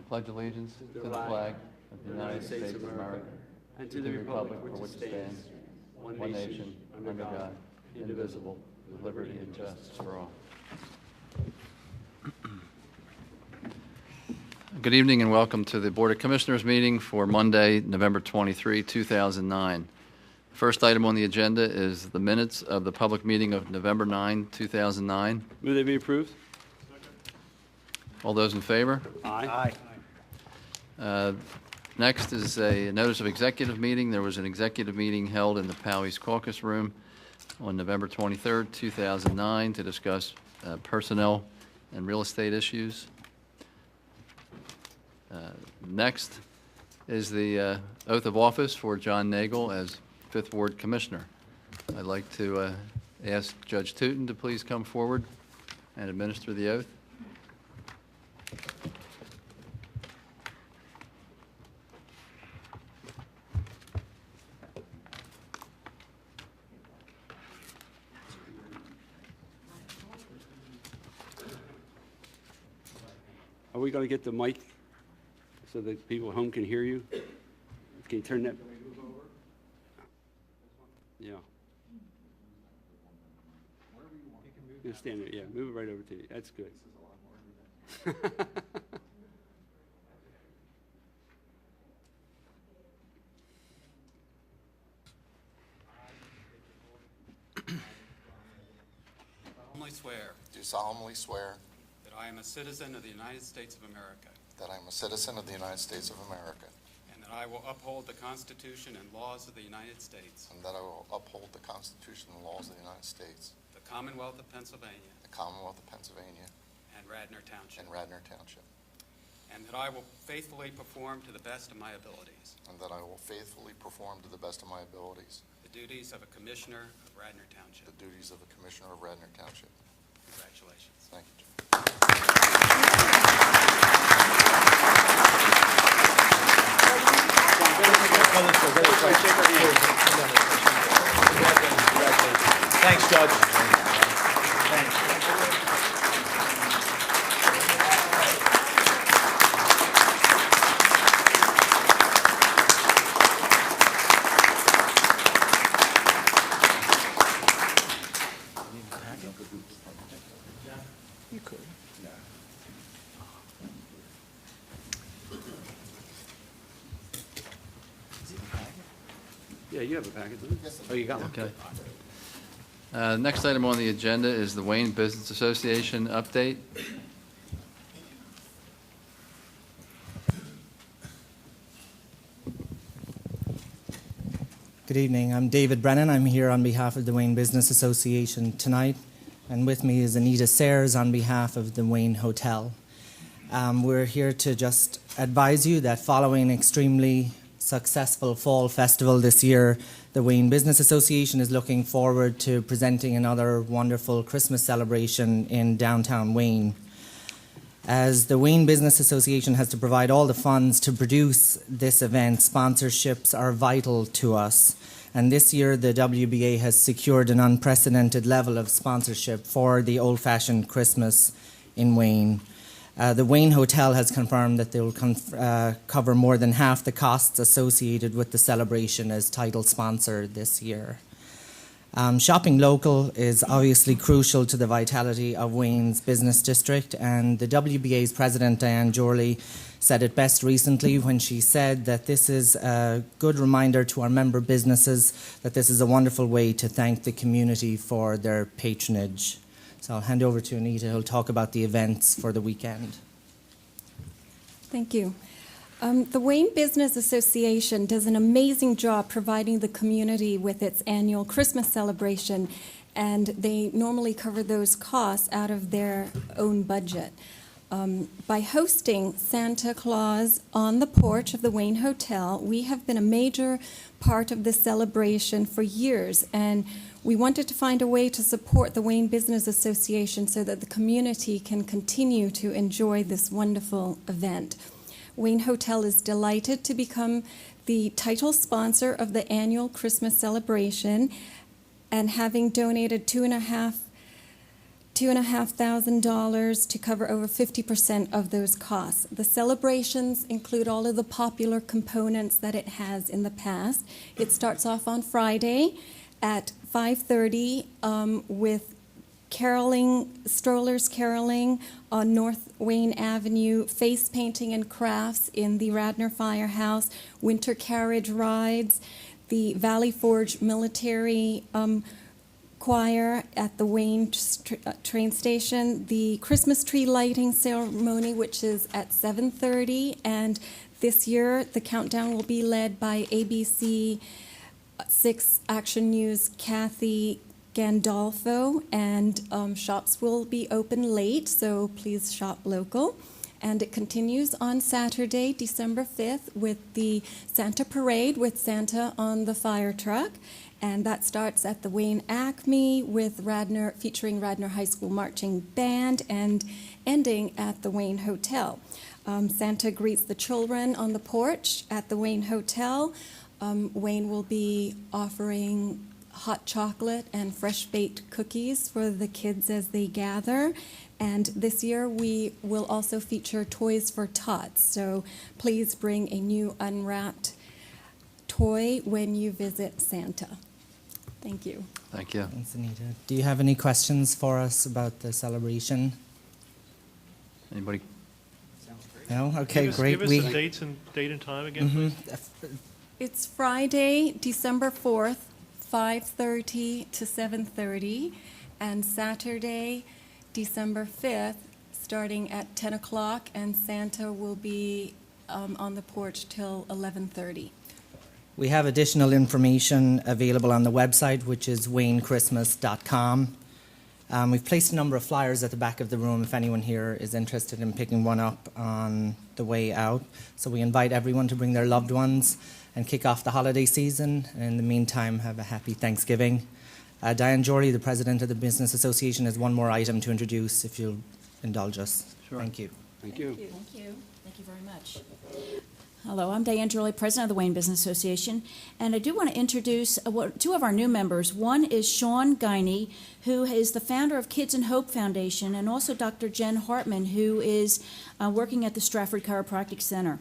I pledge allegiance to the flag of the United States of America and to the republic for which it stands, one nation, under God, indivisible, with liberty and justice for all. Good evening and welcome to the Board of Commissioners meeting for Monday, November 23, 2009. First item on the agenda is the minutes of the public meeting of November 9, 2009. Move they be approved. All those in favor? Aye. Next is a notice of executive meeting. There was an executive meeting held in the Powys Caucus Room on November 23, 2009 to discuss personnel and real estate issues. Next is the oath of office for John Nagel as 5th Ward Commissioner. I'd like to ask Judge Tootin to please come forward and administer the oath. Are we going to get the mic so that people at home can hear you? Can you turn that? Yeah. You stand there. Yeah, move it right over to you. That's good. Do solemnly swear that I am a citizen of the United States of America, that I am a citizen of the United States of America, and that I will uphold the Constitution and laws of the United States, and that I will uphold the Constitution and laws of the United States, the Commonwealth of Pennsylvania, the Commonwealth of Pennsylvania, and Radnor Township, and Radnor Township, and that I will faithfully perform to the best of my abilities and that I will faithfully perform to the best of my abilities the duties of a Commissioner of Radnor Township. the duties of a Commissioner of Radnor Township. Congratulations. Thank you, Judge. Thanks, Judge. Thanks. You could. Yeah, you have a packet, don't you? Oh, you got one? Okay. Next item on the agenda is the Wayne Business Association update. Good evening. I'm David Brennan. I'm here on behalf of the Wayne Business Association tonight. And with me is Anita Sayers on behalf of the Wayne Hotel. We're here to just advise you that following extremely successful fall festival this year, the Wayne Business Association is looking forward to presenting another wonderful Christmas celebration in downtown Wayne. As the Wayne Business Association has to provide all the funds to produce this event, sponsorships are vital to us. And this year, the WBA has secured an unprecedented level of sponsorship for the old-fashioned Christmas in Wayne. The Wayne Hotel has confirmed that they will cover more than half the costs associated with the celebration as title sponsor this year. Shopping local is obviously crucial to the vitality of Wayne's business district, and the WBA's president, Diane Jorley, said it best recently when she said that this is a good reminder to our member businesses that this is a wonderful way to thank the community for their patronage. So I'll hand over to Anita, who'll talk about the events for the weekend. Thank you. The Wayne Business Association does an amazing job providing the community with its annual Christmas celebration, and they normally cover those costs out of their own budget. By hosting Santa Claus on the porch of the Wayne Hotel, we have been a major part of the celebration for years, and we wanted to find a way to support the Wayne Business Association so that the community can continue to enjoy this wonderful event. Wayne Hotel is delighted to become the title sponsor of the annual Christmas celebration, and having donated $2.5 $2,500 to cover over 50% of those costs. The celebrations include all of the popular components that it has in the past. It starts off on Friday at 5:30 with strollers caroling on North Wayne Avenue, face painting and crafts in the Radnor Firehouse, winter carriage rides, the Valley Forge Military Choir at the Wayne train station, the Christmas tree lighting ceremony, which is at 7:30, and this year the countdown will be led by ABC 6 Action News' Kathy Gandolfo, and shops will be open late, so please shop local. And it continues on Saturday, December 5th, with the Santa Parade with Santa on the fire truck. And that starts at the Wayne Acme with Radnor, featuring Radnor High School Marching Band, and ending at the Wayne Hotel. Santa greets the children on the porch at the Wayne Hotel. Wayne will be offering hot chocolate and fresh baked cookies for the kids as they gather. And this year we will also feature Toys for Tots. So please bring a new unwrapped toy when you visit Santa. Thank you. Thank you. Thanks, Anita. Do you have any questions for us about the celebration? Anybody? No? Okay, great. Give us the date and time again, please. It's Friday, December 4th, 5:30 to 7:30, and Saturday, December 5th, starting at 10 o'clock, and Santa will be on the porch till 11:30. We have additional information available on the website, which is waynechristmas.com. We've placed a number of flyers at the back of the room if anyone here is interested in picking one up on the way out. So we invite everyone to bring their loved ones and kick off the holiday season. And in the meantime, have a happy Thanksgiving. Diane Jory, the president of the Business Association, has one more item to introduce, if you'll indulge us. Sure. Thank you. Thank you. Thank you. Thank you very much. Hello, I'm Diane Jory, president of the Wayne Business Association, and I do want to introduce two of our new members. One is Sean Guiney, who is the founder of Kids and Hope Foundation, and also Dr. Jen Hartman, who is working at the Stratford Chiropractic Center.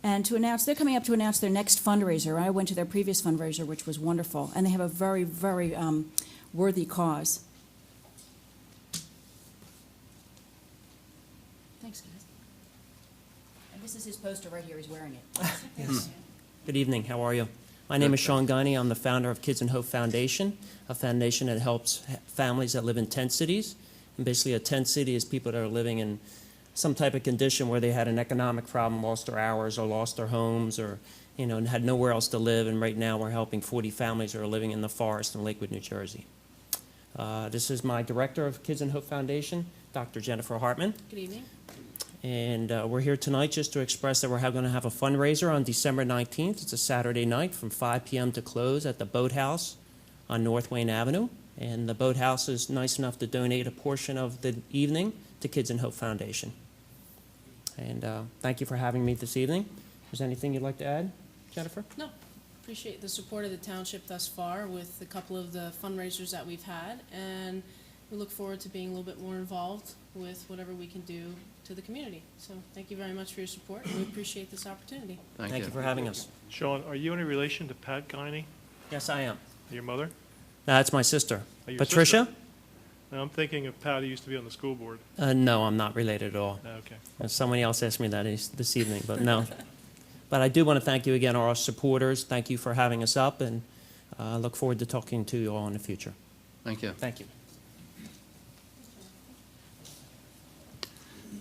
And they're coming up to announce their next fundraiser. I went to their previous fundraiser, which was wonderful, and they have a very, very worthy cause. Thanks, guys. And this is his poster right here. He's wearing it. Yes. Good evening. How are you? My name is Sean Guiney. I'm the founder of Kids and Hope Foundation, a foundation that helps families that live in tent cities. And basically, a tent city is people that are living in some type of condition where they had an economic problem, lost their hours, or lost their homes, or and had nowhere else to live. And right now, we're helping 40 families that are living in the forest in Lakewood, New Jersey. This is my director of Kids and Hope Foundation, Dr. Jennifer Hartman. Good evening. And we're here tonight just to express that we're going to have a fundraiser on December 19th. It's a Saturday night from 5 p.m. to close at the Boathouse on North Wayne Avenue. And the Boathouse is nice enough to donate a portion of the evening to Kids and Hope Foundation. And thank you for having me this evening. Is there anything you'd like to add, Jennifer? No, appreciate the support of the township thus far with a couple of the fundraisers that we've had, and we look forward to being a little bit more involved with whatever we can do to the community. So thank you very much for your support, and we appreciate this opportunity. Thank you for having us. Sean, are you any relation to Pat Guiney, Yes, I am. your mother? No, that's my sister. Your Patricia? sister? No, I'm thinking of Pat who used to be on the school board. No, I'm not related at all. Okay. Somebody else asked me that this evening, but no. But I do want to thank you again, our supporters. Thank you for having us up, and look forward to talking to you all in the future. Thank you. Thank you.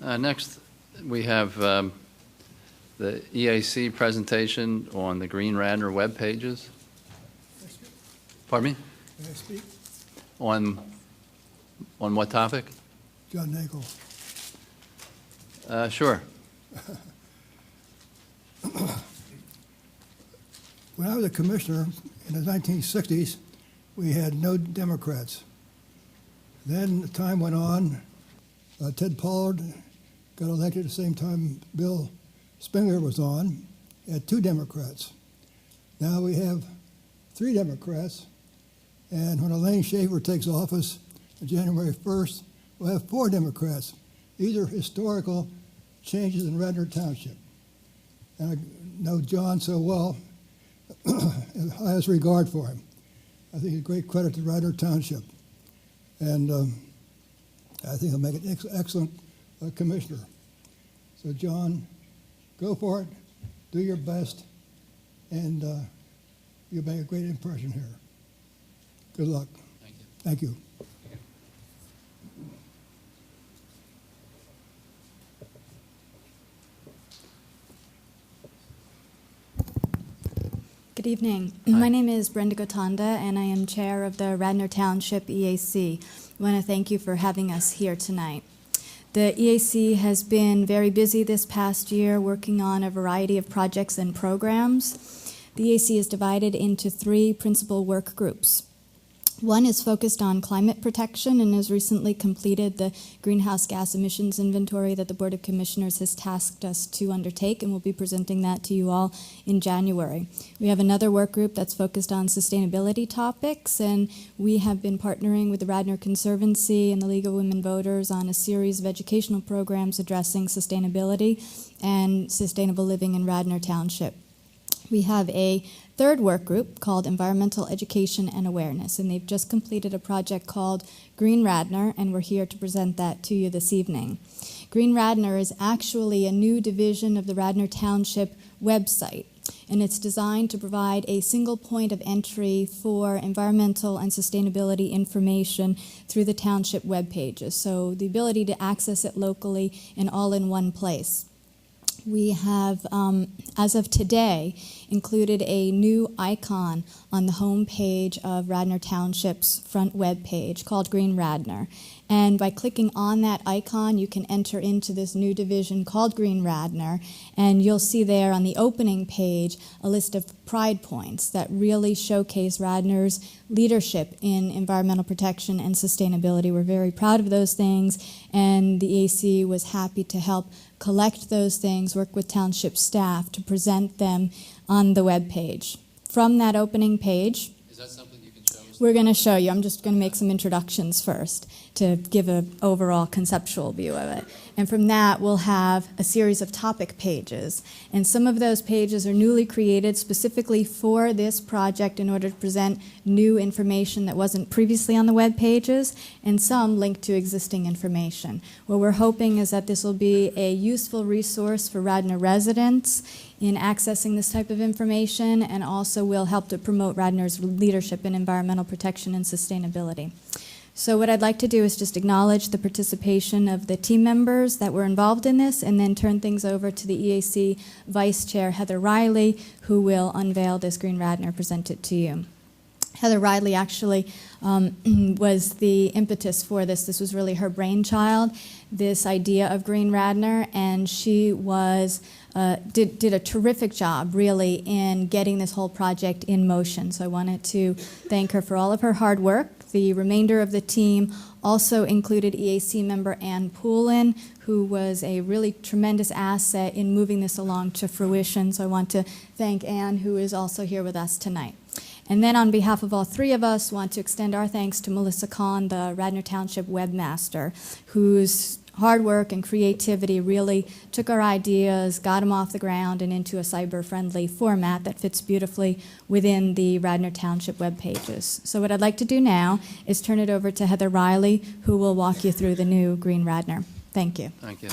Next, we have the EAC presentation on the Green Radnor web pages. Pardon me? May I speak? On what topic? John Nagel. Sure. When I was a commissioner in the 1960s, we had no Democrats. Then the time went on. Ted Pollard got elected at the same time Bill Spengler was on. Had 2 Democrats. Now we have 3 Democrats. And when Elaine Schaefer takes office on January 1st, we'll have 4 Democrats. These are historical changes in Radnor Township. And I know John so well, have highest regard for him. I think he's a great credit to Radnor Township. And I think he'll make an excellent commissioner. So John, go for it, do your best, and you'll make a great impression here. Good luck. Thank you. Thank you. Good evening. Hi. My name is Brenda Gotanda, and I am chair of the Radnor Township EAC. I want to thank you for having us here tonight. The EAC has been very busy this past year working on a variety of projects and programs. The EAC is divided into 3 principal work groups. One is focused on climate protection and has recently completed the greenhouse gas emissions inventory that the Board of Commissioners has tasked us to undertake, and we'll be presenting that to you all in January. We have another work group that's focused on sustainability topics, and we have been partnering with the Radnor Conservancy and the League of Women Voters on a series of educational programs addressing sustainability and sustainable living in Radnor Township. We have a third work group called Environmental Education and Awareness, and they've just completed a project called Green Radnor, and we're here to present that to you this evening. Green Radnor is actually a new division of the Radnor Township website, and it's designed to provide a single point of entry for environmental and sustainability information through the township web pages, so the ability to access it locally and all in one place. We have, as of today, included a new icon on the home page of Radnor Township's front web page called Green Radnor. And by clicking on that icon, you can enter into this new division called Green Radnor, and you'll see there on the opening page a list of pride points that really showcase Radnor's leadership in environmental protection and sustainability. We're very proud of those things, and the EAC was happy to help collect those things, work with township staff to present them on the web page. From that opening page, Is that something you can show us? we're going to show you. I'm just going to make some introductions first to give an overall conceptual view of it. And from that, we'll have a series of topic pages. And some of those pages are newly created specifically for this project in order to present new information that wasn't previously on the web pages, and some linked to existing information. What we're hoping is that this will be a useful resource for Radnor residents in accessing this type of information, and also will help to promote Radnor's leadership in environmental protection and sustainability. So what I'd like to do is just acknowledge the participation of the team members that were involved in this, and then turn things over to the EAC Vice Chair, Heather Riley, who will unveil this Green Radnor, present it to you. Heather Riley actually was the impetus for this. This was really her brainchild, this idea of Green Radnor, and she was did a terrific job, really, in getting this whole project in motion. So I wanted to thank her for all of her hard work. The remainder of the team also included EAC member Ann Poulin, who was a really tremendous asset in moving this along to fruition. So I want to thank Ann, who is also here with us tonight. And then on behalf of all 3 of us, want to extend our thanks to Melissa Kahn, the Radnor Township webmaster, whose hard work and creativity really took our ideas, got them off the ground and into a cyber-friendly format that fits beautifully within the Radnor Township web pages. So what I'd like to do now is turn it over to Heather Riley, who will walk you through the new Green Radnor. Thank you. Thank you.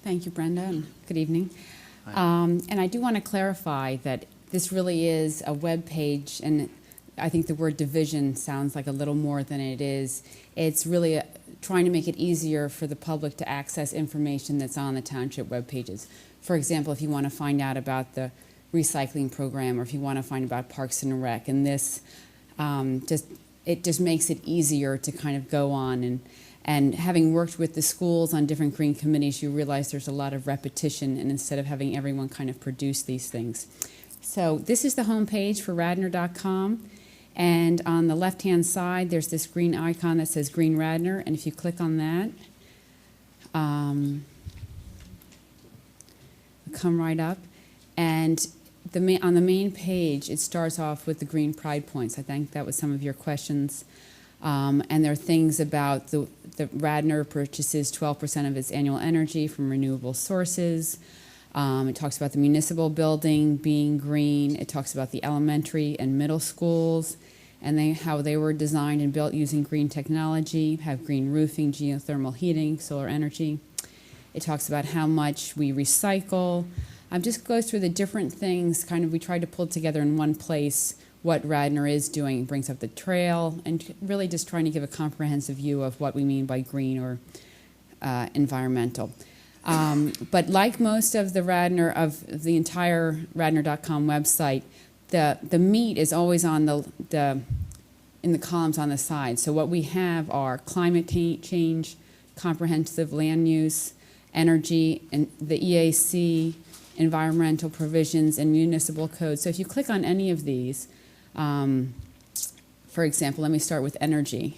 Thank you, Brenda, and good evening. And I do want to clarify that this really is a web page, and I think the word division sounds like a little more than it is. It's really trying to make it easier for the public to access information that's on the township web pages. For example, if you want to find out about the recycling program, or if you want to find about Parks and Rec, and this it just makes it easier to kind of go on. And having worked with the schools on different green committees, you realize there's a lot of repetition, and instead of having everyone kind of produce these things. So this is the home page for radnor.com. And on the left-hand side, there's this green icon that says Green Radnor, and if you click on that, it'll come right up. And on the main page, it starts off with the green pride points. I think that was some of your questions. And there are things about the Radnor purchases 12% of its annual energy from renewable sources. It talks about the municipal building being green. It talks about the elementary and middle schools and how they were designed and built using green technology, have green roofing, geothermal heating, solar energy. It talks about how much we recycle. Just goes through the different things, kind of we tried to pull together in one place what Radnor is doing. It brings up the trail and really just trying to give a comprehensive view of what we mean by green or environmental. But like most of the Radnor, of the entire Radnor.com website, the meat is always on in the columns on the side. So what we have are climate change, comprehensive land use, energy, and the EAC, environmental provisions, and municipal codes. So if you click on any of these, for example, let me start with energy.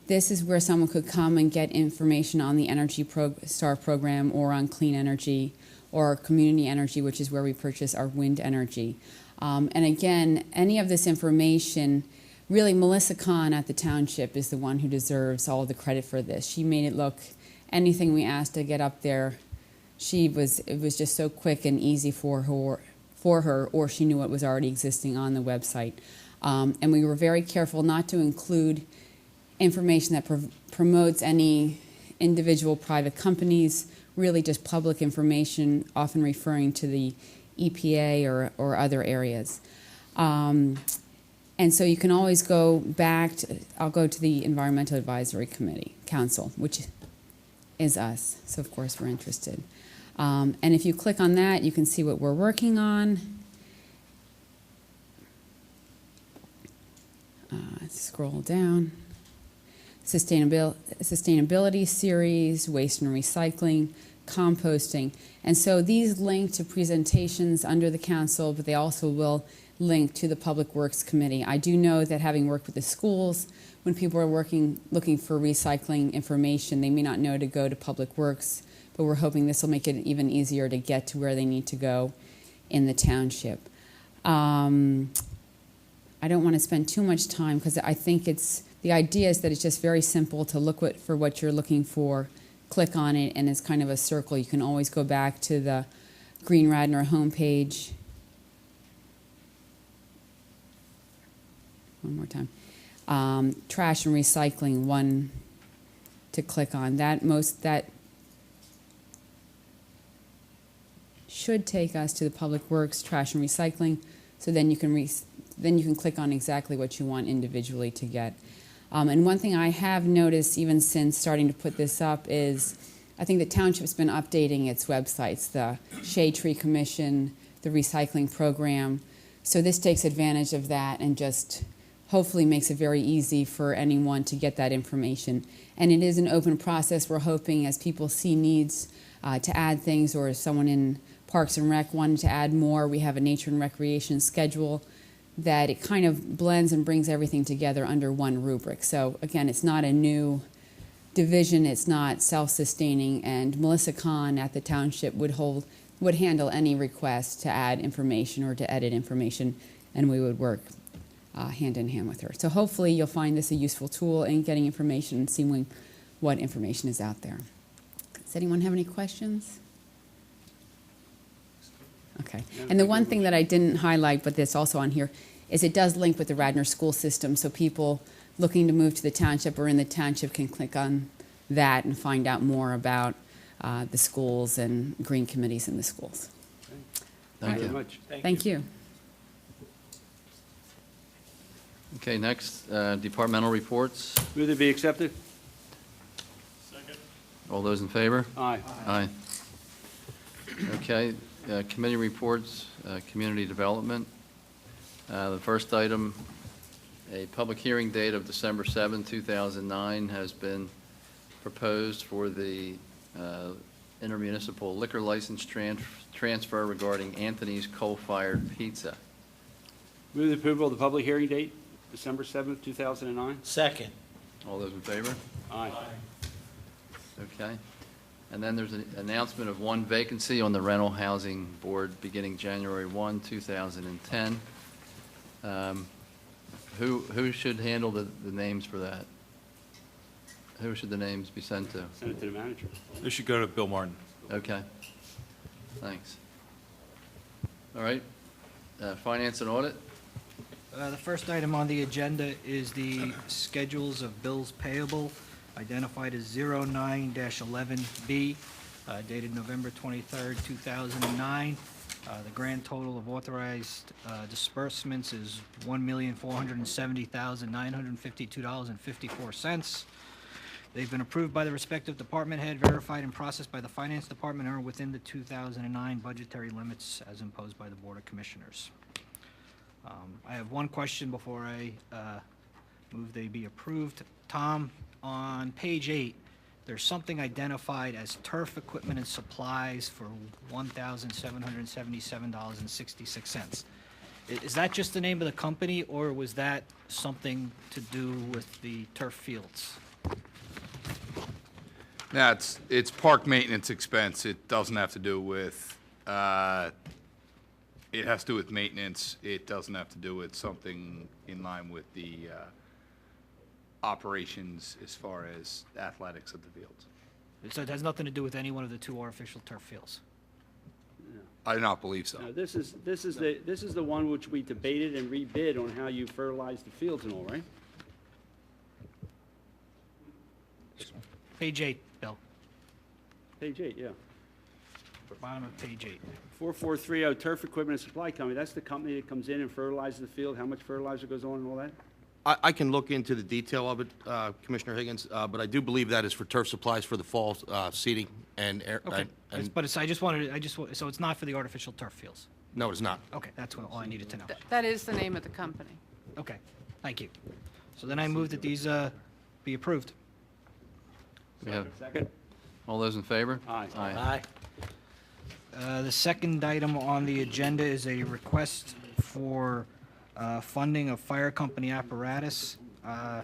This is where someone could come and get information on the Energy Star program or on clean energy or community energy, which is where we purchase our wind energy. And again, any of this information, really Melissa Kahn at the Township is the one who deserves all the credit for this. She made it look, anything we asked to get up there, it was just so quick and easy for her, or she knew what was already existing on the website. And we were very careful not to include information that promotes any individual private companies, really just public information, often referring to the EPA or other areas. And so you can always go back I'll go to the Environmental Advisory Council, which is us. So of course we're interested. And if you click on that, you can see what we're working on. Scroll down. Sustainability series, waste and recycling, composting. And so these link to presentations under the council, but they also will link to the Public Works Committee. I do know that having worked with the schools, when people are looking for recycling information, they may not know to go to Public Works, but we're hoping this will make it even easier to get to where they need to go in the township. I don't want to spend too much time because I think the idea is that it's just very simple to look for what you're looking for, click on it, and it's kind of a circle. You can always go back to the Green Radnor homepage. One more time. Trash and recycling, one to click on. That should take us to the Public Works, trash and recycling, so then you can click on exactly what you want individually to get. And one thing I have noticed even since starting to put this up is I think the Township's been updating its websites, the Shade Tree Commission, the recycling program. So this takes advantage of that and just hopefully makes it very easy for anyone to get that information. And it is an open process. We're hoping as people see needs to add things, or if someone in Parks and Rec wanted to add more, we have a nature and recreation schedule that it kind of blends and brings everything together under one rubric. So again, it's not a new division, it's not self-sustaining, and Melissa Kahn at the Township would handle any request to add information or to edit information, and we would work hand in hand with her. So hopefully you'll find this a useful tool in getting information and seeing what information is out there. Does anyone have any questions? Okay. And the one thing that I didn't highlight, but that's also on here, is it does link with the Radnor school system, so people looking to move to the township or in the township can click on that and find out more about the schools and green committees in the schools. Thank you very much. Thank you. Okay, next, departmental reports. Move to be accepted? Second. All those in favor? Aye. Aye. Okay, committee reports, community development. The first item, a public hearing date of December 7, 2009 has been proposed for the intermunicipal liquor license transfer regarding Anthony's Coal-Fired Pizza. Move the approval of the public hearing date, December 7th, 2009? Second. All those in favor? Aye. Okay. And then there's an announcement of one vacancy on the Rental Housing Board beginning January 1, 2010. Who should handle the names for that? Who should the names be sent to? Send it to the manager. This should go to Bill Martin. Okay, thanks. All right, Finance and Audit? The first item on the agenda is the schedules of bills payable, identified as 09-11B, dated November 23rd, 2009. The grand total of authorized disbursements is $1,470,952.54. They've been approved by the respective department head, verified and processed by the Finance Department, and are within the 2009 budgetary limits as imposed by the Board of Commissioners. I have one question before I move they be approved. Tom, on page 8, there's something identified as turf equipment and supplies for $1,777.66. Is that just the name of the company, or was that something to do with the turf fields? No, it's park maintenance expense. It doesn't have to do with, it has to do with maintenance. It doesn't have to do with something in line with the operations as far as athletics of the fields. So it has nothing to do with any one of the two artificial turf fields? I do not believe so. No, this is the one which we debated and rebid on how you fertilize the fields and all, right? Page 8, Bill. Page 8, yeah. Bottom of page 8. 4430 Turf Equipment and Supply Company, that's the company that comes in and fertilizes the field, how much fertilizer goes on and all that? I can look into the detail of it, Commissioner Higgins, but I do believe that is for turf supplies for the fall seeding and air. Okay, so it's not for the artificial turf fields? No, it's not. Okay, that's all I needed to know. That is the name of the company. Okay, thank you. So then I move that these be approved. We have, Second? all those in favor? Aye. The second item on the agenda is a request for funding of fire company apparatus by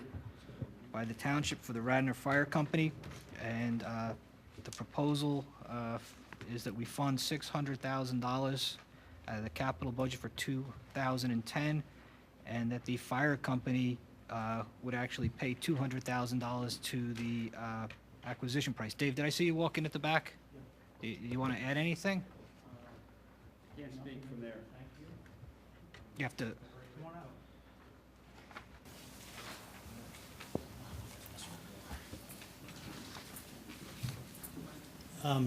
the township for the Radnor Fire Company. And the proposal is that we fund $600,000 out of the capital budget for 2010, and that the fire company would actually pay $200,000 to the acquisition price. Dave, did I see you walking at the back? Do you want to add anything? Can't speak from there. You have to.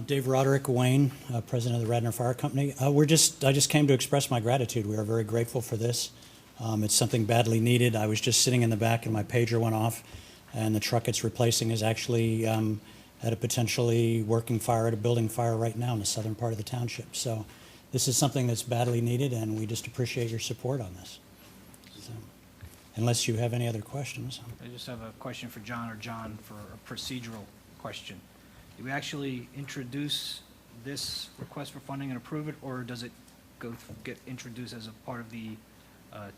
Dave Roderick, Wayne, President of the Radnor Fire Company. I just came to express my gratitude. We are very grateful for this. It's something badly needed. I was just sitting in the back and my pager went off, and the truck it's replacing is actually at a potentially working fire, at a building fire right now in the southern part of the township. So this is something that's badly needed, and we just appreciate your support on this. So, unless you have any other questions. I just have a question for John for a procedural question. Do we actually introduce this request for funding and approve it, or does it get introduced as a part of the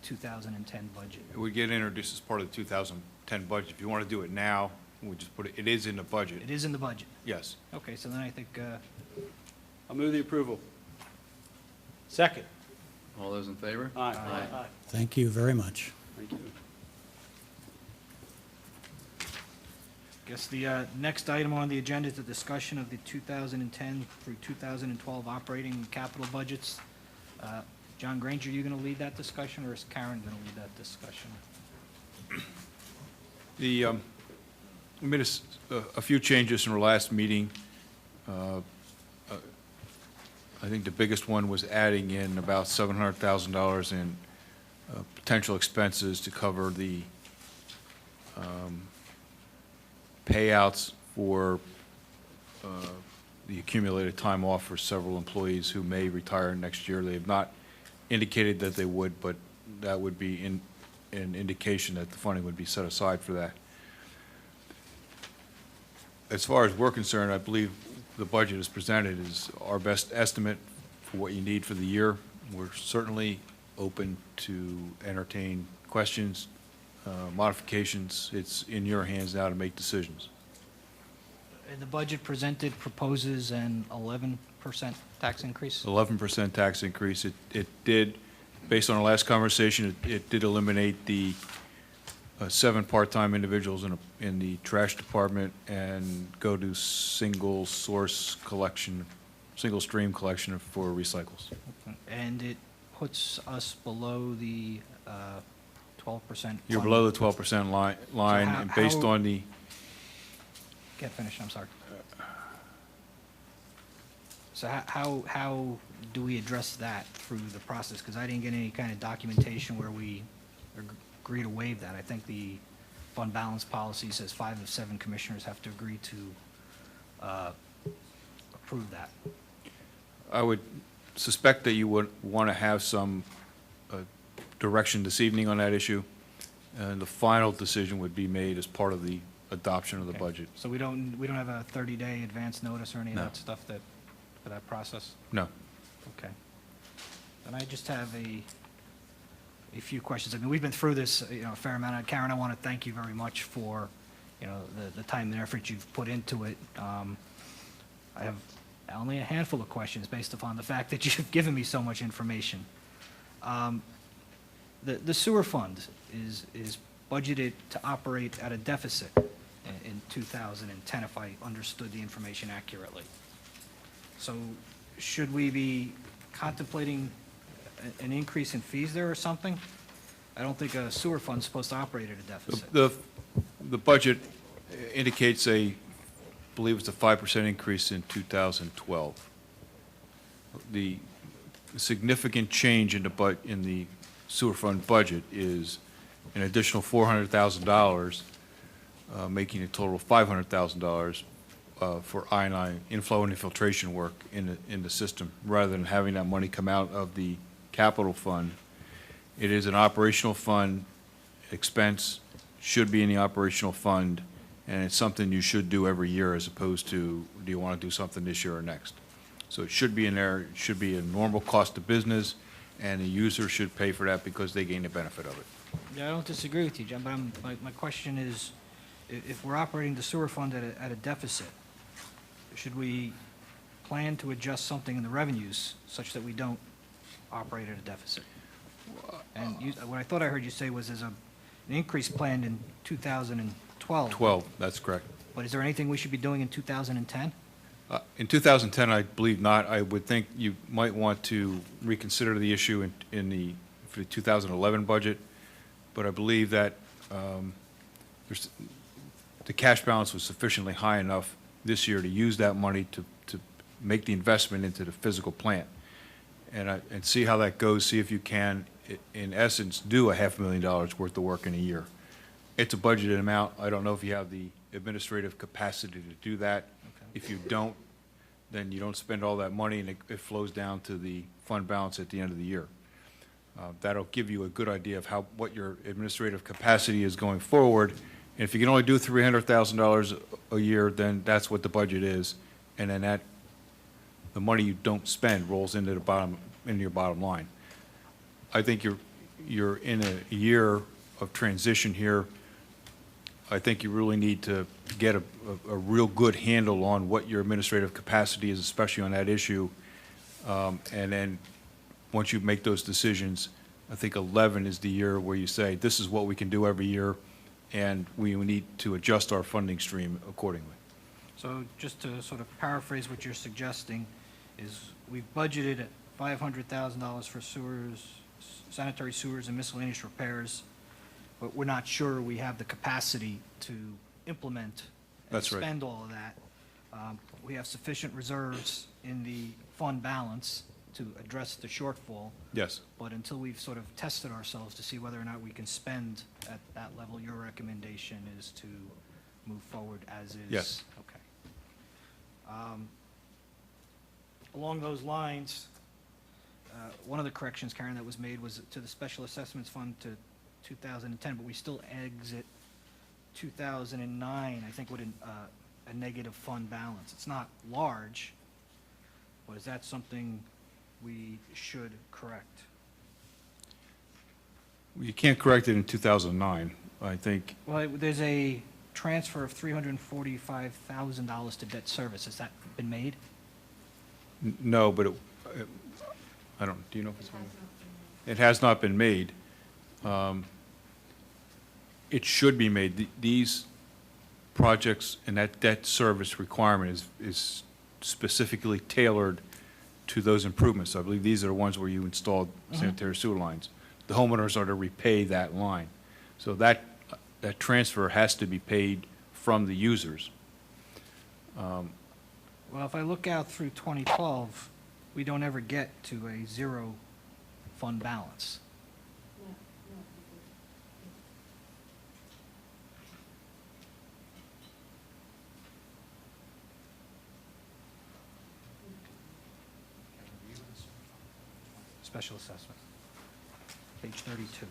2010 budget? It would get introduced as part of the 2010 budget. If you want to do it now, we just put it, it is in the budget. It is in the budget? Yes. Okay, so then I think, I'll move the approval. Second. All those in favor? Aye. Thank you very much. Thank you. guess the next item on the agenda is a discussion of the 2010 through 2012 operating and capital budgets. John Granger, are you going to lead that discussion, or is Karen going to lead that discussion? We made a few changes in our last meeting. I think the biggest one was adding in about $700,000 in potential expenses to cover the payouts for the accumulated time off for several employees who may retire next year. They have not indicated that they would, but that would be an indication that the funding would be set aside for that. As far as we're concerned, I believe the budget as presented is our best estimate for what you need for the year. We're certainly open to entertain questions, modifications. It's in your hands now to make decisions. The budget presented proposes an 11% tax increase? 11% tax increase. It did, based on our last conversation, it did eliminate the 7 part-time individuals in the trash department and go to single source collection, single stream collection for recycles. And it puts us below the 12%? You're below the 12% line, and based on the... Can't finish, I'm sorry. So how do we address that through the process? Because I didn't get any kind of documentation where we agree to waive that. I think the fund balance policy says 5 of 7 commissioners have to agree to approve that. I would suspect that you would want to have some direction this evening on that issue, and the final decision would be made as part of the adoption of the budget. So we don't have a 30-day advance notice or any of No. that stuff for that process? No. Okay. And I just have a few questions. I mean, we've been through this, a fair amount. Karen, I want to thank you very much for, the time and effort you've put into it. I have only a handful of questions based upon the fact that you've given me so much information. The sewer fund is budgeted to operate at a deficit in 2010, if I understood the information accurately. So should we be contemplating an increase in fees there or something? I don't think a sewer fund's supposed to operate at a deficit. The budget indicates I believe it's a 5% increase in 2012. The significant change in the sewer fund budget is an additional $400,000, making a total of $500,000 for I&I inflow and infiltration work in the system, rather than having that money come out of the capital fund. It is an operational fund expense, should be in the operational fund, and it's something you should do every year as opposed to, do you want to do something this year or next? So it should be in there, it should be a normal cost of business, and the user should pay for that because they gain the benefit of it. Yeah, I don't disagree with you, John, but my question is, if we're operating the sewer fund at a deficit, should we plan to adjust something in the revenues such that we don't operate at a deficit? And what I thought I heard you say was there's an increase planned in 2012. 12, that's correct. But is there anything we should be doing in 2010? In 2010, I believe not. I would think you might want to reconsider the issue for the 2011 budget, but I believe that the cash balance was sufficiently high enough this year to use that money to make the investment into the physical plant, and see how that goes. See if you can, in essence, do a $500,000 worth of work in a year. It's a budgeted amount. I don't know if you have the administrative capacity to do that. If you don't, then you don't spend all that money, and it flows down to the fund balance at the end of the year. That'll give you a good idea of what your administrative capacity is going forward. And if you can only do $300,000 a year, then that's what the budget is, and then the money you don't spend rolls into your bottom line. I think you're in a year of transition here. I think you really need to get a real good handle on what your administrative capacity is, especially on that issue. And then once you make those decisions, I think 11 is the year where you say, this is what we can do every year, and we need to adjust our funding stream accordingly. So just to sort of paraphrase what you're suggesting, is we've budgeted at $500,000 for sewers, sanitary sewers and miscellaneous repairs, but we're not sure we have the capacity to implement and That's right. spend all of that. We have sufficient reserves in the fund balance to address the shortfall. Yes. But until we've sort of tested ourselves to see whether or not we can spend at that level, your recommendation is to move forward as is? Yes. Okay. Along those lines, one of the corrections, Karen, that was made was to the Special Assessments Fund to 2010, but we still exit 2009, I think, with a negative fund balance. It's not large, but is that something we should correct? You can't correct it in 2009, I think. Well, there's a transfer of $345,000 to debt service, has that been made? No, but I don't, do you know if it's been? It has not been made. It should be made. These projects and that debt service requirement is specifically tailored to those improvements. I believe these are the ones where you installed sanitary sewer lines. The homeowners are to repay that line. So that transfer has to be paid from the users. Well, if I look out through 2012, we don't ever get to a zero fund balance. Special assessment, page 32.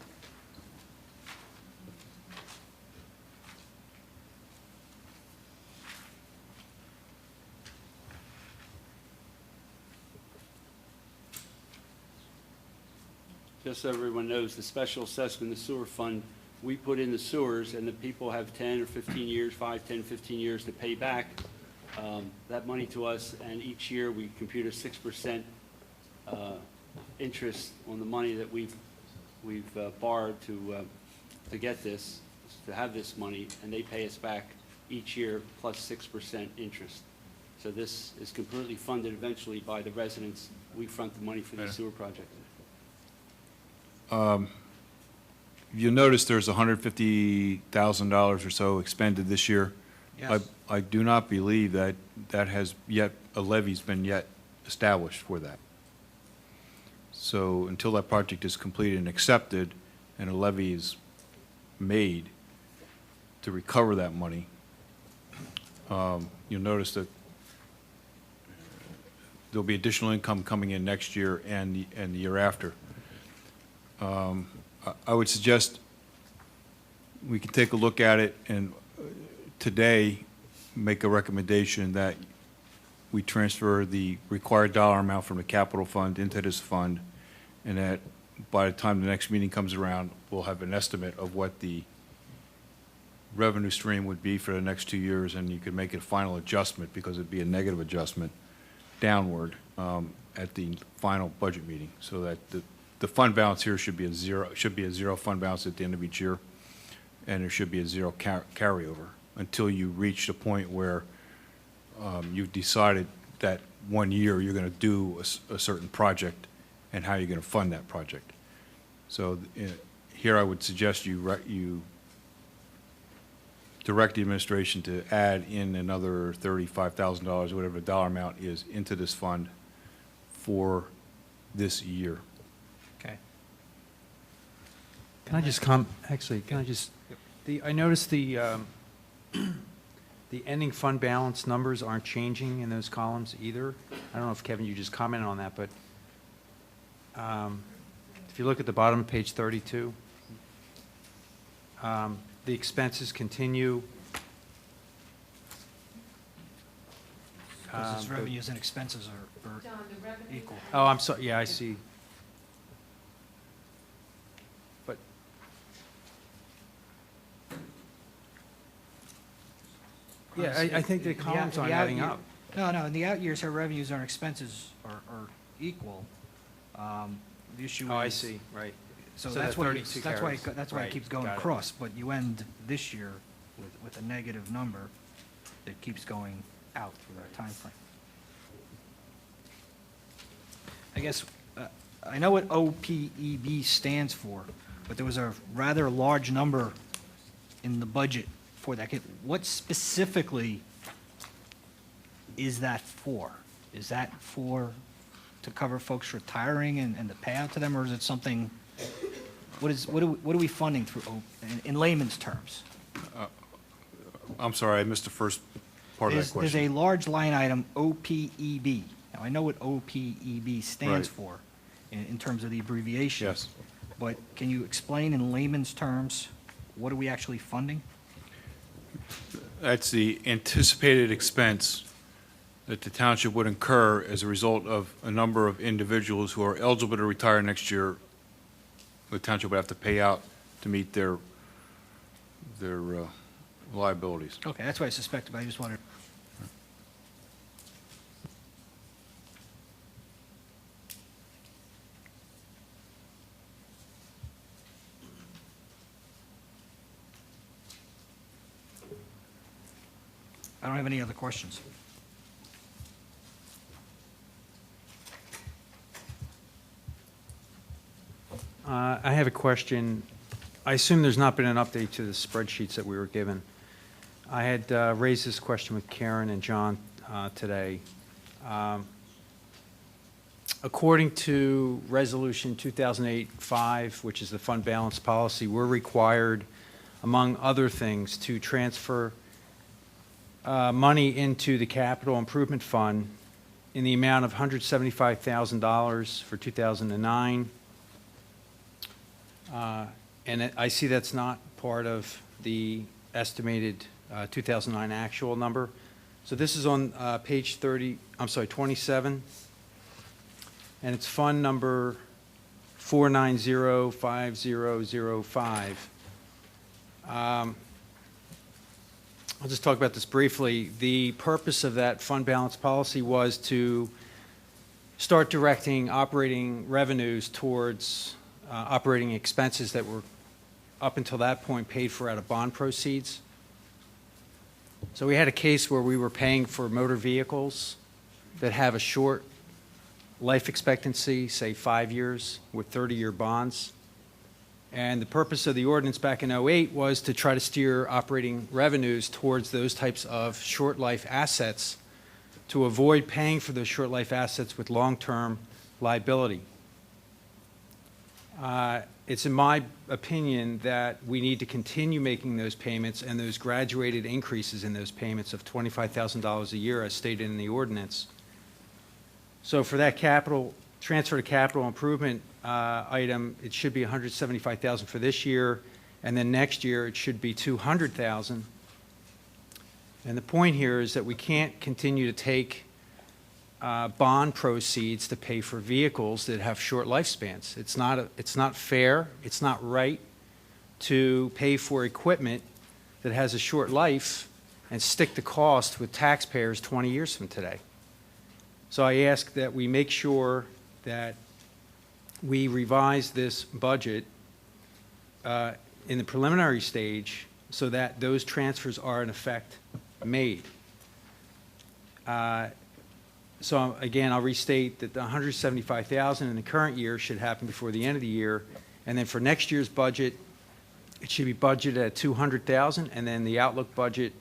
Just so everyone knows, the special assessment, the sewer fund, we put in the sewers, and the people have 10 or 15 years, 5, 10, 15 years to pay back that money to us, and each year we compute a 6% interest on the money that we've borrowed to get this, to have this money, and they pay us back each year plus 6% interest. So this is completely funded eventually by the residents. We front the money for the sewer project. You'll notice there's $150,000 or so expended this year. Yes. I do not believe that has yet, a levy's been yet established for that. So until that project is completed and accepted and a levy is made to recover that money, you'll notice that there'll be additional income coming in next year and the year after. I would suggest we can take a look at it and today make a recommendation that we transfer the required dollar amount from the capital fund into this fund, and that by the time the next meeting comes around, we'll have an estimate of what the revenue stream would be for the next 2 years, and you could make a final adjustment, because it'd be a negative adjustment downward at the final budget meeting, so that the fund balance here should be a zero fund balance at the end of each year, and there should be a zero carryover until you reach the point where you've decided that 1 year you're going to do a certain project and how you're going to fund that project. So here I would suggest you direct the administration to add in another $35,000, whatever the dollar amount is, into this fund for this year. Okay. Can I just I noticed the ending fund balance numbers aren't changing in those columns either. I don't know if, Kevin, you just commented on that, but if you look at the bottom of page 32, the expenses continue. Because revenues and expenses are equal. Oh, I'm sorry, yeah, I see. But yeah, I think the columns aren't adding up. No, in the out years, our revenues and expenses are equal. The issue is. Oh, I see, right. So So that's that why 32 that's carries. why it Right, keeps going got it. across, but you end this year with a negative number that keeps going out through that time frame. I guess, I know what OPEB stands for, but there was a rather large number in the budget for that. What specifically is that for? Is that to cover folks retiring and the payout to them, or is it something, what are we funding through, in layman's terms? I'm sorry, I missed the first part of that question. There's a large line item, OPEB. Now, I know what OPEB stands Right. for in terms of the abbreviation. Yes. But can you explain in layman's terms, what are we actually funding? That's the anticipated expense that the township would incur as a result of a number of individuals who are eligible to retire next year. The township would have to pay out to meet their liabilities. Okay, that's what I suspected, but I just wanted. I don't have any other questions. I have a question. I assume there's not been an update to the spreadsheets that we were given. I had raised this question with Karen and John today. According to Resolution 2008-5, which is the fund balance policy, we're required, among other things, to transfer money into the capital improvement fund in the amount of $175,000 for 2009. And I see that's not part of the estimated 2009 actual number. So this is on page 27, and it's fund number 4905005. I'll just talk about this briefly. The purpose of that fund balance policy was to start directing operating revenues towards operating expenses that were up until that point paid for out of bond proceeds. So we had a case where we were paying for motor vehicles that have a short life expectancy, say 5 years, with 30-year bonds. And the purpose of the ordinance back in '08 was to try to steer operating revenues towards those types of short life assets to avoid paying for those short life assets with long-term liability. It's in my opinion that we need to continue making those payments and those graduated increases in those payments of $25,000 a year as stated in the ordinance. So for that capital, transfer to capital improvement item, it should be $175,000 for this year, and then next year it should be $200,000. And the point here is that we can't continue to take bond proceeds to pay for vehicles that have short lifespans. It's not fair, it's not right to pay for equipment that has a short life and stick the cost with taxpayers 20 years from today. So I ask that we make sure that we revise this budget in the preliminary stage so that those transfers are in effect made. So again, I'll restate that the $175,000 in the current year should happen before the end of the year, and then for next year's budget, it should be budgeted at $200,000, and then the outlook budget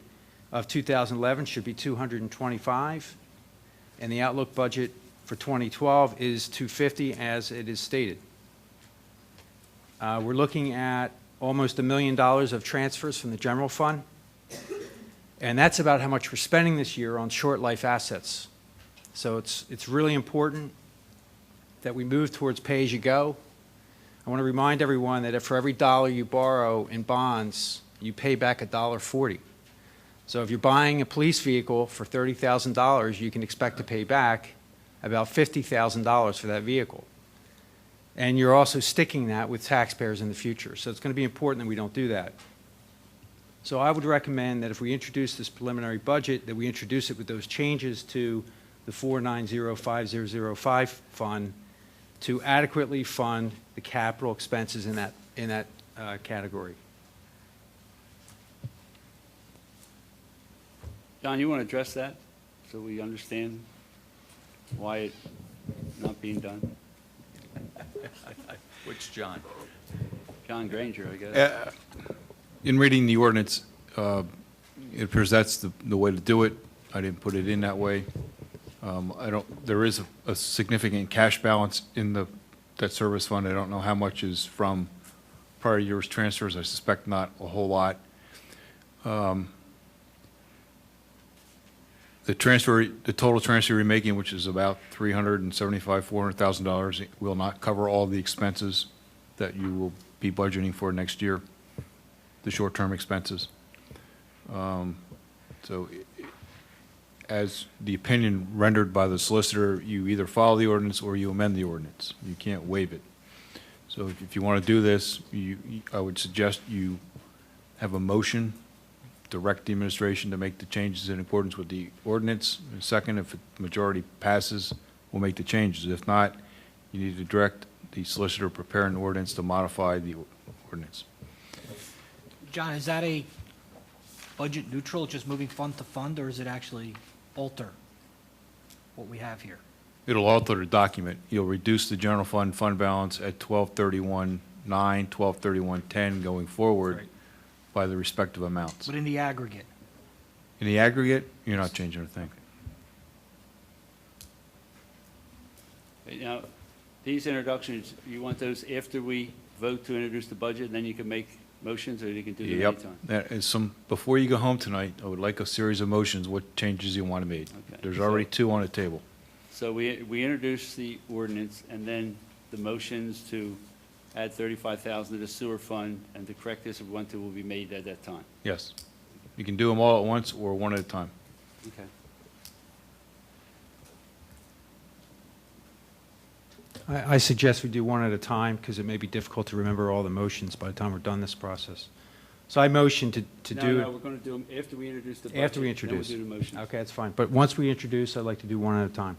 of 2011 should be $225,000, and the outlook budget for 2012 is $250,000 as it is stated. We're looking at almost $1 million of transfers from the general fund, and that's about how much we're spending this year on short life assets. So it's really important that we move towards pay-as-you-go. I want to remind everyone that if for every dollar you borrow in bonds, you pay back $1.40. So if you're buying a police vehicle for $30,000, you can expect to pay back about $50,000 for that vehicle. And you're also sticking that with taxpayers in the future. So it's going to be important that we don't do that. So I would recommend that if we introduce this preliminary budget, that we introduce it with those changes to the 4905005 fund to adequately fund the capital expenses in that category. John, you want to address that so we understand why it's not being done? Which John? John Granger, I guess. In reading the ordinance, it appears that's the way to do it. I didn't put it in that way. There is a significant cash balance in the debt service fund. I don't know how much is from prior year's transfers. I suspect not a whole lot. The total transfer you're making, which is about $400,000, will not cover all the expenses that you will be budgeting for next year, the short-term expenses. So as the opinion rendered by the solicitor, you either follow the ordinance or you amend the ordinance. You can't waive it. So if you want to do this, I would suggest you have a motion direct the administration to make the changes in accordance with the ordinance. And second, if the majority passes, we'll make the changes. If not, you need to direct the solicitor to prepare an ordinance to modify the ordinance. John, is that a budget neutral, just moving fund to fund, or is it actually alter what we have here? It'll alter the document. You'll reduce the general fund balance at 12/31/9, 12/31/10 going forward Right. by the respective amounts. But in the aggregate? In the aggregate, you're not changing a thing. Now, these introductions, you want those after we vote to introduce the budget, and then you can make motions, or you can do them Yep. anytime? That is before you go home tonight, I would like a series of motions, what changes you want to make. Okay. There's already two on the table. So we introduce the ordinance, and then the motions to add 35,000 to the sewer fund and to correct this if we want to will be made at that time. Yes. You can do them all at once or one at a time. Okay. I suggest we do one at a time because it may be difficult to remember all the motions by the time we're done this process. So I motion to do No, we're going to do them after we introduce the budget. after we then introduce. we'll do the motions. Okay, that's fine. But once we introduce, I'd like to do one at a time.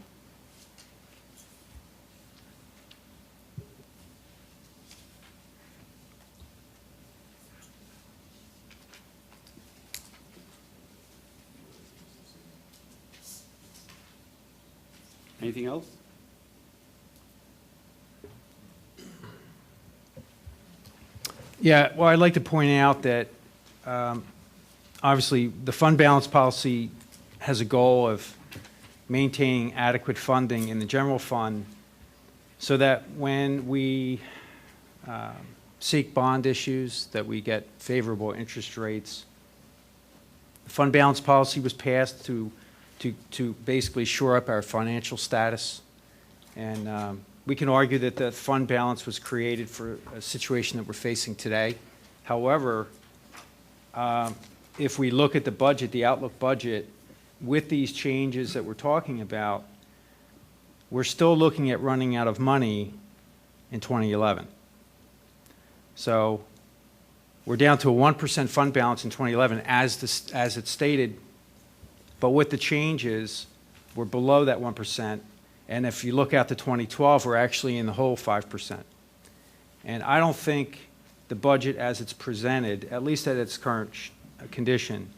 Anything else? Yeah, well, I'd like to point out that obviously the fund balance policy has a goal of maintaining adequate funding in the general fund so that when we seek bond issues, that we get favorable interest rates. The fund balance policy was passed to basically shore up our financial status. And we can argue that the fund balance was created for a situation that we're facing today. However, if we look at the budget, the outlook budget, with these changes that we're talking about, we're still looking at running out of money in 2011. So we're down to a 1% fund balance in 2011 as it's stated, but with the changes, we're below that 1%. And if you look out to 2012, we're actually in the whole 5%. And I don't think the budget as it's presented, at least at its current condition,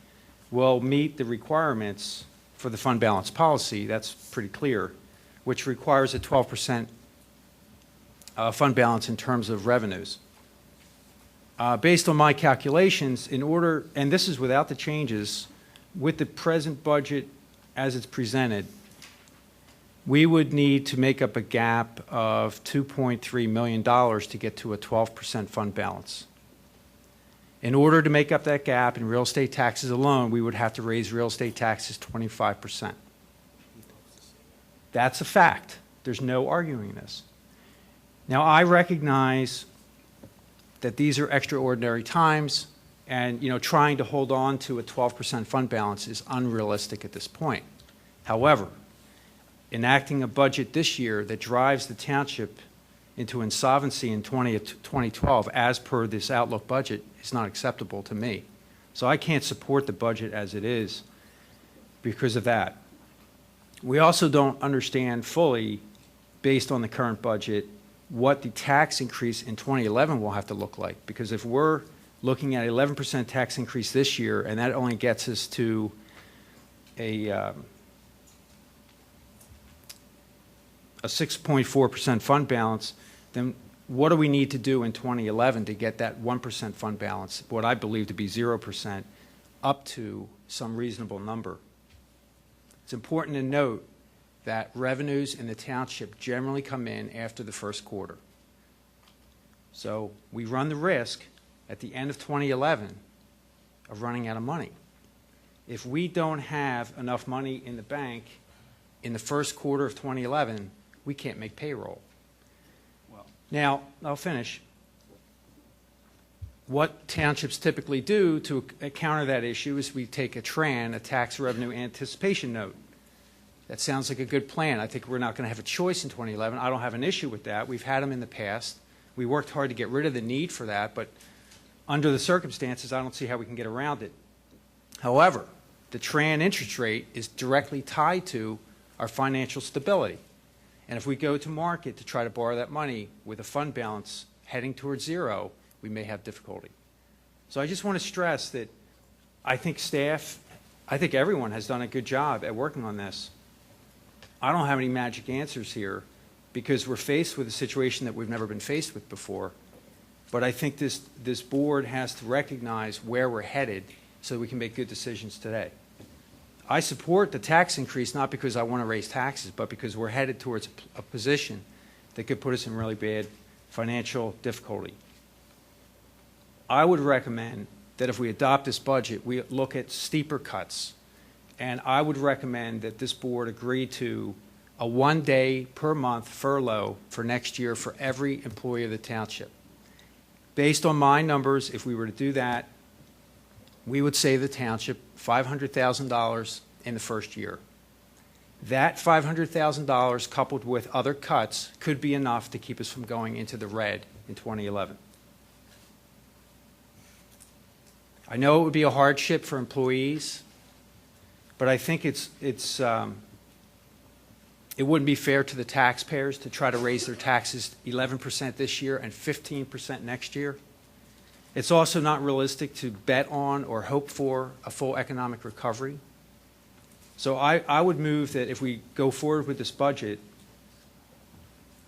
will meet the requirements for the fund balance policy. That's pretty clear, which requires a 12% fund balance in terms of revenues. Based on my calculations, and this is without the changes, with the present budget as it's presented, we would need to make up a gap of $2.3 million to get to a 12% fund balance. In order to make up that gap in real estate taxes alone, we would have to raise real estate taxes 25%. That's a fact. There's no arguing this. Now, I recognize that these are extraordinary times, and trying to hold on to a 12% fund balance is unrealistic at this point. However, enacting a budget this year that drives the township into insolvency in 2012 as per this outlook budget is not acceptable to me. So I can't support the budget as it is because of that. We also don't understand fully, based on the current budget, what the tax increase in 2011 will have to look like. Because if we're looking at 11% tax increase this year, and that only gets us to a 6.4% fund balance, then what do we need to do in 2011 to get that 1% fund balance, what I believe to be 0%, up to some reasonable number? It's important to note that revenues in the township generally come in after the first quarter. So we run the risk at the end of 2011 of running out of money. If we don't have enough money in the bank in the first quarter of 2011, we can't make payroll. Now, I'll finish. What townships typically do to counter that issue is we take a TRAN, a tax revenue anticipation note. That sounds like a good plan. I think we're not going to have a choice in 2011. I don't have an issue with that. We've had them in the past. We worked hard to get rid of the need for that, but under the circumstances, I don't see how we can get around it. However, the Tran interest rate is directly tied to our financial stability. And if we go to market to try to borrow that money with a fund balance heading towards zero, we may have difficulty. So I just want to stress that I think staff, I think everyone has done a good job at working on this. I don't have any magic answers here because we're faced with a situation that we've never been faced with before. But I think this board has to recognize where we're headed so that we can make good decisions today. I support the tax increase not because I want to raise taxes, but because we're headed towards a position that could put us in really bad financial difficulty. I would recommend that if we adopt this budget, we look at steeper cuts. And I would recommend that this board agree to a 1 day per month furlough for next year for every employee of the township. Based on my numbers, if we were to do that, we would save the township $500,000 in the first year. That $500,000 coupled with other cuts could be enough to keep us from going into the red in 2011. I know it would be a hardship for employees, but I think it wouldn't be fair to the taxpayers to try to raise their taxes 11% this year and 15% next year. It's also not realistic to bet on or hope for a full economic recovery. So I would move that if we go forward with this budget,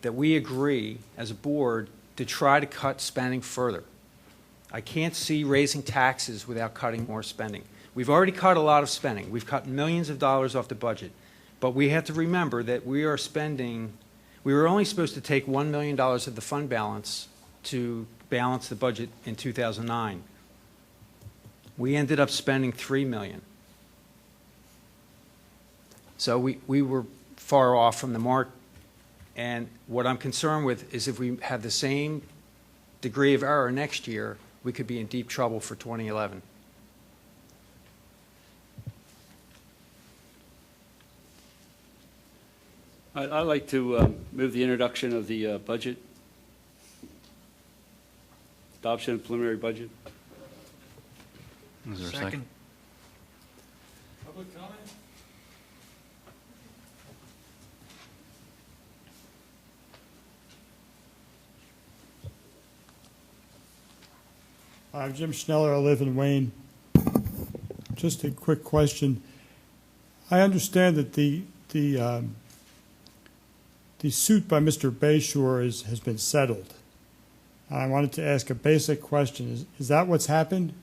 that we agree as a board to try to cut spending further. I can't see raising taxes without cutting more spending. We've already cut a lot of spending. We've cut millions of dollars off the budget. But we have to remember that we are spending, we were only supposed to take $1 million of the fund balance to balance the budget in 2009. We ended up spending $3 million. So we were far off from the mark. And what I'm concerned with is if we have the same degree of error next year, we could be in deep trouble for 2011. I'd like to move the introduction of the budget, adoption of preliminary budget. Is there a second? Public comment? I'm Jim Schneller. I live in Wayne. Just a quick question. I understand that the suit by Mr. Bayshore has been settled. I wanted to ask a basic question. Is that what's happened?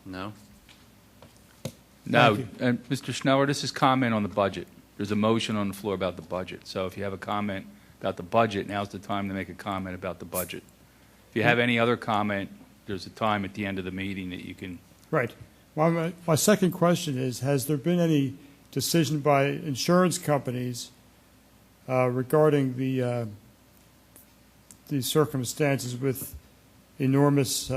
No. No, Thank you. and Mr. Schneller, this is comment on the budget. There's a motion on the floor about the budget. So if you have a comment about the budget, now's the time to make a comment about the budget. If you have any other comment, there's a time at the end of the meeting that you can. Right. Well, my second question is, has there been any decision by insurance companies regarding the circumstances with enormous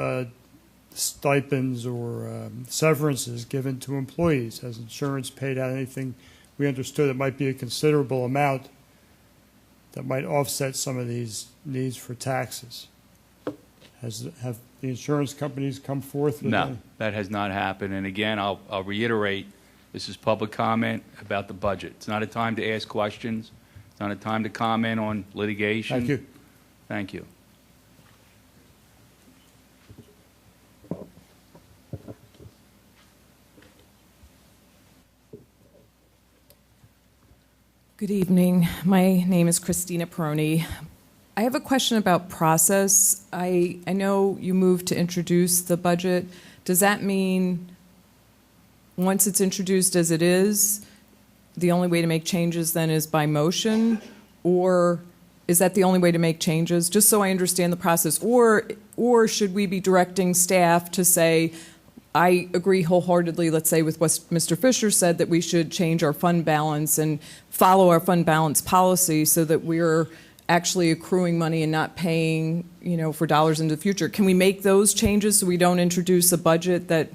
stipends or severances given to employees? Has insurance paid out anything? We understood it might be a considerable amount that might offset some of these needs for taxes. Have the insurance companies come forth with No, any? that has not happened. And again, I'll reiterate, this is public comment about the budget. It's not a time to ask questions. It's not a time to comment on litigation. Thank you. Thank you. Good evening. My name is Christina Peroni. I have a question about process. I know you moved to introduce the budget. Does that mean once it's introduced as it is, the only way to make changes then is by motion? Or is that the only way to make changes? Just so I understand the process. Or should we be directing staff to say, I agree wholeheartedly, let's say, with what Mr. Fisher said, that we should change our fund balance and follow our fund balance policy so that we're actually accruing money and not paying, for dollars into the future. Can we make those changes so we don't introduce a budget that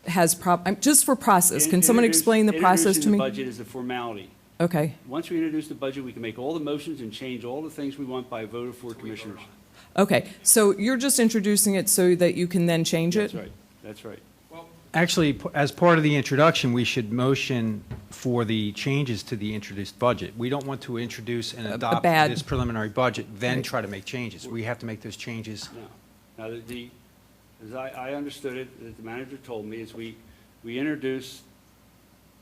has just for process? Can someone explain the process to me? Introducing the budget is a formality. Okay. Once we introduce the budget, we can make all the motions and change all the things we want by a vote of 4 commissioners. Okay. So you're just introducing it so that you can then change it? That's right. That's right. Well, Actually, as part of the introduction, we should motion for the changes to the introduced budget. We don't want to introduce and adopt this preliminary budget, then try to make changes. We have to make those changes. No. Now, as I understood it, that the manager told me, is we introduce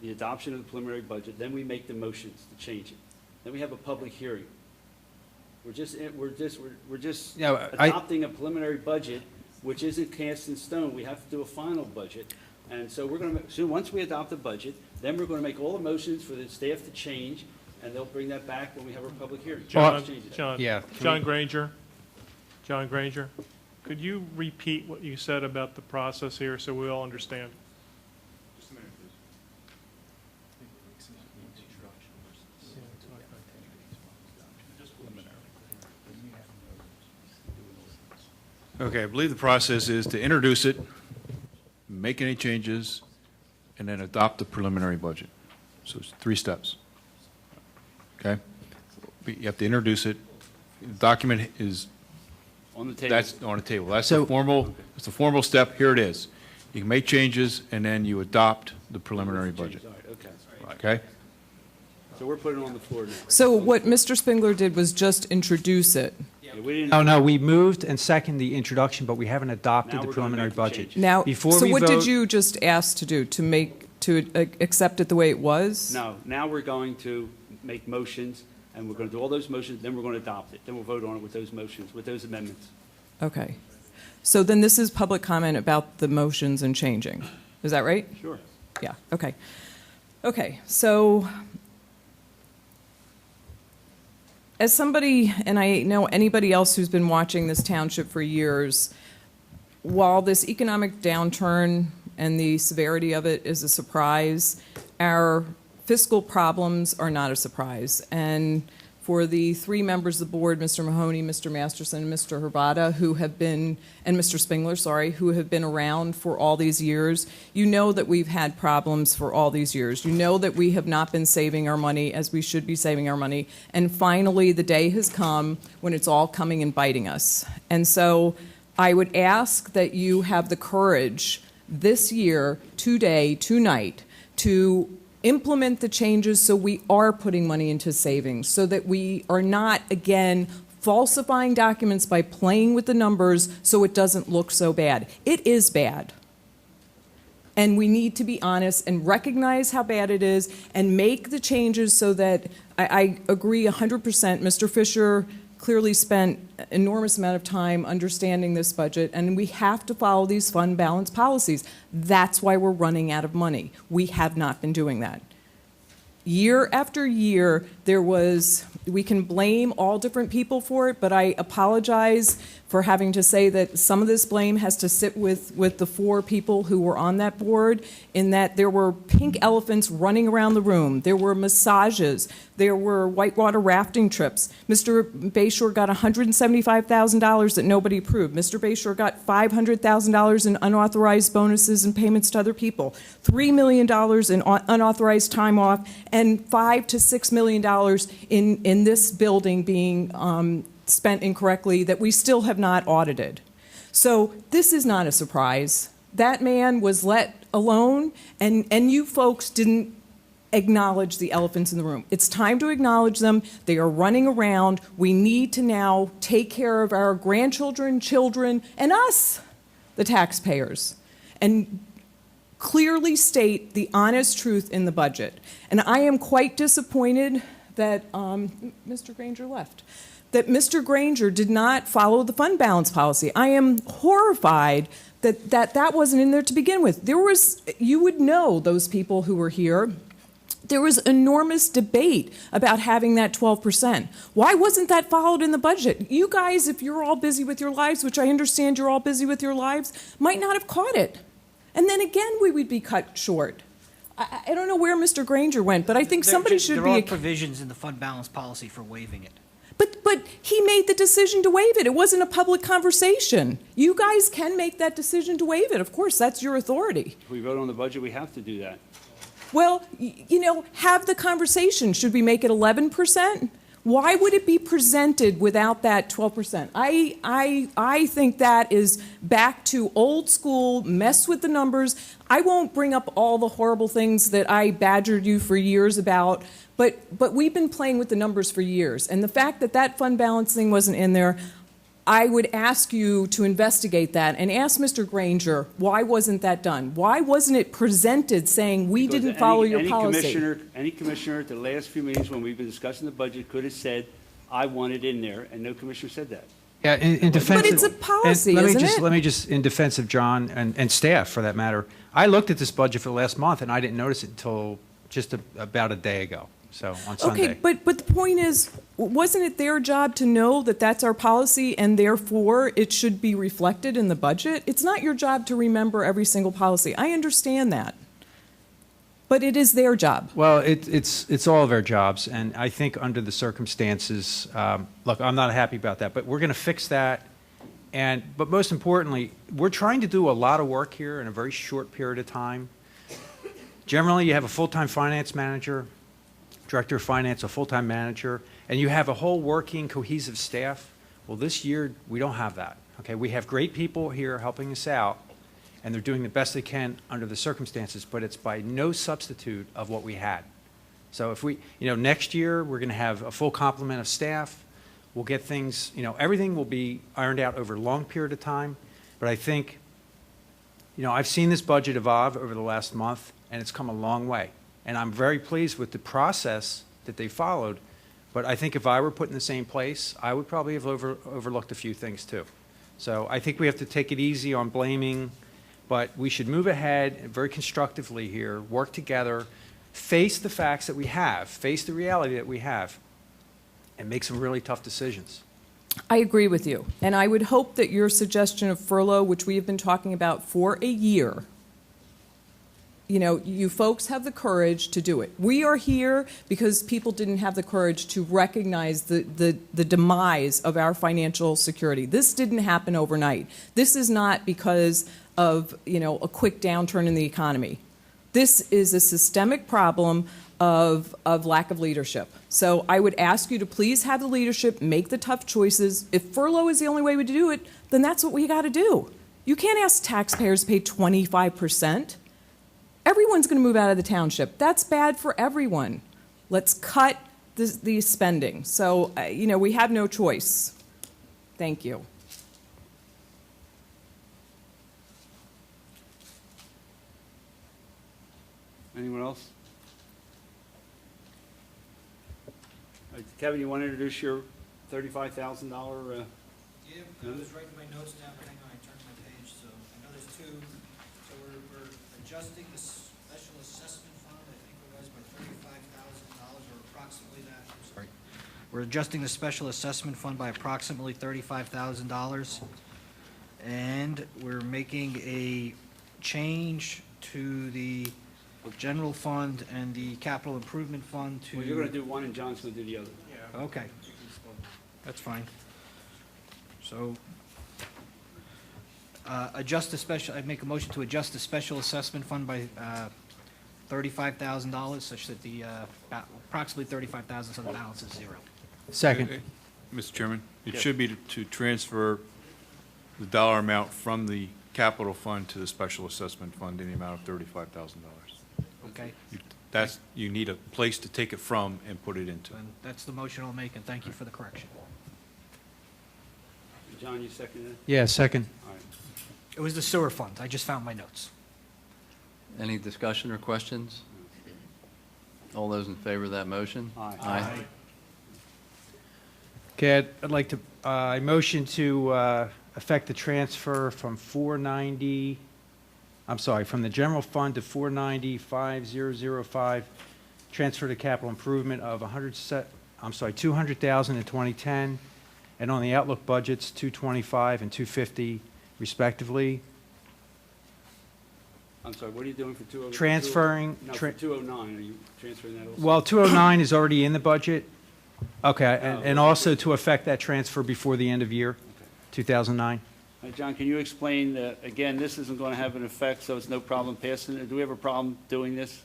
the adoption of the preliminary budget, then we make the motions to change it. Then we have a public hearing. We're just adopting a preliminary budget, which isn't cast in stone. We have to do a final budget. And so once we adopt the budget, then we're going to make all the motions for the staff to change, and they'll bring that back when we have our public hearing. John Granger, could you repeat what you said about the process here so we all understand? Just a minute, please. Okay, I believe the process is to introduce it, make any changes, and then adopt the preliminary budget. So it's 3 steps. Okay? But you have to introduce it. The document is on the table. That's on the table. That's the formal step. Here it is. You can make changes, and then you adopt the preliminary budget. Okay? So we're putting it on the floor now. So what Mr. Spengler did was just introduce it. No, we moved and seconded the introduction, but we haven't adopted the preliminary budget. Now, Before so we what vote, did you just ask to do? To accept it the way it was? No, now we're going to make motions, and we're going to do all those motions, then we're going to adopt it. Then we'll vote on it with those motions, with those amendments. Okay. So then this is public comment about the motions and changing. Is that right? Sure. Yeah, okay. Okay, so as somebody, and I know anybody else who's been watching this township for years, while this economic downturn and the severity of it is a surprise, our fiscal problems are not a surprise. And for the 3 members of the board, Mr. Mahoney, Mr. Masterson, and Mr. Herbata, who have been, and Mr. Spengler, sorry, who have been around for all these years, you know that we've had problems for all these years. You know that we have not been saving our money as we should be saving our money. And finally, the day has come when it's all coming and biting us. And so I would ask that you have the courage this year, today, tonight, to implement the changes so we are putting money into savings, so that we are not, again, falsifying documents by playing with the numbers so it doesn't look so bad. It is bad. And we need to be honest and recognize how bad it is and make the changes so that I agree 100%. Mr. Fisher clearly spent an enormous amount of time understanding this budget, and we have to follow these fund balance policies. That's why we're running out of money. We have not been doing that. Year after year, we can blame all different people for it, but I apologize for having to say that some of this blame has to sit with the 4 people who were on that board, in that there were pink elephants running around the room. There were massages. There were whitewater rafting trips. Mr. Bayshore got $175,000 that nobody approved. Mr. Bayshore got $500,000 in unauthorized bonuses and payments to other people, $3 million in unauthorized time off, and $5 to $6 million in this building being spent incorrectly that we still have not audited. So this is not a surprise. That man was let alone, and you folks didn't acknowledge the elephants in the room. It's time to acknowledge them. They are running around. We need to now take care of our grandchildren, children, and us, the taxpayers, and clearly state the honest truth in the budget. And I am quite disappointed that Mr. Granger left, that Mr. Granger did not follow the fund balance policy. I am horrified that wasn't in there to begin with. You would know, those people who were here, there was enormous debate about having that 12%. Why wasn't that followed in the budget? You guys, if you're all busy with your lives, which I understand you're all busy with your lives, might not have caught it. And then again, we would be cut short. I don't know where Mr. Granger went, but I think somebody should be... There are provisions in the fund balance policy for waiving it. But he made the decision to waive it. It wasn't a public conversation. You guys can make that decision to waive it. Of course, that's your authority. If we vote on the budget, we have to do that. Well, have the conversation. Should we make it 11%? Why would it be presented without that 12%? I think that is back to old school, mess with the numbers. I won't bring up all the horrible things that I badgered you for years about, but we've been playing with the numbers for years. And the fact that that fund balancing wasn't in there, I would ask you to investigate that and ask Mr. Granger, why wasn't that done? Why wasn't it presented saying we Because didn't follow your any policy? Any commissioner at the last few meetings when we've been discussing the budget could have said, I want it in there, and no commissioner said that. Yeah, in defense. But it's a policy, let me isn't just, it? Let me just, in defense of John and staff for that matter, I looked at this budget for the last month and I didn't notice it until just about a day ago, so on Sunday. Okay, but the point is, wasn't it their job to know that that's our policy and therefore it should be reflected in the budget? It's not your job to remember every single policy. I understand that. But it is their job. Well, it's all of our jobs, and I think under the circumstances, look, I'm not happy about that, but we're going to fix that. But most importantly, we're trying to do a lot of work here in a very short period of time. Generally, you have a full-time finance manager, director of finance, a full-time manager, and you have a whole working, cohesive staff. Well, this year, we don't have that. Okay, we have great people here helping us out, and they're doing the best they can under the circumstances, but it's by no substitute of what we had. So if we, next year, we're going to have a full complement of staff. We'll get things, everything will be ironed out over a long period of time. But I think, I've seen this budget evolve over the last month, and it's come a long way. And I'm very pleased with the process that they followed. But I think if I were put in the same place, I would probably have overlooked a few things too. So I think we have to take it easy on blaming, but we should move ahead very constructively here, work together, face the facts that we have, face the reality that we have, and make some really tough decisions. I agree with you. And I would hope that your suggestion of furlough, which we have been talking about for a year, you folks have the courage to do it. We are here because people didn't have the courage to recognize the demise of our financial security. This didn't happen overnight. This is not because of, a quick downturn in the economy. This is a systemic problem of lack of leadership. So I would ask you to please have the leadership, make the tough choices. If furlough is the only way to do it, then that's what we got to do. You can't ask taxpayers to pay 25%. Everyone's going to move out of the township. That's bad for everyone. Let's cut the spending. So, we have no choice. Thank you. Anyone else? Kevin, you want to introduce your $35,000? Yeah, I was writing my notes down, but hang on, I turned my page, so I know there's two. So we're adjusting the special assessment fund, I think it was by $35,000 or approximately that. I'm sorry. We're adjusting the special assessment fund by approximately $35,000. And we're making a change to the general fund and the capital improvement fund to... Well, you're going to do one and John's going to do the other. Yeah. Okay. That's fine. So, I make a motion to adjust the special assessment fund by $35,000 such that the, approximately $35,000 so the balance is zero. Second. Mr. Chairman, it Yes. should be to transfer the dollar amount from the capital fund to the special assessment fund in the amount of $35,000. Okay. You need a place to take it from and put it into. And that's the motion I'll make, and thank you for the correction. John, you seconded it? Yeah, second. All right. It was the sewer fund. I just found my notes. Any discussion or questions? All those in favor of that motion? Aye. Okay, I'd like to, I motion to effect the transfer from from the general fund to 490,5005, transfer to capital improvement of $200,000 in 2010, and on the outlook budgets, $225 and $250 respectively. I'm sorry, what are you doing for 209? Transferring. No, for 209, are you transferring that also? Well, 209 is already in the budget. Okay, and also to effect that transfer before the end of year, 2009. John, can you explain, again, this isn't going to have an effect, so it's no problem passing it. Do we have a problem doing this?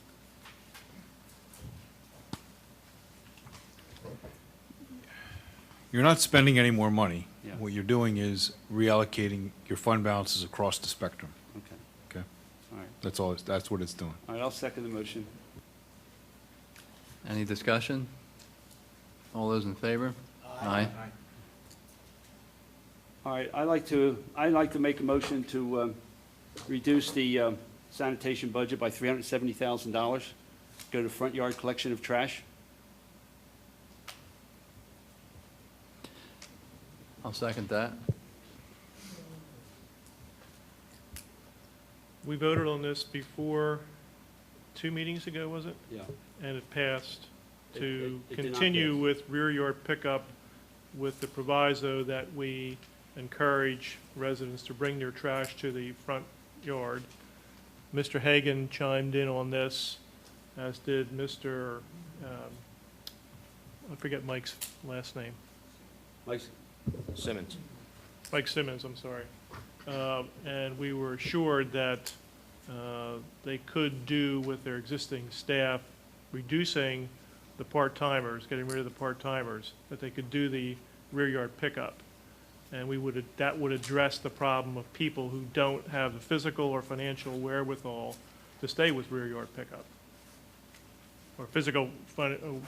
You're not spending any more money. Yeah. What you're doing is reallocating your fund balances across the spectrum. Okay, Okay? all right. That's what it's doing. All right, I'll second the motion. Any discussion? All those in favor? Aye. All right, I'd like to make a motion to reduce the sanitation budget by $370,000, go to front yard collection of trash. I'll second that. We voted on this before, 2 meetings ago, was it? Yeah. And it passed to It did not continue pass. with rear yard pickup with the proviso that we encourage residents to bring their trash to the front yard. Mr. Hagan chimed in on this, as did Mr., I forget Mike's last name. Mike Simmons. Mike Simmons, I'm sorry. And we were assured that they could do with their existing staff, reducing the part-timers, getting rid of the part-timers, that they could do the rear yard pickup. And that would address the problem of people who don't have the physical or financial wherewithal to stay with rear yard pickup, or physical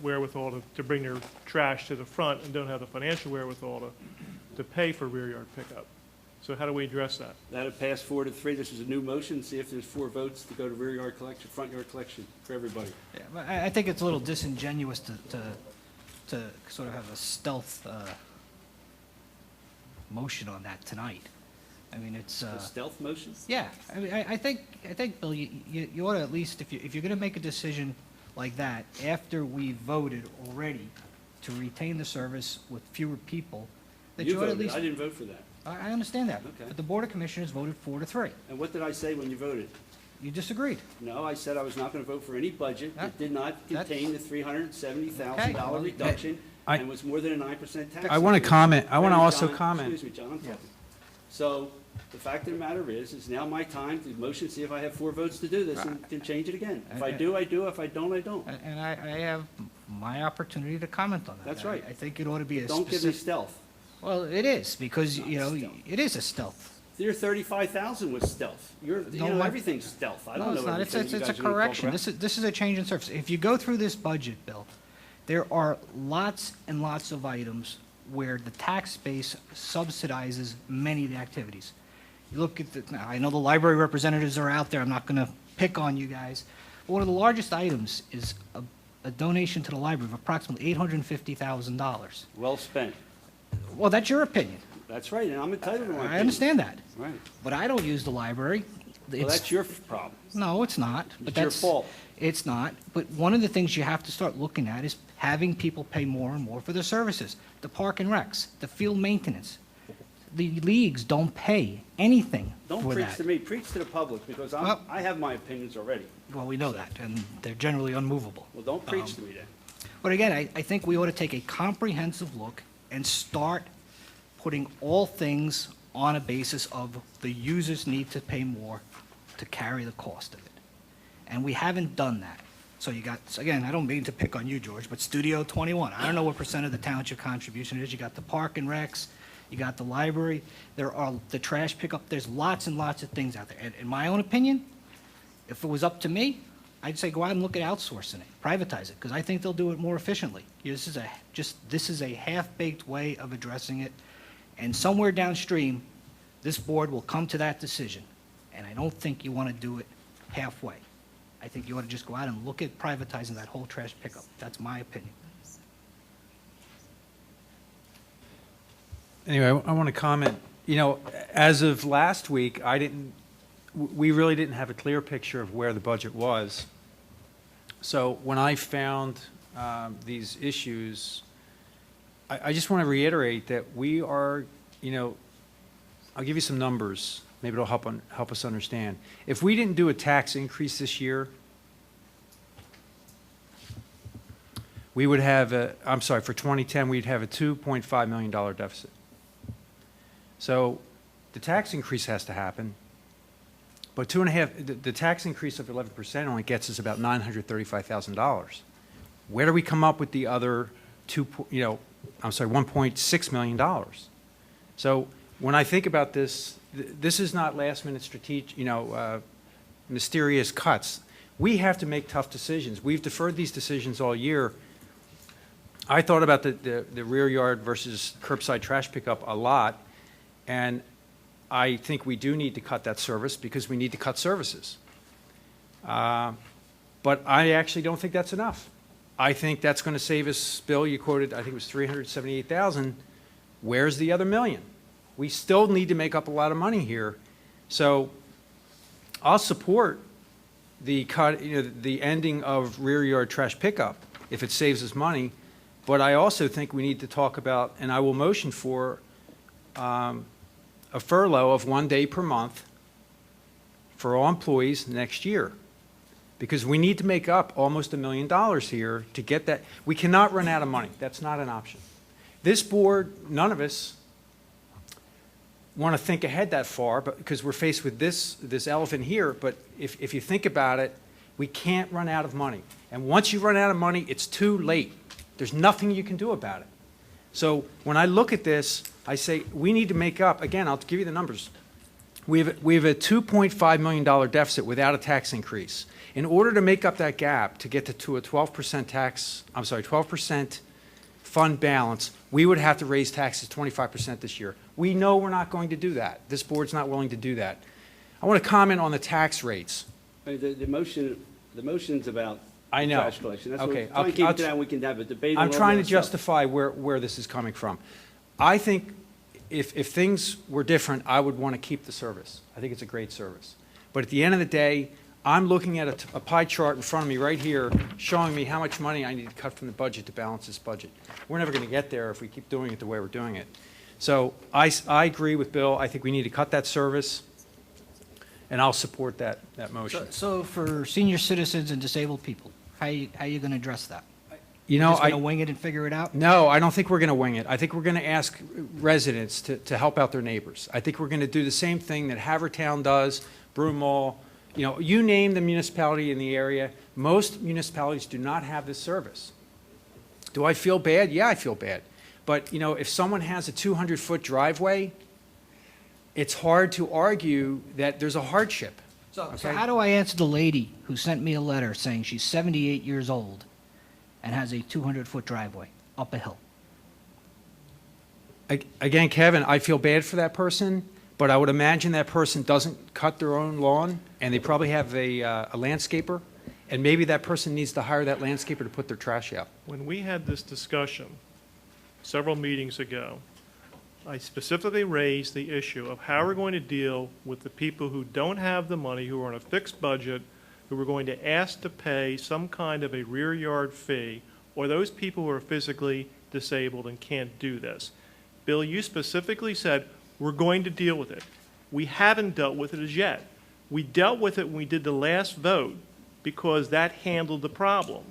wherewithal to bring their trash to the front and don't have the financial wherewithal to pay for rear yard pickup. So how do we address that? That'll pass 4-3. This is a new motion. See if there's 4 votes to go to rear yard collection, front yard collection for everybody. Yeah, but I think it's a little disingenuous to sort of have a stealth motion on that tonight. I mean, it's A stealth motion? yeah. I mean, I think, Bill, you ought to at least, if you're going to make a decision like that after we voted already to retain the service with fewer people, that You you ought to at voted. least. I didn't vote for that. I understand that. Okay. But the Board of Commissioners voted 4-3. And what did I say when you voted? You disagreed. No, I said I was not going to vote for any budget that did not That's- contain the $370,000 Okay, well, reduction I- and was more than a 9% tax. I want to increase. comment, I want to Wait, also John, comment. Excuse me, John, I'm talking. So the fact of the matter is, it's now my time to motion, see if I have 4 votes to do this and can change it again. If I do, I do. If I don't, I don't. And I have my opportunity to comment on that. That's right. I think it ought to be a Don't give me specific. stealth. Well, it is, because, Not you know, stealth. it is a stealth. Your 35,000 was stealth. No, Everything's stealth. I No, don't it's know not. It's everything you a guys are gonna talk correction. about. This is a change in service. If you go through this budget, Bill, there are lots and lots of items where the tax base subsidizes many of the activities. You look at now, I know the library representatives are out there. I'm not going to pick on you guys. But one of the largest items is a donation to the library of approximately $850,000. Well spent. Well, that's your opinion. That's right, and I'm entitled to my I opinion. understand that. Right. But I don't use the library. Well, It's- that's your problem. No, it's not. But It's your that's fault. It's not. But one of the things you have to start looking at is having people pay more and more for their services. The park and recs, the field maintenance. The leagues don't pay anything Don't for preach that. to me, preach to the public, because Well- I have my opinions already. Well, we know that, and they're generally unmovable. Well, don't preach to me then. But again, I think we ought to take a comprehensive look and start putting all things on a basis of the users need to pay more to carry the cost of it. And we haven't done that. So you got, again, I don't mean to pick on you, George, but Studio 21, I don't know what percent of the township contribution it is. You got the park and recs, you got the library, there are the trash pickup, there's lots and lots of things out there. And in my own opinion, if it was up to me, I'd say go out and look at outsourcing it, privatize it, because I think they'll do it more efficiently. This is a half-baked way of addressing it, and somewhere downstream, this board will come to that decision. And I don't think you want to do it halfway. I think you ought to just go out and look at privatizing that whole trash pickup. That's my opinion. Anyway, I want to comment, as of last week, we really didn't have a clear picture of where the budget was. So when I found these issues, I just want to reiterate that we are, I'll give you some numbers. Maybe it'll help us understand. If we didn't do a tax increase this year, we would have for 2010, we'd have a $2.5 million deficit. So the tax increase has to happen, but the tax increase of 11% only gets us about $935,000. Where do we come up with the other $1.6 million. So when I think about this, this is not last-minute strategic, mysterious cuts. We have to make tough decisions. We've deferred these decisions all year. I thought about the rear yard versus curbside trash pickup a lot, and I think we do need to cut that service because we need to cut services. But I actually don't think that's enough. I think that's going to save us, Bill, you quoted, I think it was $378,000. Where's the other $1 million? We still need to make up a lot of money here. So I'll support the cut, the ending of rear yard trash pickup if it saves us money. But I also think we need to talk about, and I will motion for a furlough of 1 day per month for all employees next year. Because we need to make up almost $1 million here to get that. We cannot run out of money. That's not an option. This board, none of us want to think ahead that far, but because we're faced with this elephant here. But if you think about it, we can't run out of money. And once you run out of money, it's too late. There's nothing you can do about it. So when I look at this, I say we need to make up. Again, I'll give you the numbers. We have a $2.5 million deficit without a tax increase. In order to make up that gap, to get to a 12% fund balance, we would have to raise taxes 25% this year. We know we're not going to do that. This board's not willing to do that. I want to comment on the tax rates. The motion's about I know. trash collection. That's Okay, what, try and keep it down. We can have a debate. I'm on all trying to that stuff. justify where this is coming from. I think if things were different, I would want to keep the service. I think it's a great service. But at the end of the day, I'm looking at a pie chart in front of me right here showing me how much money I need to cut from the budget to balance this budget. We're never going to get there if we keep doing it the way we're doing it. So I agree with Bill. I think we need to cut that service, and I'll support that motion. So for senior citizens and disabled people, how you going to address that? You know, Just going to wing it and figure it out? No, I don't think we're going to wing it. I think we're going to ask residents to help out their neighbors. I think we're going to do the same thing that Havertown does, Broomall. You name the municipality in the area. Most municipalities do not have this service. Do I feel bad? Yeah, I feel bad. But, if someone has a 200-foot driveway, it's hard to argue that there's a hardship. So how do I answer the lady who sent me a letter saying she's 78 years old and has a 200-foot driveway up a hill? Again, Kevin, I feel bad for that person, but I would imagine that person doesn't cut their own lawn, and they probably have a landscaper, and maybe that person needs to hire that landscaper to put their trash out. When we had this discussion several meetings ago, I specifically raised the issue of how we're going to deal with the people who don't have the money, who are on a fixed budget, who we're going to ask to pay some kind of a rear yard fee, or those people who are physically disabled and can't do this. Bill, you specifically said, we're going to deal with it. We haven't dealt with it as yet. We dealt with it when we did the last vote because that handled the problem.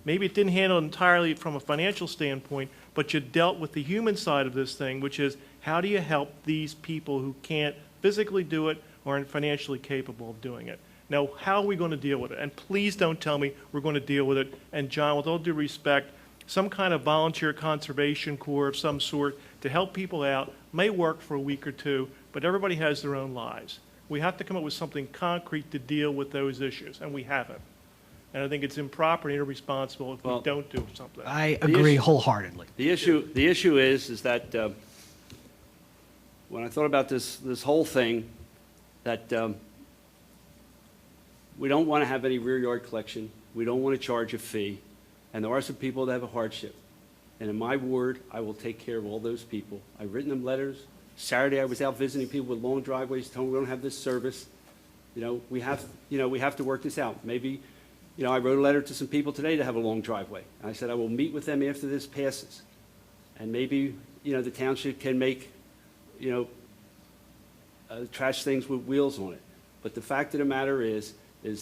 Maybe it didn't handle it entirely from a financial standpoint, but you dealt with the human side of this thing, which is how do you help these people who can't physically do it or aren't financially capable of doing it? Now, how are we going to deal with it? And please don't tell me we're going to deal with it. And John, with all due respect, some kind of volunteer conservation corps of some sort to help people out may work for a week or two, but everybody has their own lives. We have to come up with something concrete to deal with those issues, and we haven't. And I think it's improper and irresponsible if we don't do something. I agree wholeheartedly. The issue is that when I thought about this whole thing, that we don't want to have any rear yard collection. We don't want to charge a fee. And there are some people that have a hardship. And in my ward, I will take care of all those people. I've written them letters. Saturday, I was out visiting people with long driveways, telling them we don't have this service. We have to work this out. Maybe, I wrote a letter to some people today to have a long driveway. And I said I will meet with them after this passes. And maybe, the township can make, trash things with wheels on it. But the fact of the matter is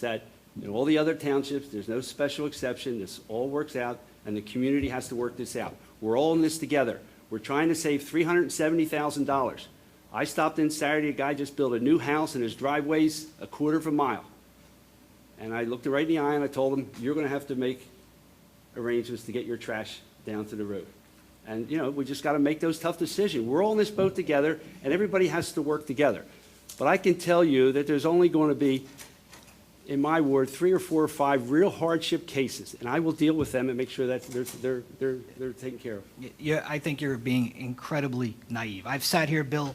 that all the other townships, there's no special exception. This all works out, and the community has to work this out. We're all in this together. We're trying to save $370,000. I stopped in Saturday. A guy just built a new house, and his driveway's a quarter of a mile. And I looked him right in the eye, and I told him, you're going to have to make arrangements to get your trash down to the road. And, you know, we just got to make those tough decisions. We're all in this boat together, and everybody has to work together. But I can tell you that there's only going to be, in my ward, 3 or 4 or 5 real hardship cases, and I will deal with them and make sure that they're taken care of. Yeah, I think you're being incredibly naive. I've sat here, Bill,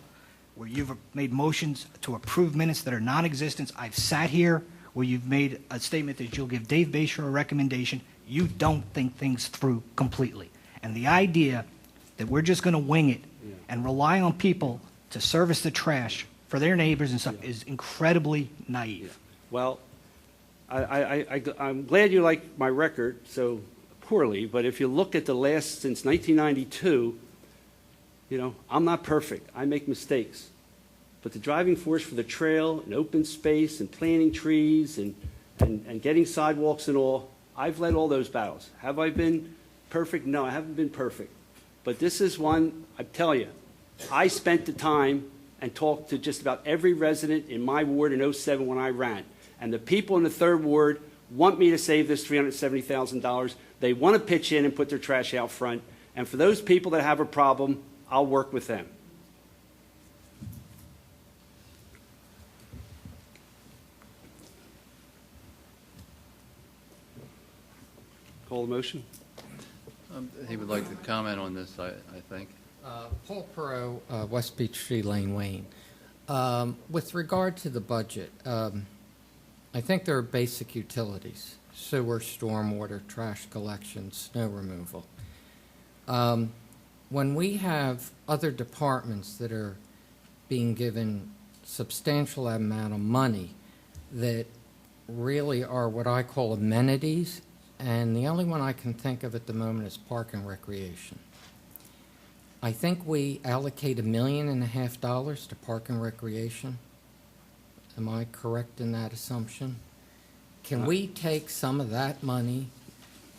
where you've made motions to approve minutes that are non-existent. I've sat here where you've made a statement that you'll give Dave Basher a recommendation. You don't think things through completely. And the idea that we're just going to wing it and rely on people to service the trash for their neighbors and stuff is incredibly naive. Well, I'm glad you like my record so poorly, but if you look at the last, since 1992, you know, I'm not perfect. I make mistakes. But the driving force for the trail and open space and planting trees and getting sidewalks and all, I've led all those battles. Have I been perfect? No, I haven't been perfect. But this is one, I tell you, I spent the time and talked to just about every resident in my ward in 07 when I ran. And the people in the 3rd Ward want me to save this $370,000. They want to pitch in and put their trash out front. And for those people that have a problem, I'll work with them. Call the motion. He would like to comment on this, I think. Paul Perot, West Beach Tree Lane, Wayne. With regard to the budget, I think there are basic utilities: sewer, stormwater, trash collection, snow removal. When we have other departments that are being given substantial amount of money that really are what I call amenities, and the only one I can think of at the moment is Park and Recreation. I think we allocate $1.5 million to Park and Recreation. Am I correct in that assumption? Can we take some of that money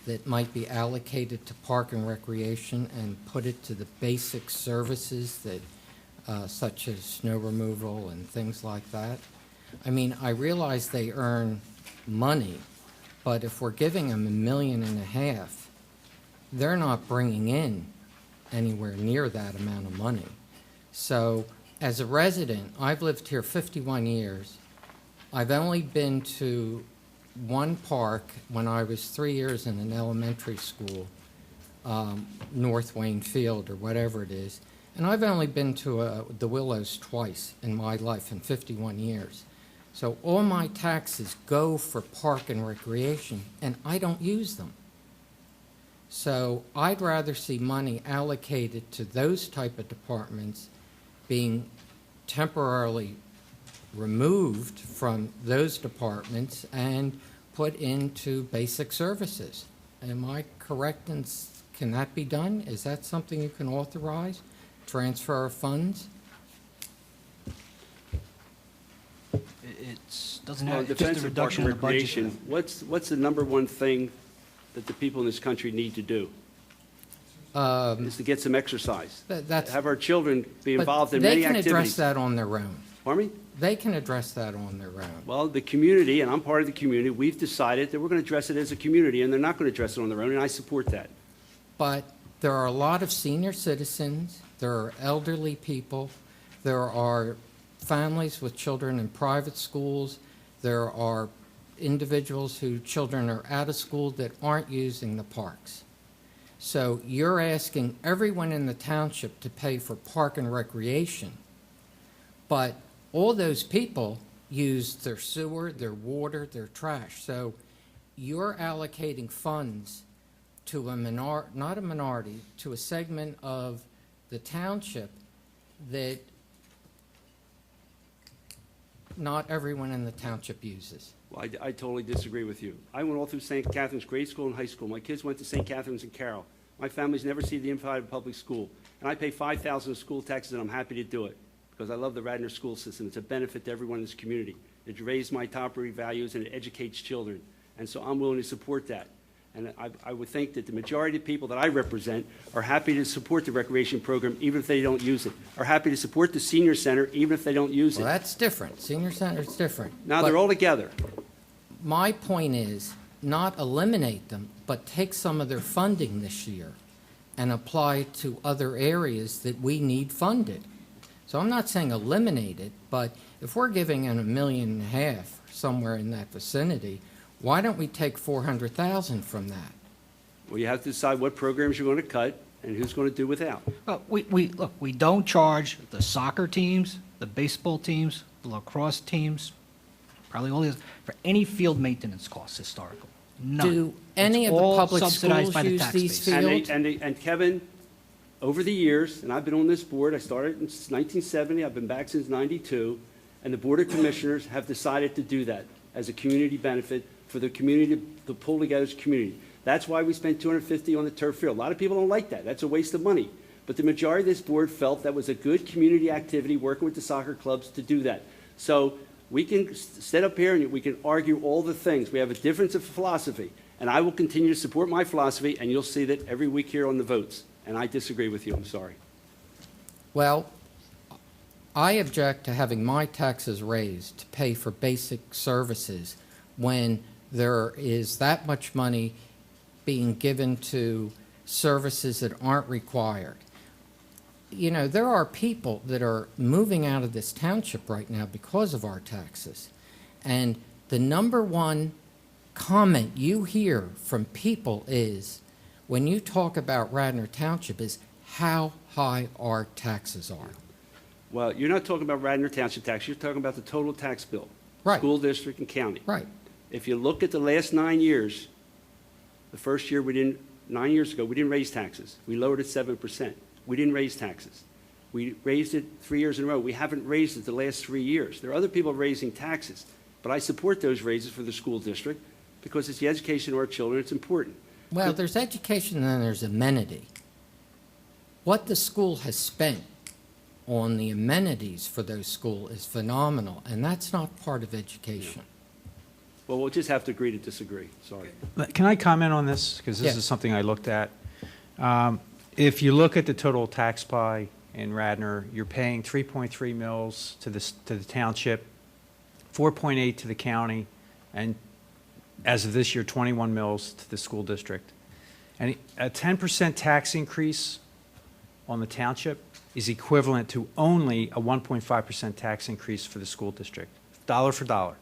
that might be allocated to Park and Recreation and put it to the basic services that, such as snow removal and things like that? I mean, I realize they earn money, but if we're giving them $1.5 million, they're not bringing in anywhere near that amount of money. So as a resident, I've lived here 51 years. I've only been to one park when I was 3 years in an elementary school, North Wayne Field or whatever it is, and I've only been to the Willows twice in my life in 51 years. So all my taxes go for Park and Recreation, and I don't use them. So I'd rather see money allocated to those type of departments being temporarily removed from those departments and put into basic services. Am I correct? And can that be done? Is that something you can authorize? Transfer of funds? It doesn't Well, have, in it's just defense a of Park reduction and in the budget. Recreation, what's the number one thing that the people in this country need to do? Is to get some exercise. Have our children be involved in many activities. They can address that on their own. Pardon me? They can address that on their own. Well, the community, and I'm part of the community, we've decided that we're going to address it as a community, and they're not going to address it on their own, and I support that. But there are a lot of senior citizens, there are elderly people, there are families with children in private schools, there are individuals whose children are out of school that aren't using the parks. So you're asking everyone in the township to pay for Park and Recreation, but all those people use their sewer, their water, their trash. So you're allocating funds to a not a minority, to a segment of the township that not everyone in the township uses. Well, I totally disagree with you. I went all through St. Catherine's grade school and high school. My kids went to St. Catherine's and Carroll. My family's never seen the inside of a public school. And I pay $5,000 in school taxes, and I'm happy to do it because I love the Radnor school system. It's a benefit to everyone in this community. It raised my top values, and it educates children. And so I'm willing to support that. And I would think that the majority of people that I represent are happy to support the recreation program even if they don't use it, are happy to support the senior center even if they don't use Well, it. that's different. Senior center is different. Now But they're all together. my point is not eliminate them, but take some of their funding this year and apply it to other areas that we need funded. So I'm not saying eliminate it, but if we're giving in $1.5 million, somewhere in that vicinity, why don't we take $400,000 from that? Well, you have to decide what programs you're going to cut and who's going to do without. Well, look, we don't charge the soccer teams, the baseball teams, the lacrosse teams, probably all these, for any field maintenance costs historical. None. Do any It's of the all public subsidized schools by the use tax these base. fields? And Kevin, over the years, and I've been on this board, I started in 1970, I've been back since 92, and the Board of Commissioners have decided to do that as a community benefit for the community to pull together as a community. That's why we spent $250 on the turf field. A lot of people don't like that. That's a waste of money. But the majority of this board felt that was a good community activity, working with the soccer clubs to do that. So we can sit up here and we can argue all the things. We have a difference of philosophy. And I will continue to support my philosophy, and you'll see that every week here on the votes. And I disagree with you. I'm sorry. Well, I object to having my taxes raised to pay for basic services when there is that much money being given to services that aren't required. You know, there are people that are moving out of this township right now because of our taxes. And the number one comment you hear from people is, when you talk about Radnor Township, is how high our taxes are. Well, you're not talking about Radnor Township tax. You're talking about the total tax bill. Right. School district and county. Right. If you look at the last 9 years, the first year 9 years ago, we didn't raise taxes. We lowered it 7%. We didn't raise taxes. We raised it 3 years in a row. We haven't raised it the last 3 years. There are other people raising taxes, but I support those raises for the school district because it's the education of our children. It's important. Well, there's education and then there's amenity. What the school has spent on the amenities for those schools is phenomenal, and that's not part of education. Well, we'll just have to agree to disagree. Sorry. Can I comment on this? Because this Yeah. is something I looked at. If you look at the total tax pie in Radnor, you're paying 3.3 mils to the township, 4.8 to the county, and as of this year, 21 mils to the school district. And a 10% tax increase on the township is equivalent to only a 1.5% tax increase for the school district, dollar for dollar.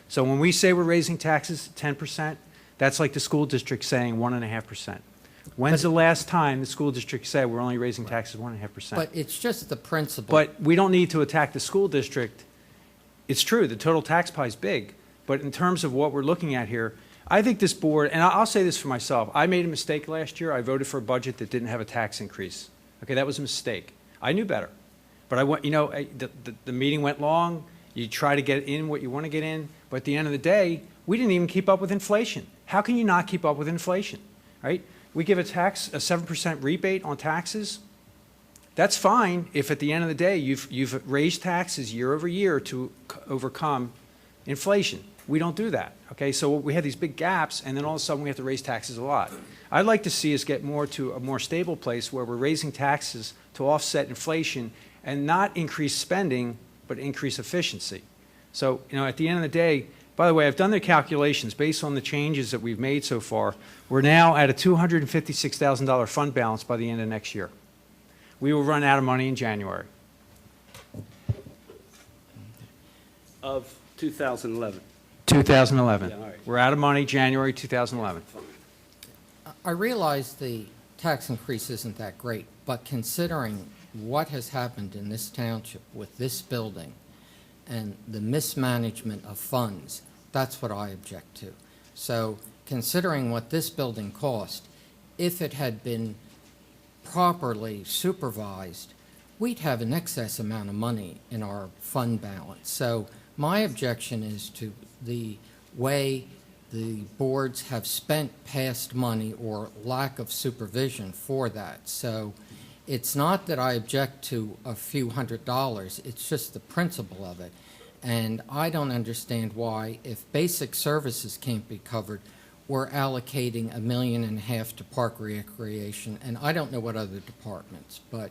So when we say we're raising taxes 10%, that's like the school district saying 1.5%. When's the last time the school district said we're only raising taxes 1.5%? But it's just the principle. But we don't need to attack the school district. It's true, the total tax pie is big, but in terms of what we're looking at here, I think this board, and I'll say this for myself, I made a mistake last year. I voted for a budget that didn't have a tax increase. Okay, that was a mistake. I knew better. But the meeting went long. You try to get in what you want to get in, but at the end of the day, we didn't even keep up with inflation. How can you not keep up with inflation, right? We give a 7% rebate on taxes. That's fine if at the end of the day you've raised taxes year over year to overcome inflation. We don't do that, okay? So we have these big gaps, and then all of a sudden we have to raise taxes a lot. I'd like to see us get more to a more stable place where we're raising taxes to offset inflation and not increase spending, but increase efficiency. So, at the end of the day, by the way, I've done the calculations based on the changes that we've made so far. We're now at a $256,000 fund balance by the end of next year. We will run out of money in January. Of 2011. 2011. Yeah, all right. We're out of money January 2011. I realize the tax increase isn't that great, but considering what has happened in this township with this building and the mismanagement of funds, that's what I object to. So considering what this building cost, if it had been properly supervised, we'd have an excess amount of money in our fund balance. So my objection is to the way the boards have spent past money or lack of supervision for that. So it's not that I object to a few $100s, it's just the principle of it. And I don't understand why, if basic services can't be covered, we're allocating $1.5 million to park recreation, and I don't know what other departments, but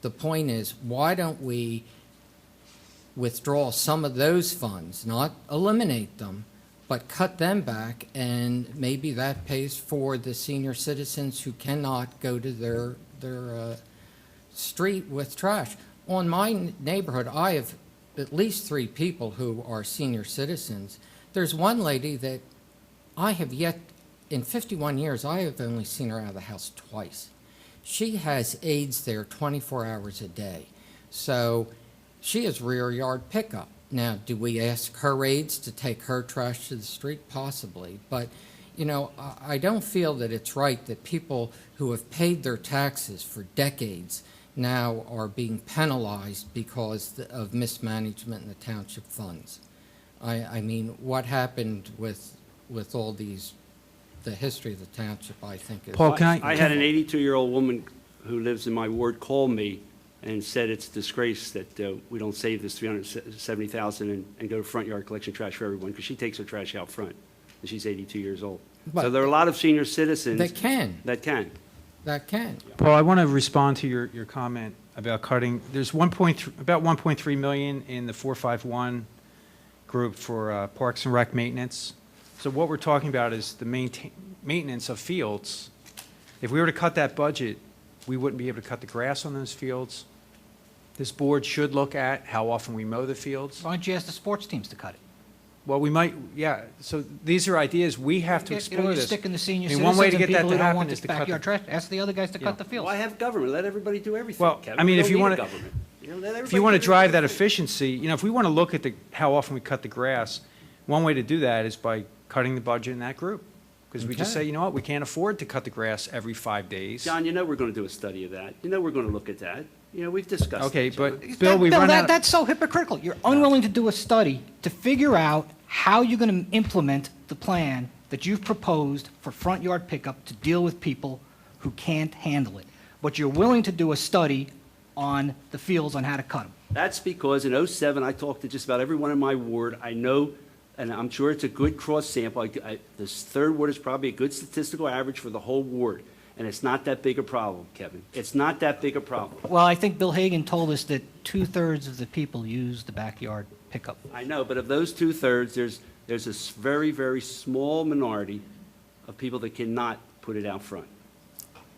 the point is, why don't we withdraw some of those funds, not eliminate them, but cut them back, and maybe that pays for the senior citizens who cannot go to their street with trash. On my neighborhood, I have at least 3 people who are senior citizens. There's one lady that I have yet, in 51 years, I have only seen her out of the house twice. She has aides there 24 hours a day. So she has rear yard pickup. Now, do we ask her aides to take her trash to the street? Possibly. But, you know, I don't feel that it's right that people who have paid their taxes for decades now are being penalized because of mismanagement in the township funds. I mean, what happened with all these, the history of the township, I think is... Paul, I had an 82-year-old woman who lives in my ward call me and said it's a disgrace that we don't save this $370,000 and go to front yard collection trash for everyone, because she takes her trash out front, and she's 82 years old. But so there are a lot of senior citizens that can. That can. Paul, I want to respond to your comment about cutting. There's about 1.3 million in the 451 group for Parks and Rec maintenance. So what we're talking about is the maintenance of fields. If we were to cut that budget, we wouldn't be able to cut the grass on those fields. This board should look at how often we mow the fields. Why don't you ask the sports teams to cut it? Well, we might, yeah. So these are ideas. We have to explore You're this. sticking the senior I mean, citizens one way to and get that people to who don't happen want is this to cut backyard the... trash. Ask the other guys to Yeah. cut the fields. Well, I have government. Let everybody do everything, Well, Kevin. I mean, We if don't you need want a to, government. You know, let if everybody you want to do drive that everything. efficiency, you know, if we want to look at how often we cut the grass, one way to do that is by cutting the budget in that group. Because we just Okay. say, you know what, we can't afford to cut the grass every 5 days. John, you know we're going to do a study of that. You know we're going to look at that. You know, we've discussed Okay, it. but Bill, we run out. That's so hypocritical. You're unwilling to do a study to figure out how you're going to implement the plan that you've proposed for front yard pickup to deal with people who can't handle it. But you're willing to do a study on the fields on how to cut them. That's because in '07, I talked to just about everyone in my ward. I know, and I'm sure it's a good cross sample. This third ward is probably a good statistical average for the whole ward. And it's not that big a problem, Kevin. It's not that big a problem. Well, I think Bill Hagan told us that 2/3 of the people use the backyard pickup. I know, but of those 2/3, there's a very, very small minority of people that cannot put it out front.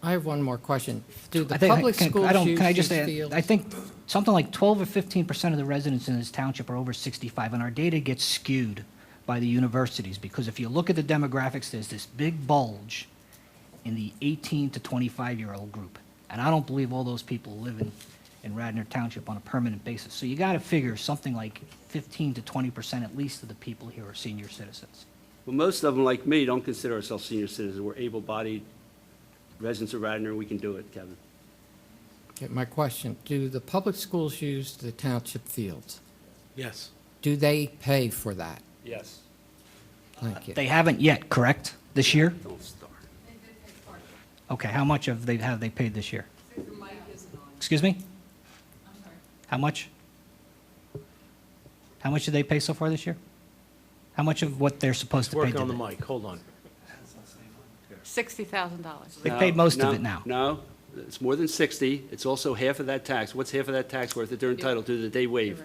I have one more question. Do the I think- public schools use can I just these add, fields? I think something like 12 or 15% of the residents in this township are over 65, and our data gets skewed by the universities, because if you look at the demographics, there's this big bulge in the 18 to 25-year-old group. And I don't believe all those people live in Radnor Township on a permanent basis. So you got to figure something like 15 to 20% at least of the people here are senior citizens. Well, most of them, like me, don't consider ourselves senior citizens. We're able-bodied residents of Radnor. We can do it, Kevin. Okay, my question, do the public schools use the township fields? Yes. Do they pay for that? Yes. Thank you. They haven't yet, correct, this year? Don't start. Okay, how much have they paid this year? Excuse me? How much? How much did they pay so far this year? How much of what they're supposed to pay did Working on the they? mic, hold on. $60,000. They paid most of it now. No, it's more than 60. It's also half of that tax. What's half of that tax worth that they're entitled to that they waive?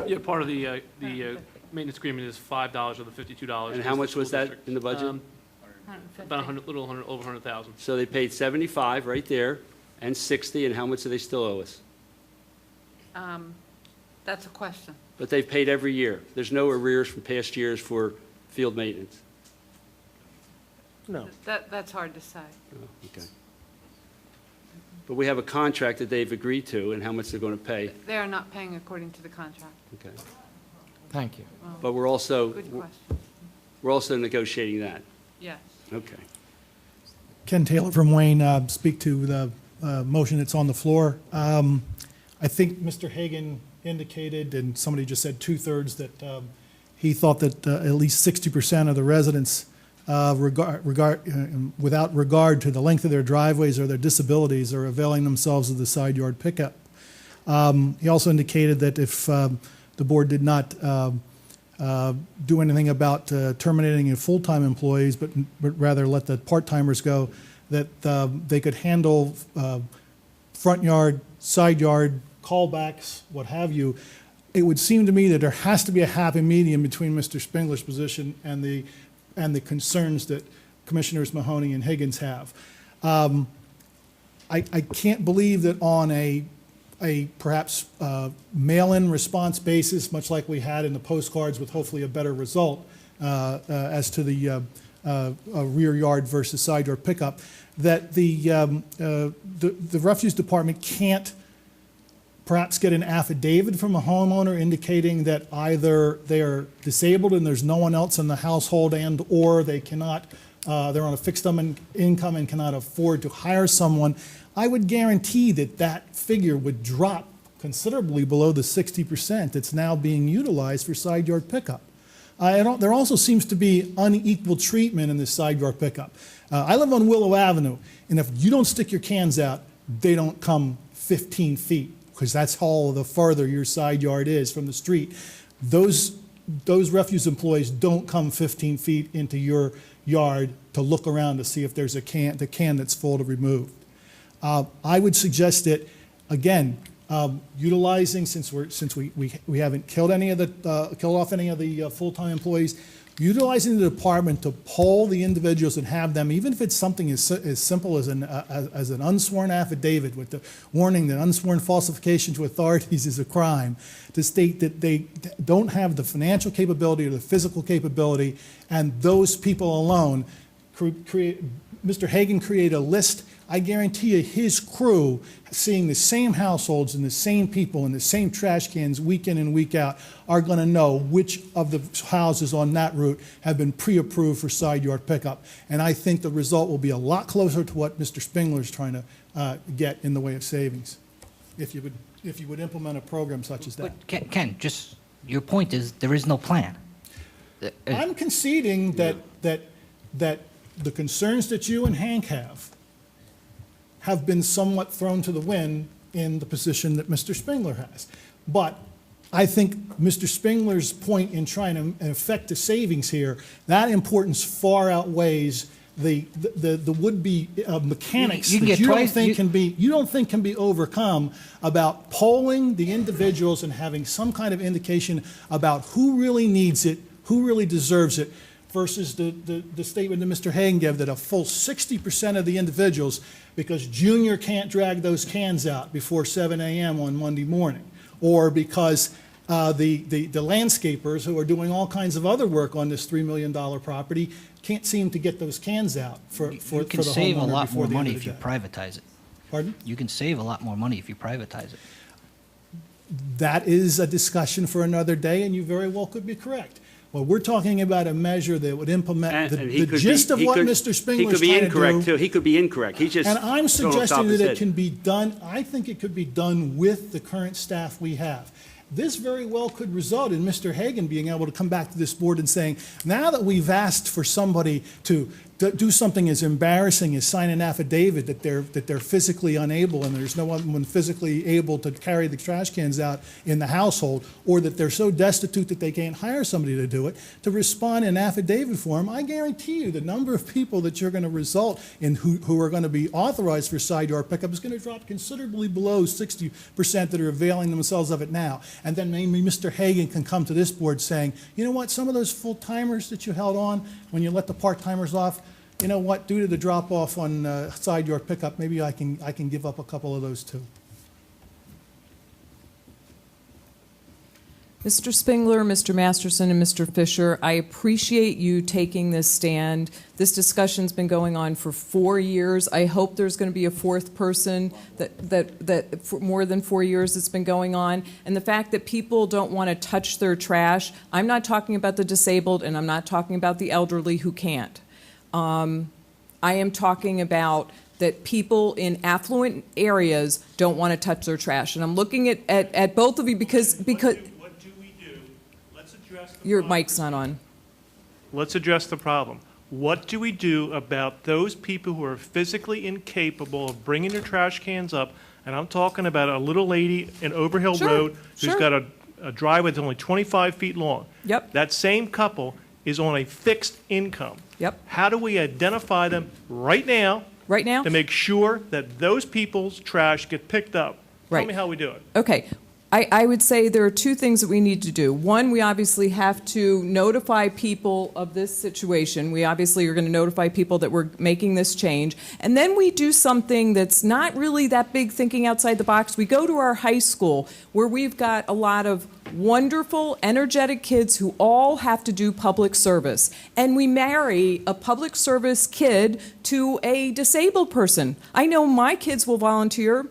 Yeah, part of the maintenance agreement is $5 of the $52. And how much was that in the budget? About 100, little 100, over 100,000. So they paid 75 right there, and 60, and how much do they still owe us? That's a question. But they've paid every year. There's no arrears from past years for field maintenance. No. That's hard to say. Oh, okay. But we have a contract that they've agreed to, and how much they're going to pay. They are not paying according to the contract. Okay. Thank you. Well, But we're also, Good question. we're also negotiating that. Yes. Okay. Ken Taylor from Wayne, speak to the motion that's on the floor. I think Mr. Hagan indicated, and somebody just said 2/3, that he thought that at least 60% of the residents, without regard to the length of their driveways or their disabilities, are availing themselves of the side yard pickup. He also indicated that if the board did not do anything about terminating your full-time employees, but rather let the part-timers go, that they could handle front yard, side yard, callbacks, what have you. it would seem to me that there has to be a happy medium between Mr. Spengler's position and the concerns that Commissioners Mahoney and Higgins have. I can't believe that on a perhaps mail-in response basis, much like we had in the postcards with hopefully a better result as to the rear yard versus side yard pickup, that the refuse department can't perhaps get an affidavit from a homeowner indicating that either they are disabled and there's no one else in the household, and or they cannot, they're on a fixed income and cannot afford to hire someone. I would guarantee that that figure would drop considerably below the 60% that's now being utilized for side yard pickup. There also seems to be unequal treatment in this side yard pickup. I live on Willow Avenue, and if you don't stick your cans out, they don't come 15 feet, because that's all the farther your side yard is from the street. Those refuse employees don't come 15 feet into your yard to look around to see if there's the can that's full to remove. I would suggest that, again, utilizing, since we haven't killed off any of the full-time employees, utilizing the department to poll the individuals and have them, even if it's something as simple as an unsworn affidavit with the warning that unsworn falsification to authorities is a crime, to state that they don't have the financial capability or the physical capability, and those people alone Mr. Hagan create a list. I guarantee you his crew, seeing the same households and the same people and the same trash cans week in and week out, are going to know which of the houses on that route have been pre-approved for side yard pickup. And I think the result will be a lot closer to what Mr. Spengler is trying to get in the way of savings, if you would implement a program such as that. But Ken, just your point is there is no plan. I'm conceding that the concerns that you and Hank have been somewhat thrown to the wind in the position that Mr. Spengler has. But I think Mr. Spengler's point in trying to effect the savings here, that importance far outweighs the would-be mechanics You can that get you don't twice- think can be overcome about polling the individuals and having some kind of indication about who really needs it, who really deserves it, versus the statement that Mr. Hagan gave that a full 60% of the individuals, because Junior can't drag those cans out before 7 a.m. on Monday morning, or because the landscapers who are doing all kinds of other work on this $3 million property can't seem to get those cans out for the homeowner. You can save a lot more money if you day. privatize it. Pardon? You can save a lot more money if you privatize it. That is a discussion for another day, and you very well could be correct. Well, we're talking about a measure that would implement the gist of what Mr. Spengler's trying to do. He could be incorrect, too. He could be incorrect. He's just And I'm throwing off the top suggesting of his that it head. can be done, I think it could be done with the current staff we have. This very well could result in Mr. Hagan being able to come back to this board and saying, now that we've asked for somebody to do something as embarrassing as sign an affidavit that they're physically unable and there's no one physically able to carry the trash cans out in the household, or that they're so destitute that they can't hire somebody to do it, to respond in affidavit form, I guarantee you the number of people that you're going to result in who are going to be authorized for side yard pickup is going to drop considerably below 60% that are availing themselves of it now. And then maybe Mr. Hagan can come to this board saying, you know what, some of those full-timers that you held on when you let the part-timers off, you know what, due to the drop-off on side yard pickup, maybe I can give up a couple of those too. Mr. Spengler, Mr. Masterson, and Mr. Fisher, I appreciate you taking this stand. This discussion's been going on for 4 years. I hope there's going to be a fourth person that for more than 4 years it's been going on. And the fact that people don't want to touch their trash, I'm not talking about the disabled and I'm not talking about the elderly who can't. I am talking about that people in affluent areas don't want to touch their trash. And I'm looking at both of you because What do we do? Let's address the your problem. mic's not on. Let's address the problem. What do we do about those people who are physically incapable of bringing their trash cans up? And I'm talking about a little lady in Overhill Sure, Road who's sure. got a driveway that's only 25 feet long. Yep. That same couple is on a fixed income. Yep. How do we identify them right now? Right now? To make sure that those people's trash get picked up? Right. Tell me how we do it. Okay. I would say there are two things that we need to do. One, we obviously have to notify people of this situation. We obviously are going to notify people that we're making this change. And then we do something that's not really that big, thinking outside the box. We go to our high school where we've got a lot of wonderful, energetic kids who all have to do public service. And we marry a public service kid to a disabled person. I know my kids will volunteer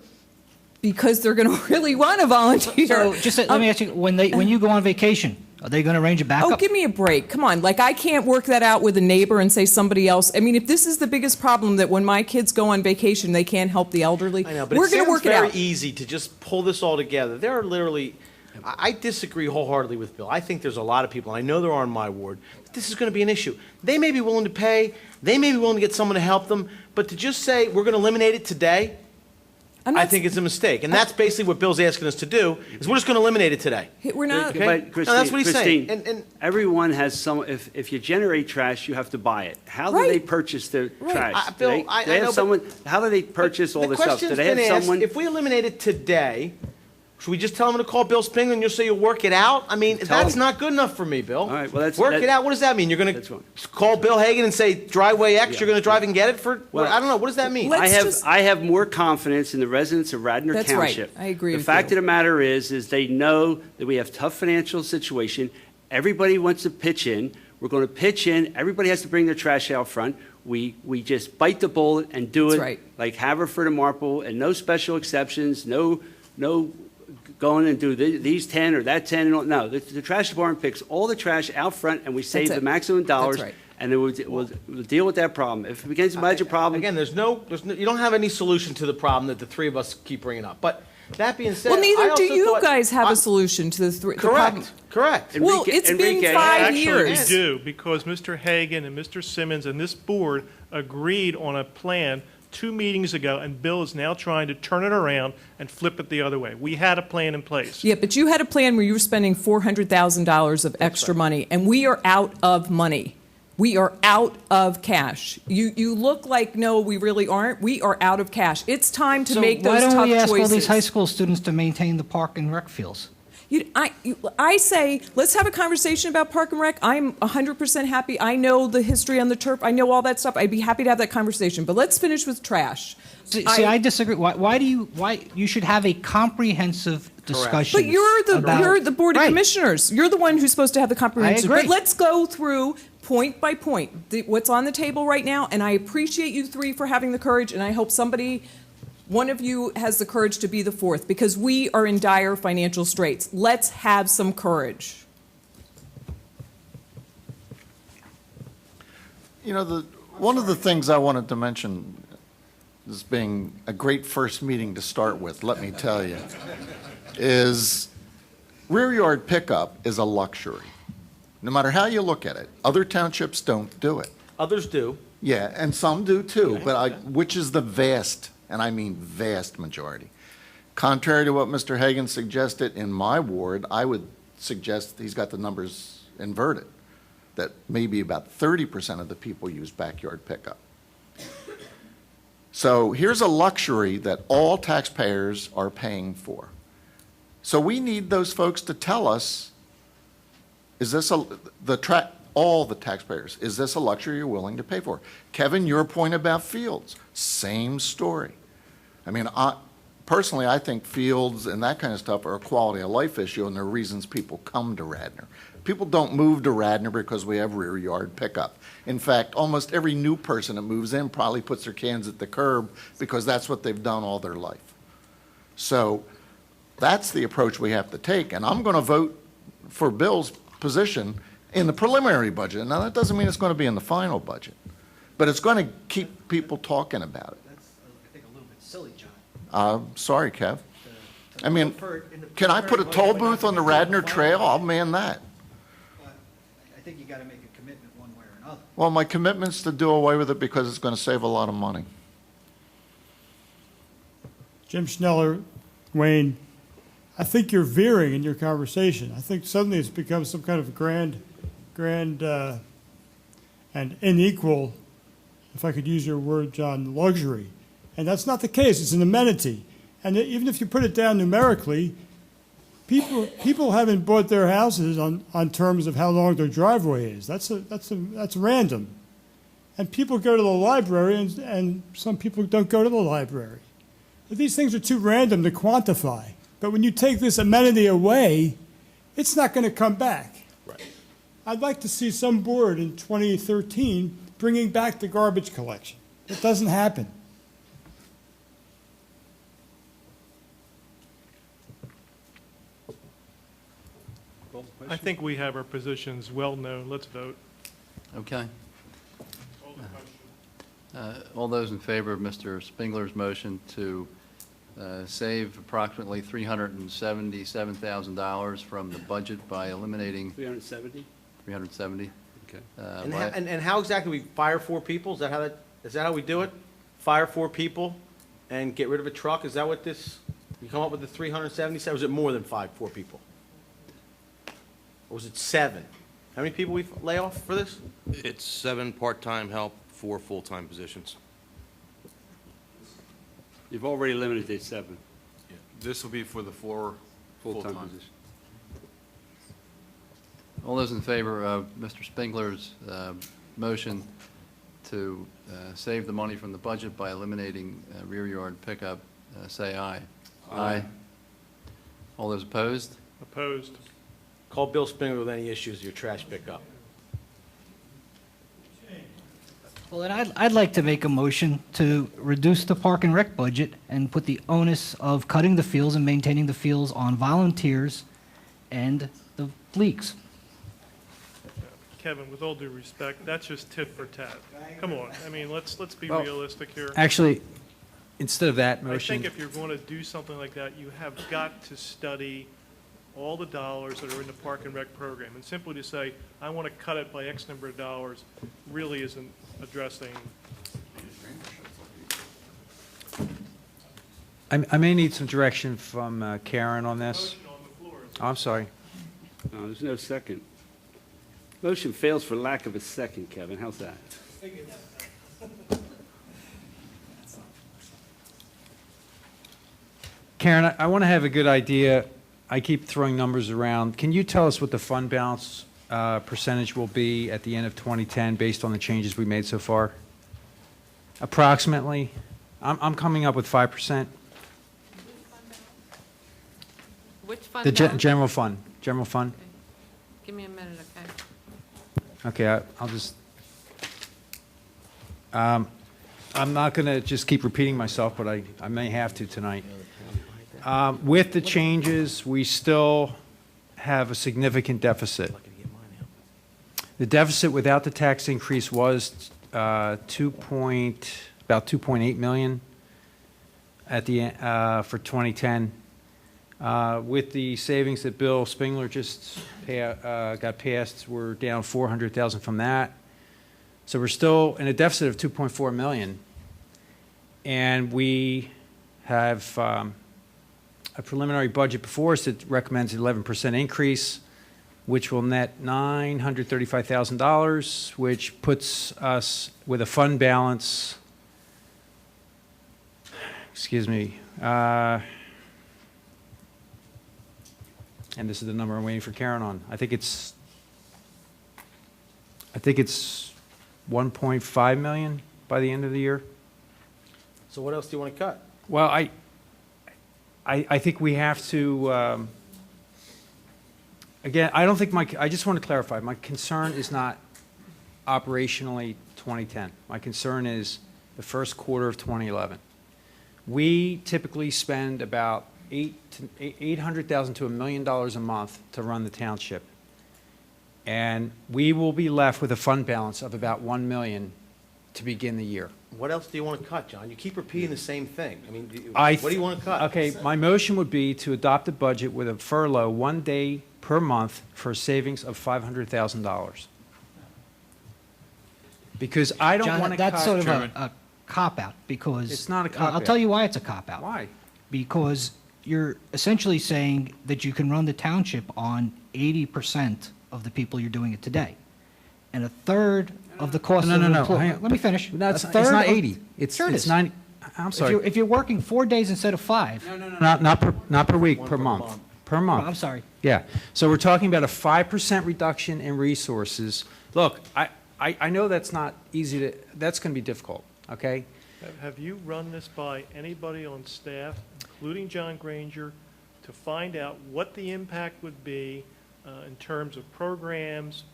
because they're going to really want to volunteer. So just let me ask you, when you go on vacation, are they going to arrange a backup? Oh, give me a break. Come on. Like, I can't work that out with a neighbor and say somebody else. I mean, if this is the biggest problem, that when my kids go on vacation, they can't help the elderly, I know, but we're going to work it very out. easy to just pull this all together. There are literally, I disagree wholeheartedly with Bill. I think there's a lot of people, and I know there are in my ward, that this is going to be an issue. They may be willing to pay, they may be willing to get someone to help them, but to just say we're going to eliminate it today, I think it's a mistake. And that's basically what Bill's asking us to do, is we're just going to eliminate it today. We're not. Okay? But Christine, No, that's what he's saying. Christine, everyone has some, if you generate trash, you have to buy it. How do they purchase their trash? Bill, I know, but how do they purchase all this stuff? Do The they question's been have asked, someone? if we eliminate it today, should we just tell him to call Bill Spengler and you'll say you'll work it out? I mean, that's not good enough for me, Bill. All right, well, that's. Work it out, what does that mean? You're going to call Bill Hagan and say, driveway X, you're going to drive and get it for, Well, I don't know, what does that mean? I have more confidence in the residents of Radnor That's right. Township. I agree with The fact you. of the matter is they know that we have tough financial situation. Everybody wants to pitch in. We're going to pitch in. Everybody has to bring their trash out front. We just bite the bullet and do That's it right. like Haverford and Marple, and no special exceptions, no going and do these 10 or that 10. No, the trash department picks all the trash out front, and we save That's the it. maximum dollars. That's right. And then we'll deal with that problem. If it becomes a major problem. Again, there's no, you don't have any solution to the problem that the three of us keep bringing up. But that being said, Well, I neither also do you thought- guys have a solution to the problem. Correct. Well, it's been 5 years. Actually, we do, because Mr. Hagan and Mr. Simmons and this board agreed on a plan 2 meetings ago, and Bill is now trying to turn it around and flip it the other way. We had a plan in place. Yeah, but you had a plan where you were spending $400,000 of extra money, and we are out of money. We are out of cash. You look like, no, we really aren't. We are out of cash. It's time to make those tough choices. Why don't we ask all these high school students to maintain the park and rec fields? I say, let's have a conversation about Park and Rec. I'm 100% happy. I know the history on the turf. I know all that stuff. I'd be happy to have that conversation. But let's finish with trash. See, I disagree. Why you should have a comprehensive discussion? But you're the Board of Commissioners. You're the one who's supposed to have the comprehensive. I agree. But let's go through point by point what's on the table right now. And I appreciate you three for having the courage. And I hope one of you has the courage to be the fourth, because we are in dire financial straits. Let's have some courage. You know, one of the things I wanted to mention, this being a great first meeting to start with, let me tell you, is rear yard pickup is a luxury. No matter how you look at it. Other townships don't do it. Others do. Yeah, and some do too, but which is the vast, and I mean vast majority. Contrary to what Mr. Hagan suggested in my ward, I would suggest he's got the numbers inverted, that maybe about 30% of the people use backyard pickup. So here's a luxury that all taxpayers are paying for. So we need those folks to tell us, is this all the taxpayers, is this a luxury you're willing to pay for? Kevin, your point about fields, same story. I mean, personally, I think fields and that kind of stuff are a quality of life issue, and there are reasons people come to Radnor. People don't move to Radnor because we have rear yard pickup. In fact, almost every new person that moves in probably puts their cans at the curb because that's what they've done all their life. So that's the approach we have to take, and I'm going to vote for Bill's position in the preliminary budget. Now, that doesn't mean it's going to be in the final budget, but it's going to keep people talking about it. That's, I think, a little bit silly, John. Sorry, Kev. I mean, can I put a toll booth on the Radnor Trail? I'll man that. I think you got to make a commitment one way or another. Well, my commitment's to do away with it because it's going to save a lot of money. Jim Schneller, Wayne, I think you're veering in your conversation. I think suddenly it's become some kind of grand and unequal, if I could use your word, John, luxury. And that's not the case. It's an amenity. And even if you put it down numerically, People haven't bought their houses on terms of how long their driveway is. That's random. And people go to the library, and some people don't go to the library. But these things are too random to quantify. But when you take this amenity away, it's not going to come back. Right. I'd like to see some board in 2013 bringing back the garbage collection. It doesn't happen. I think we have our positions well known. Let's vote. Okay. All those in favor of Mr. Spingler's motion to save approximately $377,000 from the budget by eliminating 370? 370? Okay. And how exactly we fire 4 people? Is that how we do it? Fire 4 people and get rid of a truck? Is that what this, you come up with the 377? Or was it more than 4 people? Or was it 7? How many people we lay off for this? It's 7 part-time help, 4 full-time positions. You've already limited to 7 This will be for the 4 full-time full-time. positions. All those in favor of Mr. Spingler's motion to save the money from the budget by eliminating rear yard pickup, say aye. Aye. All those opposed? Opposed. Call Bill Spingler with any issues with your trash pickup. Well, and I'd like to make a motion to reduce the park and rec budget and put the onus of cutting the fields and maintaining the fields on volunteers and the leagues. Kevin, with all due respect, that's just tit for tat. Come on, I mean, let's be Well, realistic here. Actually, instead of that I motion, think if you're going to do something like that, you have got to study all the dollars that are in the park and rec program. And simply to say, I want to cut it by X number of dollars, really isn't addressing. I may need some direction from Karen on this. Motion on the floor. Oh, I'm sorry. No, there's no second. Motion fails for lack of a second, Kevin. How's that? Karen, I want to have a good idea. I keep throwing numbers around. Can you tell us what the fund balance percentage will be at the end of 2010 based on the changes we made so far? Approximately. I'm coming up with 5%. Which fund The balance? general fund. General fund. Give me a minute, okay? Okay, I'll just. I'm not going to just keep repeating myself, but I may have to tonight. With the changes, we still have a significant deficit. The deficit without the tax increase was about 2.8 million at the for 2010. With the savings that Bill Spingler just got passed, we're down 400,000 from that. So we're still in a deficit of 2.4 million, and we have a preliminary budget before us that recommends an 11% increase, which will net $935,000, which puts us with a fund balance, excuse me, and this is the number I'm waiting for Karen on. I think it's 1.5 million by the end of the year. So what else do you want to cut? Well, I think we have to, again, I don't think I just want to clarify, my concern is not operationally 2010. My concern is the first quarter of 2011. We typically spend about $800,000 to $1 million a month to run the township. And we will be left with a fund balance of about $1 million to begin the year. What else do you want to cut, John? You keep repeating the same thing. I mean, what do you want to cut? Okay, my motion would be to adopt a budget with a furlough 1 day per month for a savings of $500,000. Because I don't John, want to cut. that's sort of a cop-out, because... It's not a I'll cop-out. tell you why it's a cop-out. Why? Because you're essentially saying that you can run the township on 80% of the people you're doing it today. And a third of the cost No, of no, an no. employee... Hang on. Let me finish. That's, A it's third not of- 80. It's, Sure it it's is. 90. I'm sorry. If you're working 4 days instead of 5... Not per week, per month. Per Per month. I'm sorry. Yeah, so we're talking about a 5% reduction in resources. Look, I know that's not easy to, that's going to be difficult, okay? Have you run this by anybody on staff, including John Granger, to find out what the impact would be in terms of programs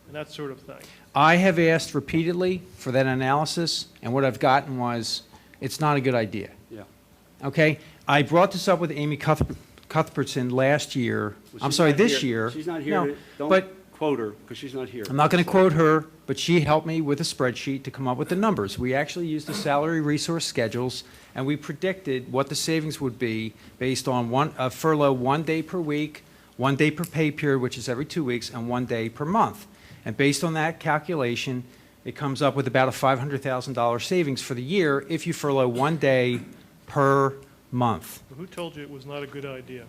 and that sort of thing? I have asked repeatedly for that analysis, and what I've gotten was, it's not a good idea. Yeah. Okay? I brought this up with Amy Cuthbertson last year. Well, I'm she's sorry, not this here. year. She's not here. No, to- Don't but quote her, because she's not here. I'm not going to quote her, but she helped me with a spreadsheet to come up with the numbers. We actually used the salary resource schedules, and we predicted what the savings would be based on a furlough 1 day per week, 1 day per pay period, which is every 2 weeks, and 1 day per month. And based on that calculation, it comes up with about a $500,000 savings for the year if you furlough 1 day per month. Who told you it was not a good idea?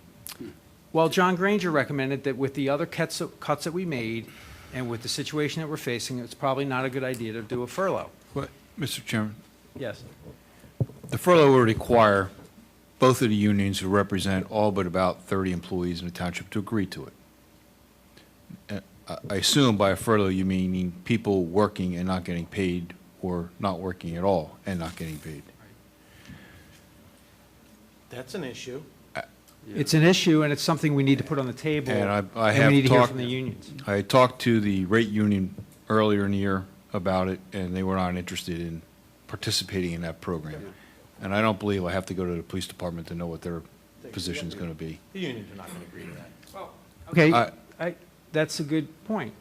Well, John Granger recommended that with the other cuts that we made and with the situation that we're facing, it's probably not a good idea to do a furlough. But, Mr. Chairman, Yes. the furlough would require both of the unions who represent all but about 30 employees in the township to agree to it. I assume by a furlough you mean people working and not getting paid, or not working at all and not getting paid. That's an issue. It's an issue, and it's something we need to put on the table. And I and have we need to hear talked, from the unions. I talked to the rate union earlier in the year about it, and they were not interested in participating in that program. And I don't believe I have to go to the police department to know what their position is going to be. The unions are not going to agree to that. Okay, that's a good point.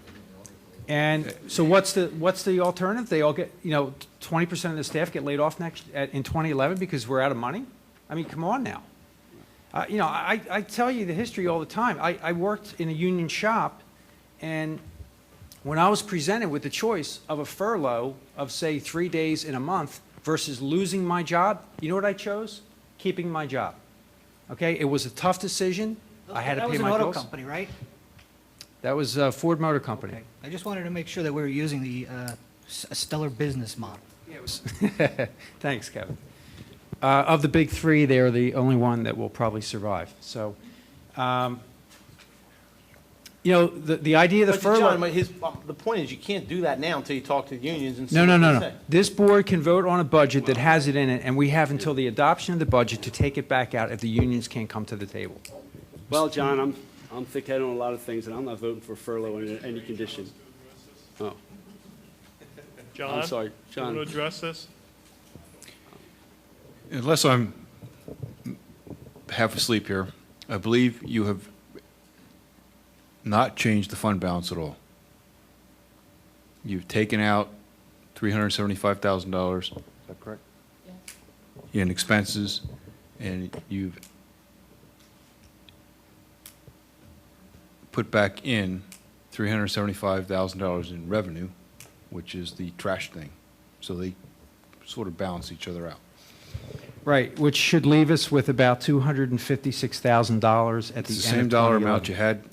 And so what's the alternative? They all get, 20% of the staff get laid off in 2011 because we're out of money? I mean, come on now. I tell you the history all the time. I worked in a union shop, and when I was presented with the choice of a furlough of, say, 3 days in a month versus losing my job, you know what I chose? Keeping my job. Okay, it was a tough decision. I had to pay my bills. That was an auto company, right? That was Ford Motor Company. Okay. I just wanted to make sure that we were using the stellar business model. Thanks, Kevin. Of the big three, they're the only one that will probably survive. So, the idea of the But furlough. John, the point is, you can't do that now until you talk to the unions and see No. what they say. This board can vote on a budget that has it in it, and we have until the adoption of the budget to take it back out if the unions can't come to the table. Well, John, I'm thick-headed on a lot of things, and I'm not voting for furlough in any condition. Oh. John? I'm sorry, John. You want to address this? Unless I'm half asleep here, I believe you have not changed the fund balance at all. You've taken out $375,000. Is that correct? Yes. In expenses, and you've put back in $375,000 in revenue, which is the trash thing. So they sort of balance each other out. Right, which should leave us with about $256,000 at the end of 2011. It's the same dollar amount you had.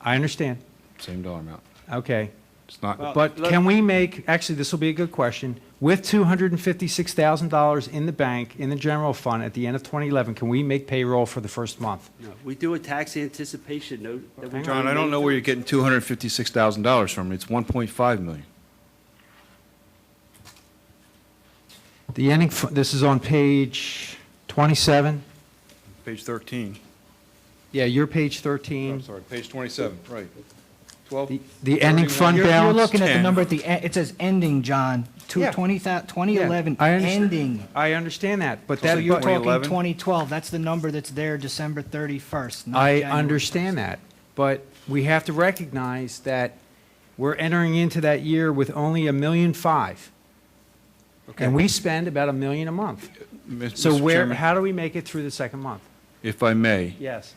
I understand. Same dollar amount. Okay. It's not. But can we make, actually, this will be a good question, with $256,000 in the bank, in the general fund at the end of 2011, can we make payroll for the first month? No, we do a tax anticipation note. That we John, I don't know where you're getting $256,000 from. It's $1.5 million. The ending, this is on page 27? Page 13. Yeah, your page 13. I'm sorry, page 27, right. 12. The ending fund You're balance? looking at the 10. number at the end. It says ending, John. Yeah. 2011, I understand. ending. I understand that, but So that. you're but- talking 2012. That's the number that's there December 31st. not I January understand that, but we have to recognize that we're entering into that year with only $1.5 million. And we spend about $1 million a month. So Mr. Chairman, how do we make it through the second month? if I may, Yes.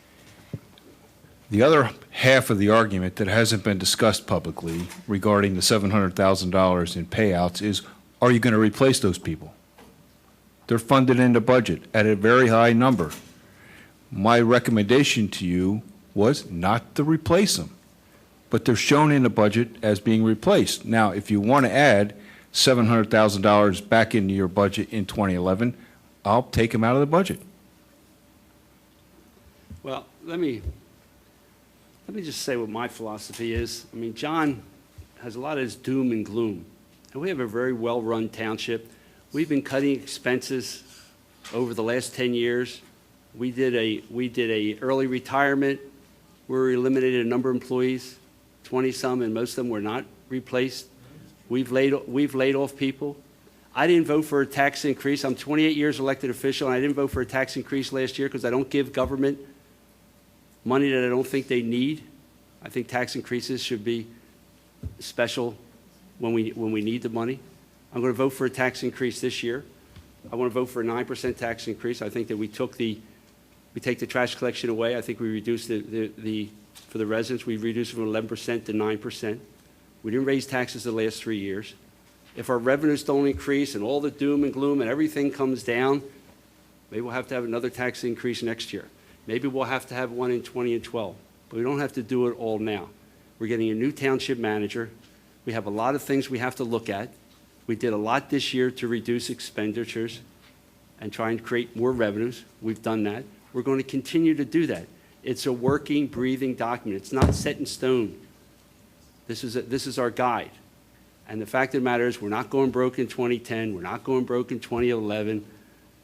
the other half of the argument that hasn't been discussed publicly regarding the $700,000 in payouts is, are you going to replace those people? They're funded in the budget at a very high number. My recommendation to you was not to replace them, but they're shown in the budget as being replaced. Now, if you want to add $700,000 back into your budget in 2011, I'll take them out of the budget. Well, let me Let me just say what my philosophy is. I mean, John has a lot of this doom and gloom, and we have a very well-run township. We've been cutting expenses over the last 10 years. We did a early retirement where we eliminated a number of employees, 20-some, and most of them were not replaced. We've laid off people. I didn't vote for a tax increase. I'm 28 years elected official, and I didn't vote for a tax increase last year because I don't give government money that I don't think they need. I think tax increases should be special when we need the money. I'm going to vote for a tax increase this year. I want to vote for a 9% tax increase. I think that we take the trash collection away. I think we reduced for the residents, we reduced from 11% to 9%. We didn't raise taxes the last 3 years. If our revenues don't increase and all the doom and gloom and everything comes down, maybe we'll have to have another tax increase next year. Maybe we'll have to have one in 20 and 12, but we don't have to do it all now. We're getting a new township manager. We have a lot of things we have to look at. We did a lot this year to reduce expenditures and try and create more revenues. We've done that. We're going to continue to do that. It's a working, breathing document. It's not set in stone. This is our guide. And the fact of the matter is we're not going broke in 2010. We're not going broke in 2011.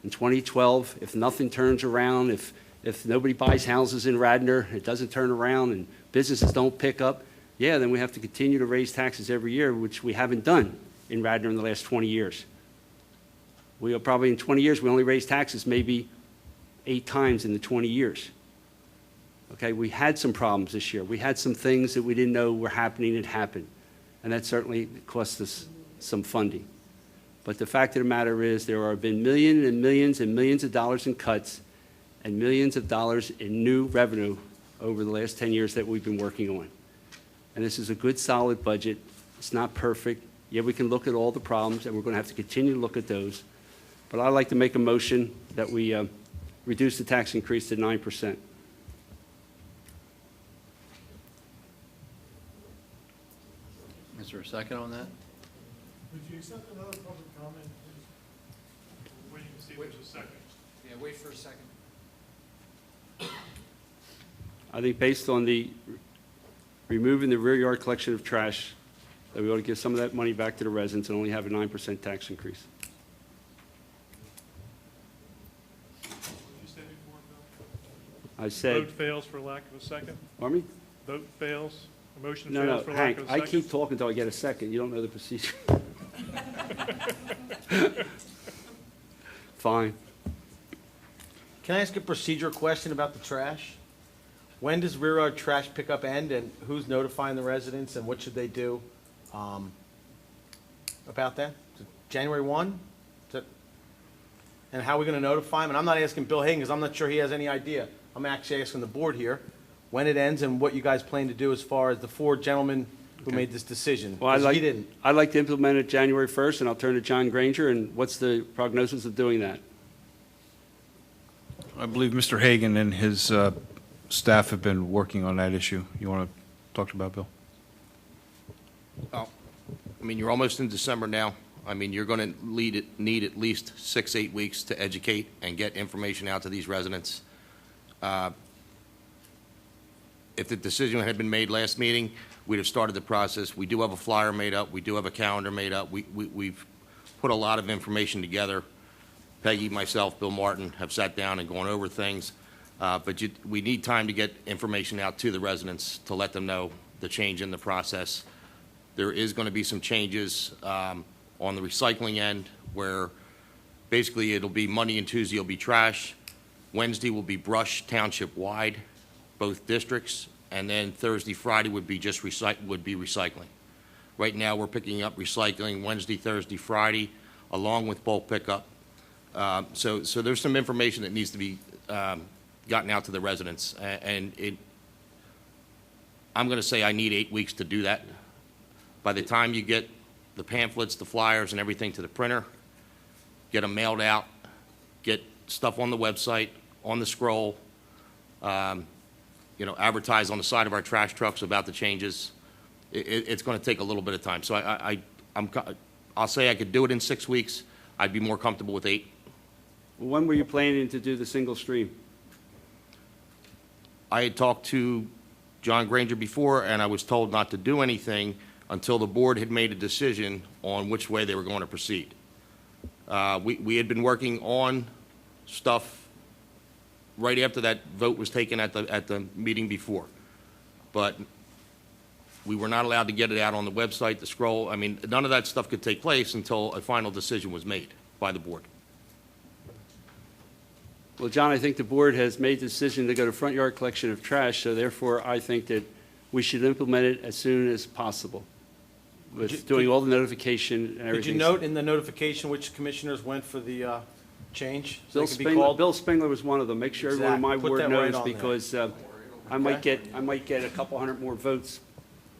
In 2012, if nothing turns around, if nobody buys houses in Radnor, it doesn't turn around and businesses don't pick up, yeah, then we have to continue to raise taxes every year, which we haven't done in Radnor in the last 20 years. We'll probably in 20 years, we only raised taxes maybe 8 times in the 20 years. Okay, we had some problems this year. We had some things that we didn't know were happening that happened. And that certainly cost us some funding. But the fact of the matter is there have been millions and millions and millions of dollars in cuts and millions of dollars in new revenue over the last 10 years that we've been working on. And this is a good, solid budget. It's not perfect. Yeah, we can look at all the problems, and we're going to have to continue to look at those. But I'd like to make a motion that we reduce the tax increase to 9%. Is there a second on that? Would you accept another public comment, please? Waiting to see if there's a second. Yeah, wait for a second. I think based on the removing the rear yard collection of trash, that we ought to give some of that money back to the residents and only have a 9% tax increase. What did you say before, Bill? I said, Vote fails for lack of a second? pardon me? Vote fails? A motion No, fails for lack Hank, of a I second? keep talking until I get a second. You don't know the procedure. Fine. Can I ask a procedure question about the trash? When does rear yard trash pickup end, and who's notifying the residents, and what should they do about that? Is it January 1? And how are we going to notify them? And I'm not asking Bill Hagan because I'm not sure he has any idea. I'm actually asking the board here when it ends and what you guys plan to do as far as the 4 gentlemen who made this decision. Well, Because he didn't. I'd like to implement it January 1st, and I'll turn to John Granger. And what's the prognosis of doing that? I believe Mr. Hagan and his staff have been working on that issue. You want to talk about, Bill? Oh, I mean, you're almost in December now. I mean, you're going to need at least 6-8 weeks to educate and get information out to these residents. If the decision had been made last meeting, we'd have started the process. We do have a flyer made up. We do have a calendar made up. We've put a lot of information together. Peggy, myself, Bill Martin have sat down and gone over things. But we need time to get information out to the residents to let them know the change in the process. There is going to be some changes on the recycling end where basically it'll be Monday and Tuesday will be trash. Wednesday will be brush township-wide, both districts, and then Thursday, Friday would be just recycling. Right now, we're picking up recycling Wednesday, Thursday, Friday, along with bulk pickup. So there's some information that needs to be gotten out to the residents, and I'm going to say I need 8 weeks to do that. By the time you get the pamphlets, the flyers, and everything to the printer, get them mailed out, get stuff on the website, on the scroll, advertise on the side of our trash trucks about the changes. It's going to take a little bit of time. So I'll say I could do it in 6 weeks. I'd be more comfortable with 8. When were you planning to do the single stream? I had talked to John Granger before, and I was told not to do anything until the board had made a decision on which way they were going to proceed. We had been working on stuff right after that vote was taken at the meeting before. But we were not allowed to get it out on the website, the scroll. I mean, none of that stuff could take place until a final decision was made by the board. Well, John, I think the board has made the decision to go to front yard collection of trash, so therefore I think that we should implement it as soon as possible with doing all the notification and everything. Could you note in the notification which commissioners went for the change? So Bill they can be called? Bill Spengler was one of them. Make sure everyone in my Exactly. Put ward that right knows, on there. because I might get a couple hundred more votes.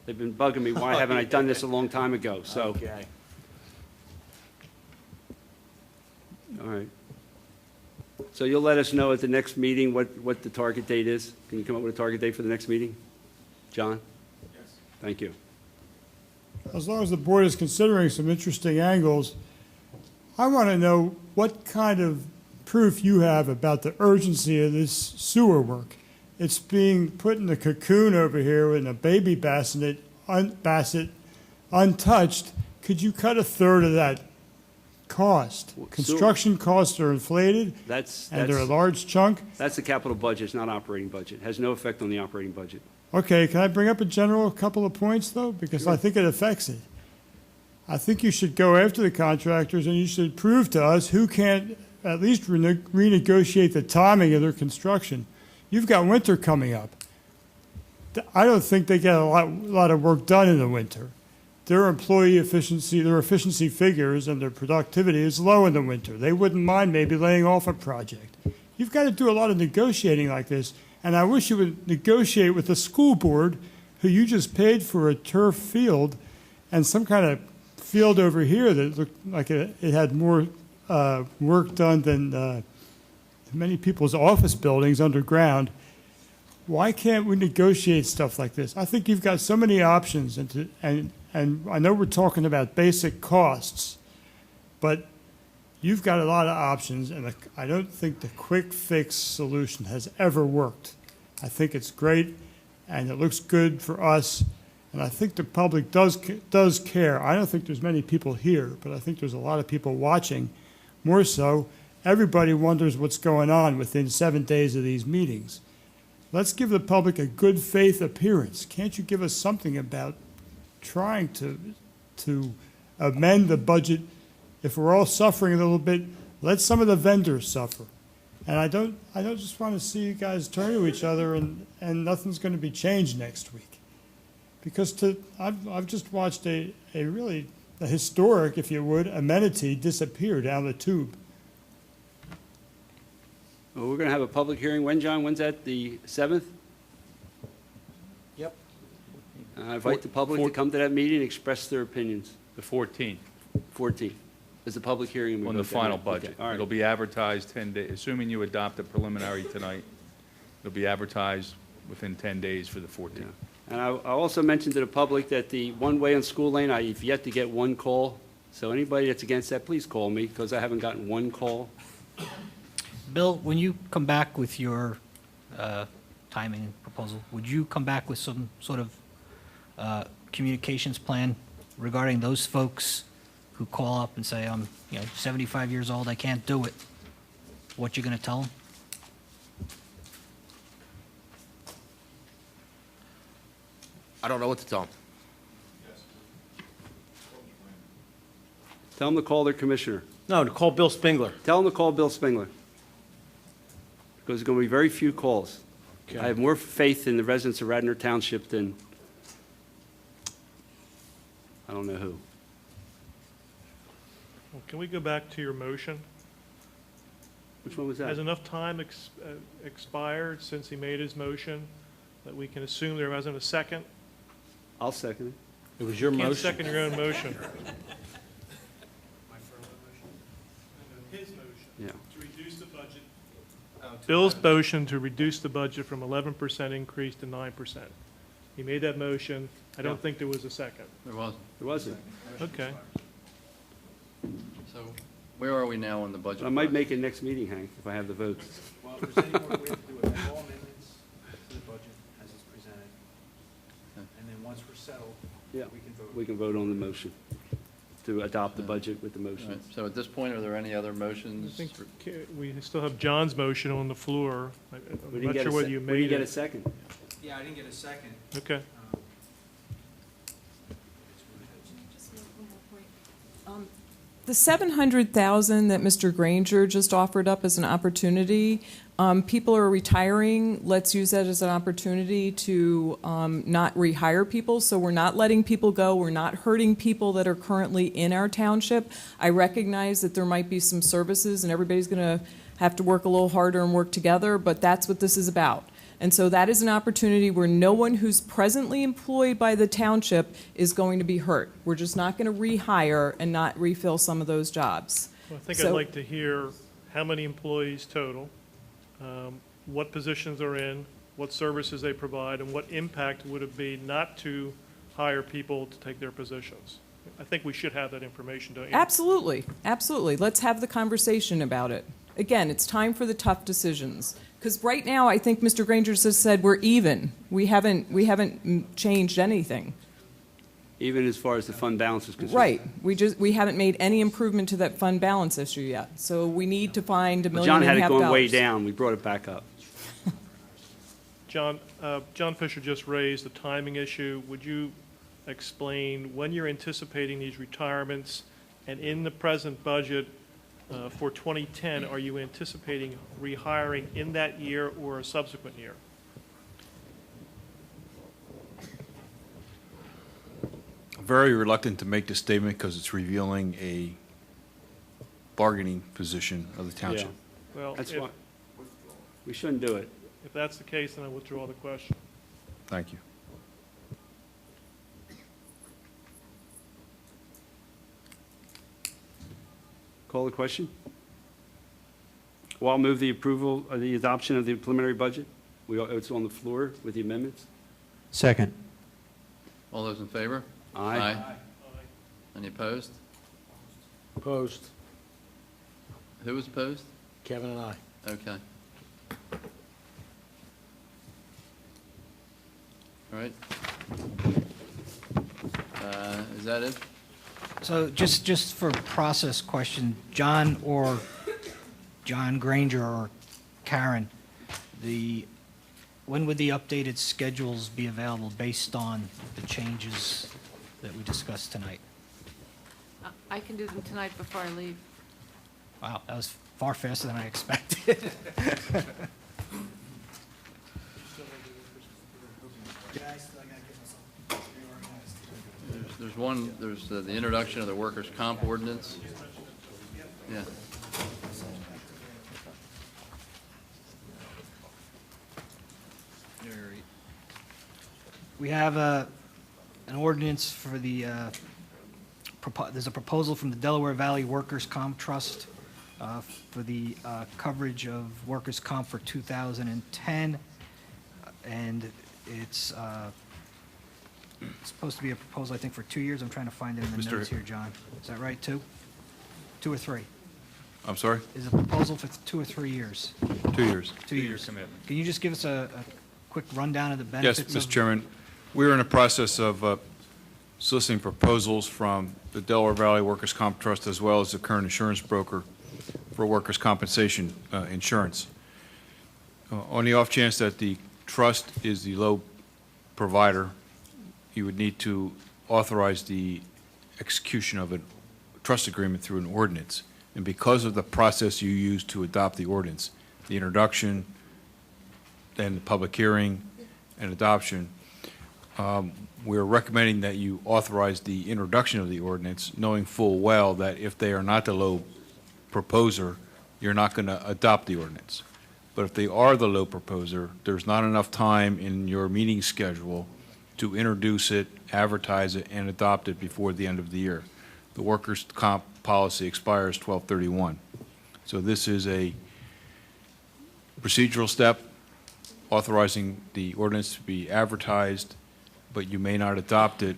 They've been bugging me, why haven't I done this a long time ago? So, Okay. all right. So you'll let us know at the next meeting what the target date is? Can you come up with a target date for the next meeting? John? Yes. Thank you. As long as the board is considering some interesting angles, I want to know what kind of proof you have about the urgency of this sewer work. It's being put in a cocoon over here in a baby bassinet, untouched. Could you cut a third of that cost? Construction costs are inflated, and they're a large chunk. That's the capital budget, it's not operating budget. It has no effect on the operating budget. Okay, can I bring up a general couple of points, though? Because I think it affects it. I think you should go after the contractors, and you should prove to us who can't at least renegotiate the timing of their construction. You've got winter coming up. I don't think they get a lot of work done in the winter. Their employee efficiency, their efficiency figures and their productivity is low in the winter. They wouldn't mind maybe laying off a project. You've got to do a lot of negotiating like this, and I wish you would negotiate with the school board, who you just paid for a turf field and some kind of field over here that looked like it had more work done than many people's office buildings underground. Why can't we negotiate stuff like this? I think you've got so many options, and I know we're talking about basic costs, but you've got a lot of options, and I don't think the quick fix solution has ever worked. I think it's great, and it looks good for us, and I think the public does care. I don't think there's many people here, but I think there's a lot of people watching. More so, everybody wonders what's going on within 7 days of these meetings. Let's give the public a good faith appearance. Can't you give us something about trying to amend the budget? If we're all suffering a little bit, let some of the vendors suffer. And I don't just want to see you guys turn to each other and nothing's going to be changed next week. Because I've just watched a really historic, if you would, amenity disappear down the tube. Well, we're going to have a public hearing. When, John? When's that? The 7th? Yep. I invite the public to come to that meeting and express their opinions. The 14th. 14th. Is the public hearing. and we On vote the that final night. budget. Okay, all right. It'll be advertised 10 days, assuming you adopt a preliminary tonight. It'll be advertised within 10 days for the 14th. Yeah. And I also mentioned to the public that the one-way on School Lane, I've yet to get one call. So anybody that's against that, please call me, because I haven't gotten one call. Bill, when you come back with your timing proposal, would you come back with some sort of communications plan regarding those folks who call up and say, I'm 75 years old, I can't do it? What you're going to tell them? I don't know what to tell them. Tell them to call their commissioner. No, to call Bill Spengler. Tell them to call Bill Spengler. Because there's going to be very few calls. Okay. I have more faith in the residents of Radnor Township than I don't know who. Well, can we go back to your motion? Which one was that? Has enough time expired since he made his motion that we can assume there wasn't a second? I'll second it. It was your You can't motion. second your own motion. Yeah. To reduce the budget. Bill's motion to reduce the budget from 11% increase to 9%. He made that motion. I don't think there was a second. There wasn't. There wasn't. Okay. So where are we now on the budget? I might make it next meeting, Hank, if I have the votes. Well, if there's any more we have to do, all amendments to the budget as it's presented, Yeah, we can vote on the motion to adopt the budget with the All motion. right, so at this point, are there any other I motions? think we still have John's motion on the floor. We I'm didn't not get sure a whether sec- you we made didn't get a it. second. Yeah, I didn't get a second. Okay. The 700,000 that Mr. Granger just offered up as an opportunity, people are retiring. Let's use that as an opportunity to not rehire people. So we're not letting people go. We're not hurting people that are currently in our township. I recognize that there might be some services and everybody's going to have to work a little harder and work together, but that's what this is about. And so that is an opportunity where no one who's presently employed by the township is going to be hurt. We're just not going to rehire and not refill some of those jobs. Well, I think So- I'd like to hear how many employees total, what positions are in, what services they provide, and what impact would it be not to hire people to take their positions. I think we should have that information, don't you? Absolutely, absolutely. Let's have the conversation about it. Again, it's time for the tough decisions. Because right now, I think Mr. Granger just said we're even. We haven't changed anything. Even as far as the fund balance is concerned. Right. We haven't made any improvement to that fund balance issue yet. So we need to find $1.5 million. John had it going way down. We brought it back up. John Fisher just raised the timing issue. Would you explain when you're anticipating these retirements? And in the present budget for 2010, are you anticipating rehiring in that year or a subsequent year? Very reluctant to make this statement because it's revealing a bargaining position of the township. Well, That's if- why, we shouldn't do it. If that's the case, then I withdraw the question. Thank you. Call the question? Well, I'll move the approval, or the adoption of the preliminary budget. It's on the floor with the amendments. Second. All those in favor? Aye. Any opposed? Opposed. Who was opposed? Kevin and I. Okay. All right. Is that it? So just for process question, John Granger or Karen, when would the updated schedules be available based on the changes that we discussed tonight? I can do them tonight before I leave. Wow, that was far faster than I expected. There's the introduction of the workers' comp ordinance. Yeah. We have an ordinance for the, there's a proposal from the Delaware Valley Workers' Comp Trust for the coverage of workers' comp for 2010. And it's supposed to be a proposal, I think, for 2 years. I'm trying to find it in the Mr. notes here, John. Is that right, 2? 2 or 3? I'm sorry? Is a proposal for 2 or 3 years? 2 years. 2 years. commitment. Can you just give us a quick rundown of the Yes, benefits? Mr. Chairman. We're in the process of soliciting proposals from the Delaware Valley Workers' Comp Trust as well as the current insurance broker for workers' compensation insurance. On the off chance that the trust is the low provider, you would need to authorize the execution of a trust agreement through an ordinance. And because of the process you use to adopt the ordinance, the introduction, then the public hearing and adoption, we're recommending that you authorize the introduction of the ordinance, knowing full well that if they are not the low proposer, you're not going to adopt the ordinance. But if they are the low proposer, there's not enough time in your meeting schedule to introduce it, advertise it, and adopt it before the end of the year. The workers' comp policy expires 12/31. So this is a procedural step authorizing the ordinance to be advertised, but you may not adopt it.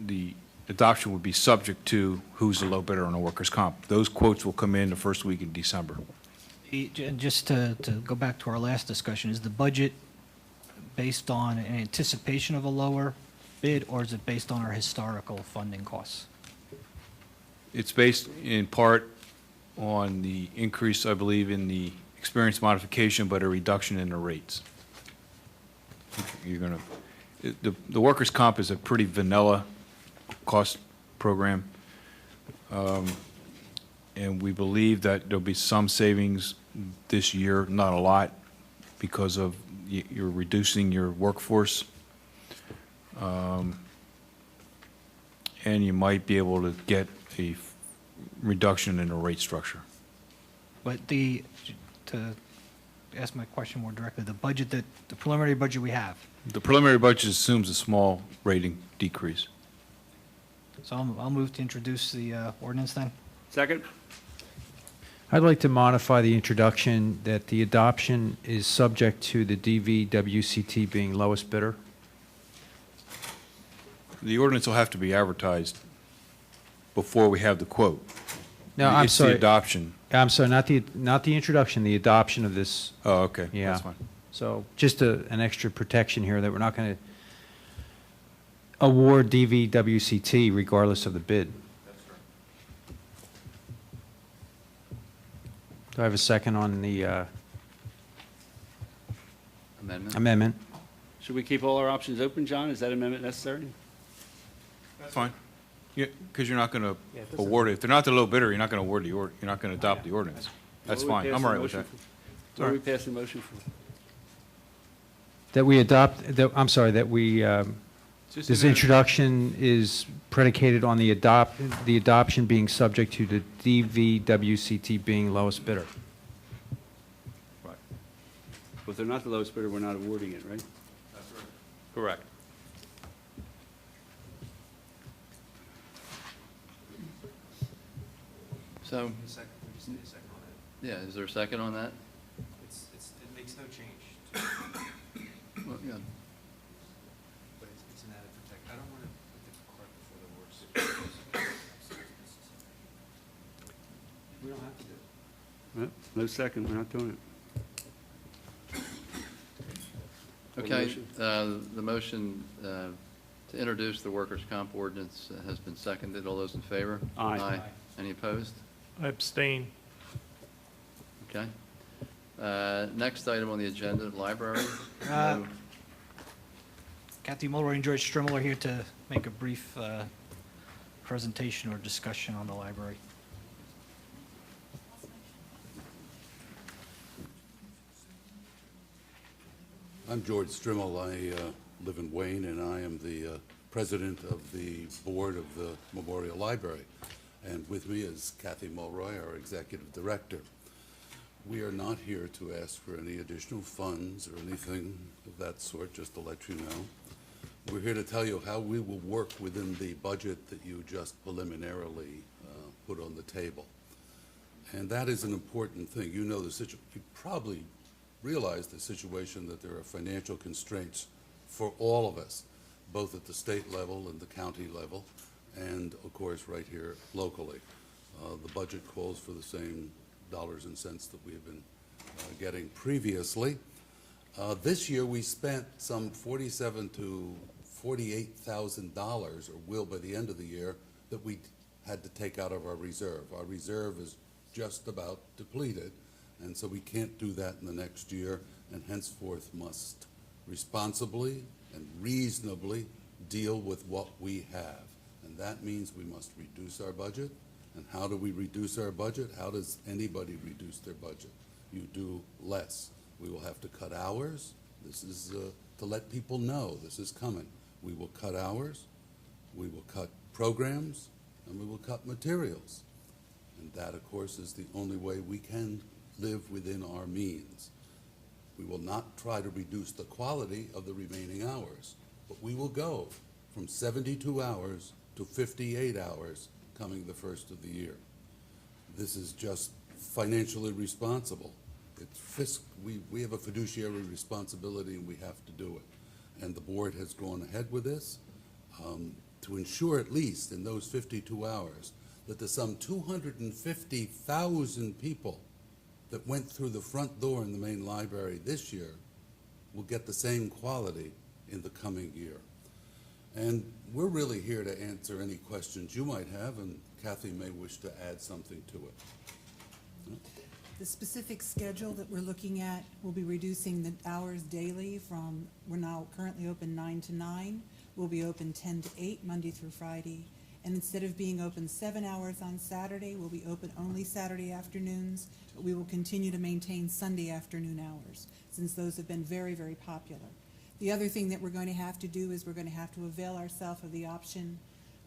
The adoption would be subject to who's the low bidder on the workers' comp. Those quotes will come in the first week in December. Just to go back to our last discussion, is the budget based on an anticipation of a lower bid, or is it based on our historical funding costs? It's based in part on the increase, I believe, in the experience modification, but a reduction in the rates. You're going to, the workers' comp is a pretty vanilla cost program. And we believe that there'll be some savings this year, not a lot, because of you're reducing your workforce. And you might be able to get a reduction in the rate structure. But to ask my question more directly, the preliminary budget we have, The preliminary budget assumes a small rating decrease. so I'll move to introduce the ordinance then. Second? I'd like to modify the introduction that the adoption is subject to the DVWCT being lowest bidder. The ordinance will have to be advertised before we have the quote. No, I'm sorry. It's the adoption. I'm sorry, not the introduction, the adoption of this. Oh, okay. Yeah. That's fine. So just an extra protection here that we're not going to award DVWCT regardless of the bid. Do I have a second on the Amendment? amendment? Should we keep all our options open, John? Is that amendment necessary? That's fine. Yeah, because you're not going to Yeah, it doesn't- award it. If they're not the low bidder, you're not going to award you're not going to adopt the ordinance. That's What are we fine. I'm passing all right the with that. motion for? What are we passing the motion for? That we adopt, I'm sorry, that we, Just this an- introduction is predicated on the adoption being subject to the DVWCT being lowest bidder. Right. But if they're not the lowest bidder, we're not awarding it, right? That's right. Correct. So, yeah, is there a second on that? It makes no change. Well, yeah. But it's an added protect. I don't want to put the cart before the horse. We don't have to do it. Well, no second, we're not doing it. Okay, the motion to introduce the workers' comp ordinance has been seconded. All those in favor? Aye. Aye. Any opposed? I abstain. Okay. Next item on the agenda, library. No. Kathy Mulroy and George Strimmel are here to make a brief presentation or discussion on the library. I'm George Strimmel. I live in Wayne, and I am the president of the board of the Memorial Library. And with me is Kathy Mulroy, our executive director. We are not here to ask for any additional funds or anything of that sort, just to let you know. We're here to tell you how we will work within the budget that you just preliminarily put on the table. And that is an important thing. You know the situation. You probably realize the situation that there are financial constraints for all of us, both at the state level and the county level, and of course right here locally. The budget calls for the same dollars and cents that we have been getting previously. This year we spent some $47,000 to $48,000, or will by the end of the year, that we had to take out of our reserve. Our reserve is just about depleted, and so we can't do that in the next year, and henceforth must responsibly and reasonably deal with what we have. And that means we must reduce our budget. And how do we reduce our budget? How does anybody reduce their budget? You do less. We will have to cut hours. This is to let people know this is coming. We will cut hours, we will cut programs, and we will cut materials. And that, of course, is the only way we can live within our means. We will not try to reduce the quality of the remaining hours, but we will go from 72 hours to 58 hours coming the first of the year. This is just financially responsible. We have a fiduciary responsibility, and we have to do it. And the board has gone ahead with this to ensure, at least in those 52 hours, that the some 250,000 people that went through the front door in the main library this year will get the same quality in the coming year. And we're really here to answer any questions you might have, and Kathy may wish to add something to it. The specific schedule that we're looking at will be reducing the hours daily from, we're now currently open 9 to 9. We'll be open 10 to 8, Monday through Friday. And instead of being open 7 hours on Saturday, we'll be open only Saturday afternoons. But we will continue to maintain Sunday afternoon hours, since those have been very, very popular. The other thing that we're going to have to do is we're going to have to avail ourselves of the option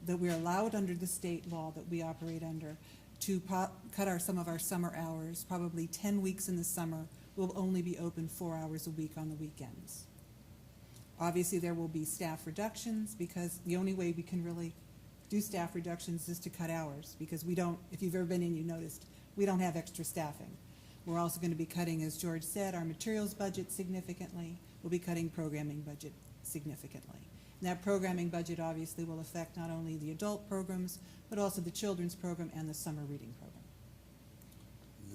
that we're allowed under the state law that we operate under to cut some of our summer hours. Probably 10 weeks in the summer, we'll only be open 4 hours a week on the weekends. Obviously, there will be staff reductions, because the only way we can really do staff reductions is to cut hours, because we don't, if you've ever been in, you noticed, we don't have extra staffing. We're also going to be cutting, as George said, our materials budget significantly. We'll be cutting programming budget significantly. And that programming budget obviously will affect not only the adult programs, but also the children's program and the summer reading program.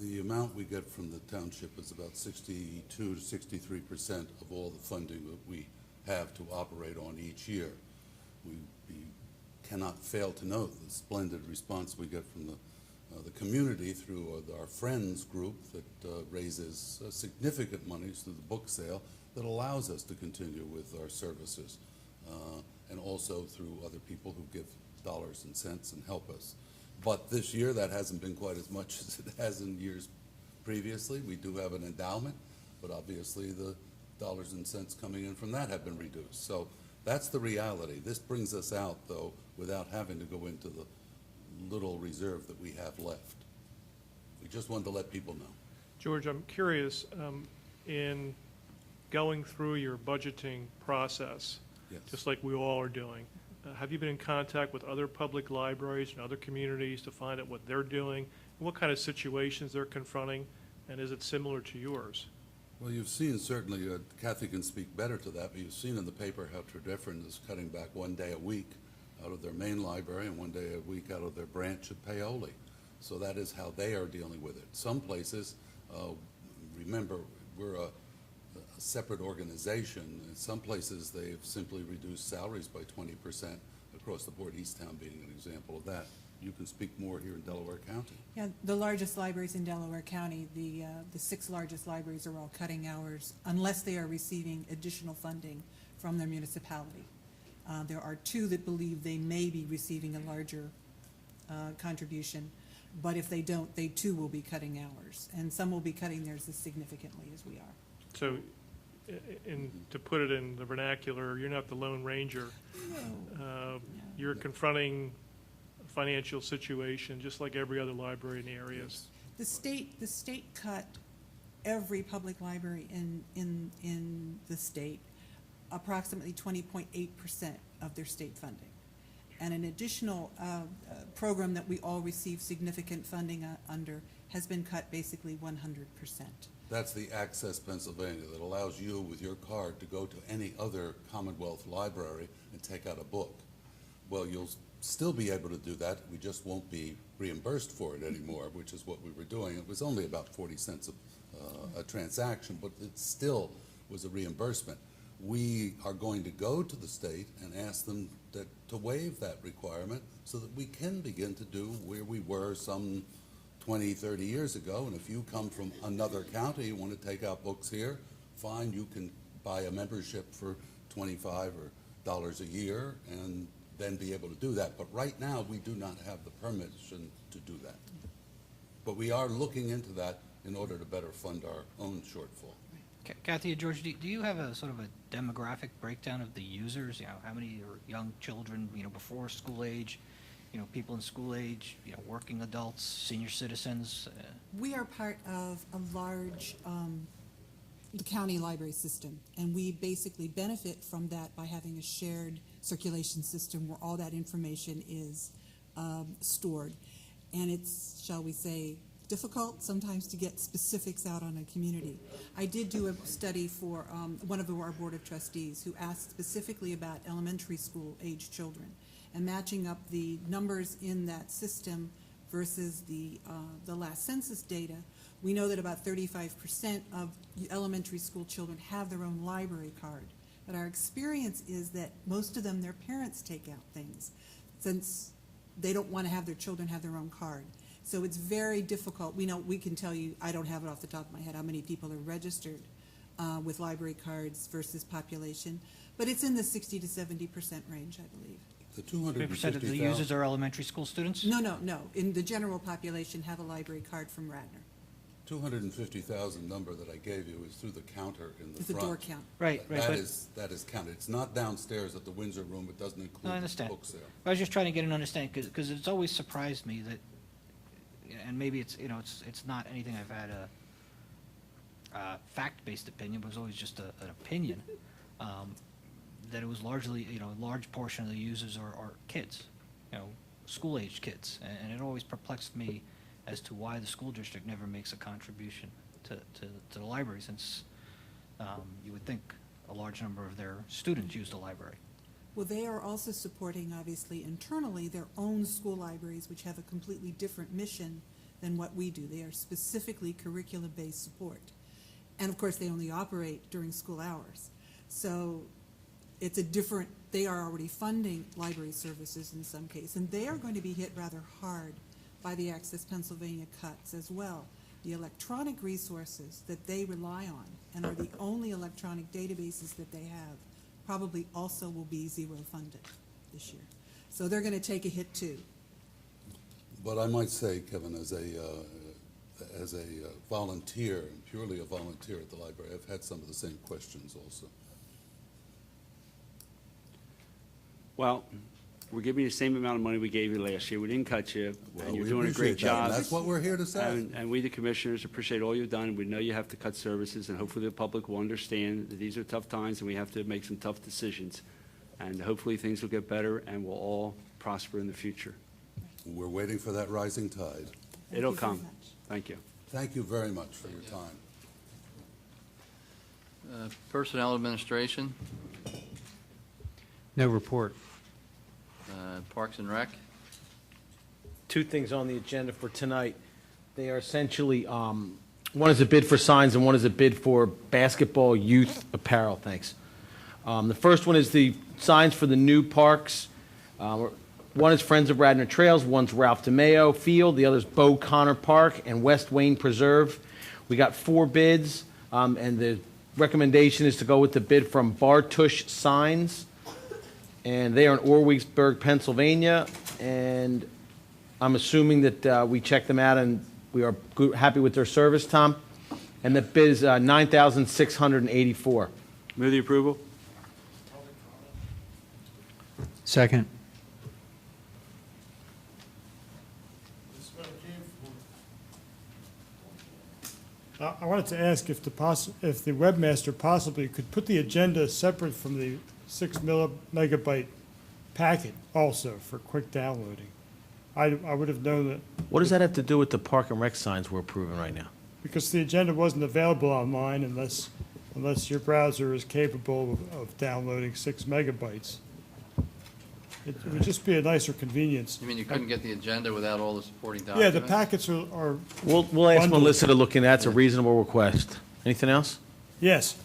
The amount we get from the township is about 62 to 63% of all the funding that we have to operate on each year. We cannot fail to note the splendid response we get from the community through our Friends group that raises significant monies through the book sale that allows us to continue with our services, and also through other people who give dollars and cents and help us. But this year, that hasn't been quite as much as it has in years previously. We do have an endowment, but obviously the dollars and cents coming in from that have been reduced. So that's the reality. This brings us out, though, without having to go into the little reserve that we have left. We just wanted to let people know. George, I'm curious, in going through your budgeting process, Yes. just like we all are doing, have you been in contact with other public libraries and other communities to find out what they're doing, and what kind of situations they're confronting, and is it similar to yours? Well, you've seen certainly, Kathy can speak better to that, but you've seen in the paper how Tredyffrin is cutting back 1 day a week out of their main library and 1 day a week out of their branch at Paoli. So that is how they are dealing with it. Some places, remember, we're a separate organization. In some places, they've simply reduced salaries by 20% across the board, Easttown being an example of that. You can speak more here in Delaware County. Yeah, the largest libraries in Delaware County, the 6 largest libraries are all cutting hours unless they are receiving additional funding from their municipality. There are 2 that believe they may be receiving a larger contribution, but if they don't, they too will be cutting hours. And some will be cutting theirs as significantly as we are. So, to put it in the vernacular, you're not the Lone Ranger. You're confronting a financial situation just like every other library in the areas. The state cut every public library in the state approximately 20.8% of their state funding. And an additional program that we all receive significant funding under has been cut basically 100%. That's the Access Pennsylvania that allows you with your card to go to any other Commonwealth library and take out a book. Well, you'll still be able to do that. We just won't be reimbursed for it anymore, which is what we were doing. It was only about 40 cents a transaction, but it still was a reimbursement. We are going to go to the state and ask them to waive that requirement so that we can begin to do where we were some 20, 30 years ago. And if you come from another county, you want to take out books here, fine, you can buy a membership for $25 a year and then be able to do that. But right now, we do not have the permission to do that. But we are looking into that in order to better fund our own shortfall. Kathy and George, do you have a sort of a demographic breakdown of the users? You know, how many are young children, before school age, people in school age, working adults, senior citizens? We are part of a large the county library system, and we basically benefit from that by having a shared circulation system where all that information is stored. And it's, shall we say, difficult sometimes to get specifics out on a community. I did do a study for one of our Board of Trustees who asked specifically about elementary school age children and matching up the numbers in that system versus the last census data. We know that about 35% of elementary school children have their own library card, But our experience is that most of them, their parents take out things, since they don't want to have their children have their own card. So it's very difficult. We can tell you, I don't have it off the top of my head, how many people are registered with library cards versus population, but it's in the 60 to 70% range, I believe. The 3% of the users are elementary school students? No. In the general population, have a library card from Radnor. 250,000 number that I gave you is through the counter in the It's a front. door count. Right. That but- is counted. It's not downstairs at the Windsor Room. It doesn't I include understand. books there. I was just trying to get an understanding, because it's always surprised me that, and maybe it's, it's not anything I've had a fact-based opinion, but it was always just an opinion, that it was largely, a large portion of the users are kids, school-aged kids. And it always perplexed me as to why the school district never makes a contribution to the library, since you would think a large number of their students use the library. Well, they are also supporting, obviously, internally, their own school libraries, which have a completely different mission than what we do. They are specifically curriculum-based support. And of course, they only operate during school hours. So it's a different, they are already funding library services in some case, and they are going to be hit rather hard by the Access Pennsylvania cuts as well. The electronic resources that they rely on and are the only electronic databases that they have probably also will be zero funded this year. So they're going to take a hit too. But I might say, Kevin, as a volunteer, and purely a volunteer at the library, I've had some of the same questions also. Well, we're giving you the same amount of money we gave you last year. We didn't cut you, Well, and you're we doing a great appreciate that, job. and that's what we're here to say. And we, the commissioners, appreciate all you've done. We know you have to cut services, and hopefully the public will understand that these are tough times, and we have to make some tough decisions. And hopefully things will get better, and we'll all prosper in the future. We're waiting for that rising tide. It'll come. Thank you. Thank you very much for your time. Personnel Administration, No report. Parks and Rec. Two things on the agenda for tonight. They are essentially, one is a bid for signs and one is a bid for basketball youth apparel. Thanks. The first one is the signs for the new parks. One is Friends of Radnor Trails, one's Ralph DeMeo Field, the other's Bo Connor Park and West Wayne Preserve. We got 4 bids, and the recommendation is to go with the bid from Bartush Signs, and they are in Orwigsburg, Pennsylvania, and I'm assuming that we checked them out and we are happy with their service, Tom. And the bid is $9,684. Move the approval. Second. I wanted to ask if the webmaster possibly could put the agenda separate from the 6 megabyte packet also for quick downloading. I would have known that. What does that have to do with the Park and Rec signs we're approving right now? Because the agenda wasn't available online unless your browser is capable of downloading 6 megabytes. It would just be a nicer convenience. You mean you couldn't get the agenda without all the supporting Yeah, documents? the packets are. We'll ask bundled. Melissa to look into that. That's a reasonable request. Anything else? Yes.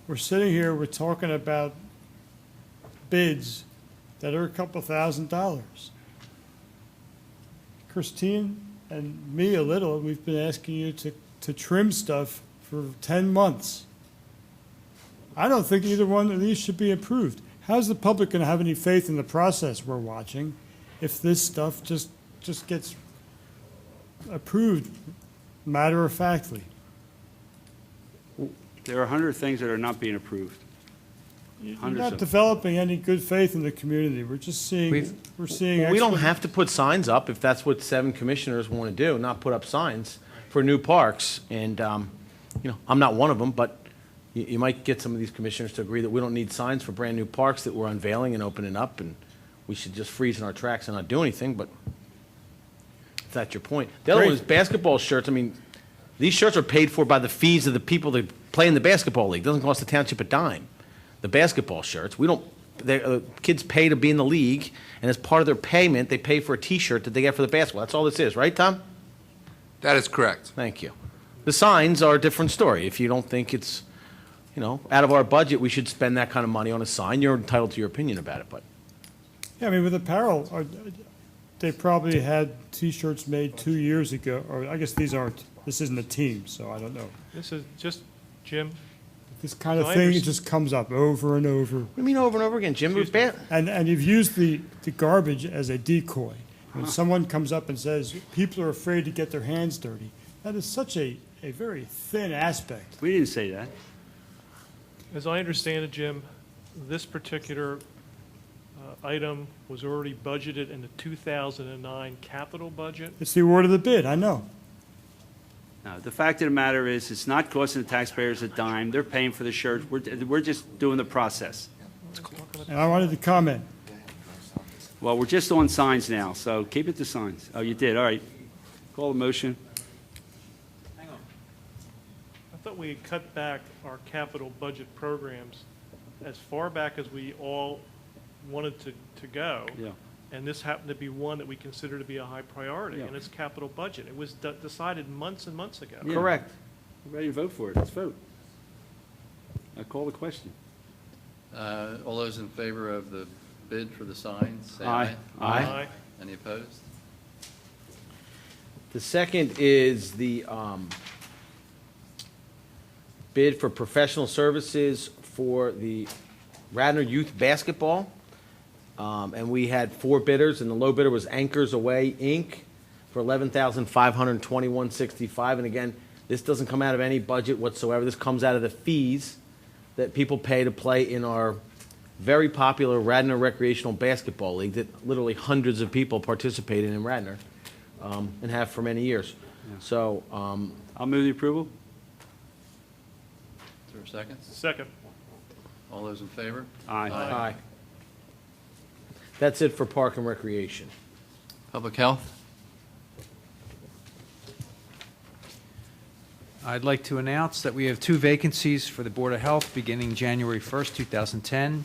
We're sitting here, we're talking about bids that are a couple $1,000s. Christine and me a little, we've been asking you to trim stuff for 10 months. I don't think either one of these should be approved. How's the public going to have any faith in the process we're watching if this stuff just gets approved matter-of-factly? There are 100 things that are not being approved. You're Hundreds not of them. developing any good faith in the community. We're just seeing, we're seeing. We don't have to put signs up if that's what 7 commissioners want to do, not put up signs for new parks. And, I'm not one of them, but you might get some of these commissioners to agree that we don't need signs for brand-new parks that we're unveiling and opening up, and we should just freeze in our tracks and not do anything, but if that's your point. The other one is basketball shirts. I mean, these shirts are paid for by the fees of the people that play in the basketball league. It doesn't cost the township a dime. The basketball shirts, kids pay to be in the league, and as part of their payment, they pay for a T-shirt that they get for the basketball. That's all this is, right, Tom? That is correct. Thank you. The signs are a different story. If you don't think it's you know, out of our budget, we should spend that kind of money on a sign. You're entitled to your opinion about it, but. Yeah, I mean, with apparel, they probably had T-shirts made 2 years ago, or I guess this isn't a team, so I don't know. This is just, Jim, This kind of So I thing, it understand- just comes up over and over. What do you mean over and over again, Jim? And you've used the garbage as a decoy. When someone comes up and says, people are afraid to get their hands dirty, that is such a very thin aspect. We didn't say that. as I understand it, Jim, this particular item was already budgeted in the 2009 capital budget. It's the award of the bid, I know. No, the fact of the matter is, it's not costing the taxpayers a dime. They're paying for the shirts. We're just doing the process. And I wanted to comment. Well, we're just on signs now, so keep it to signs. Oh, you did, all right. Call the motion. I thought we had cut back our capital budget programs as far back as we all wanted to go. Yeah. And this happened to be one that we consider to be a high priority, Yeah. and it's capital budget. It was decided months and months ago. Yeah. Correct. We're ready to vote for it. Let's vote. I call the question. All those in favor of the bid for the signs, say Aye. aye. Aye. Any opposed? The second is the bid for professional services for the Radnor Youth Basketball. And we had 4 bidders, and the low bidder was Anchors Away, Inc. for $11,521.65. And again, this doesn't come out of any budget whatsoever. This comes out of the fees that people pay to play in our very popular Radnor Recreational Basketball League that literally hundreds of people participate in Radnor and have for many years. So, I'll move the approval. Is there a second? Second. All those in favor? Aye. aye. That's it for Park and Recreation. Public Health? I'd like to announce that we have 2 vacancies for the Board of Health beginning January 1st, 2010.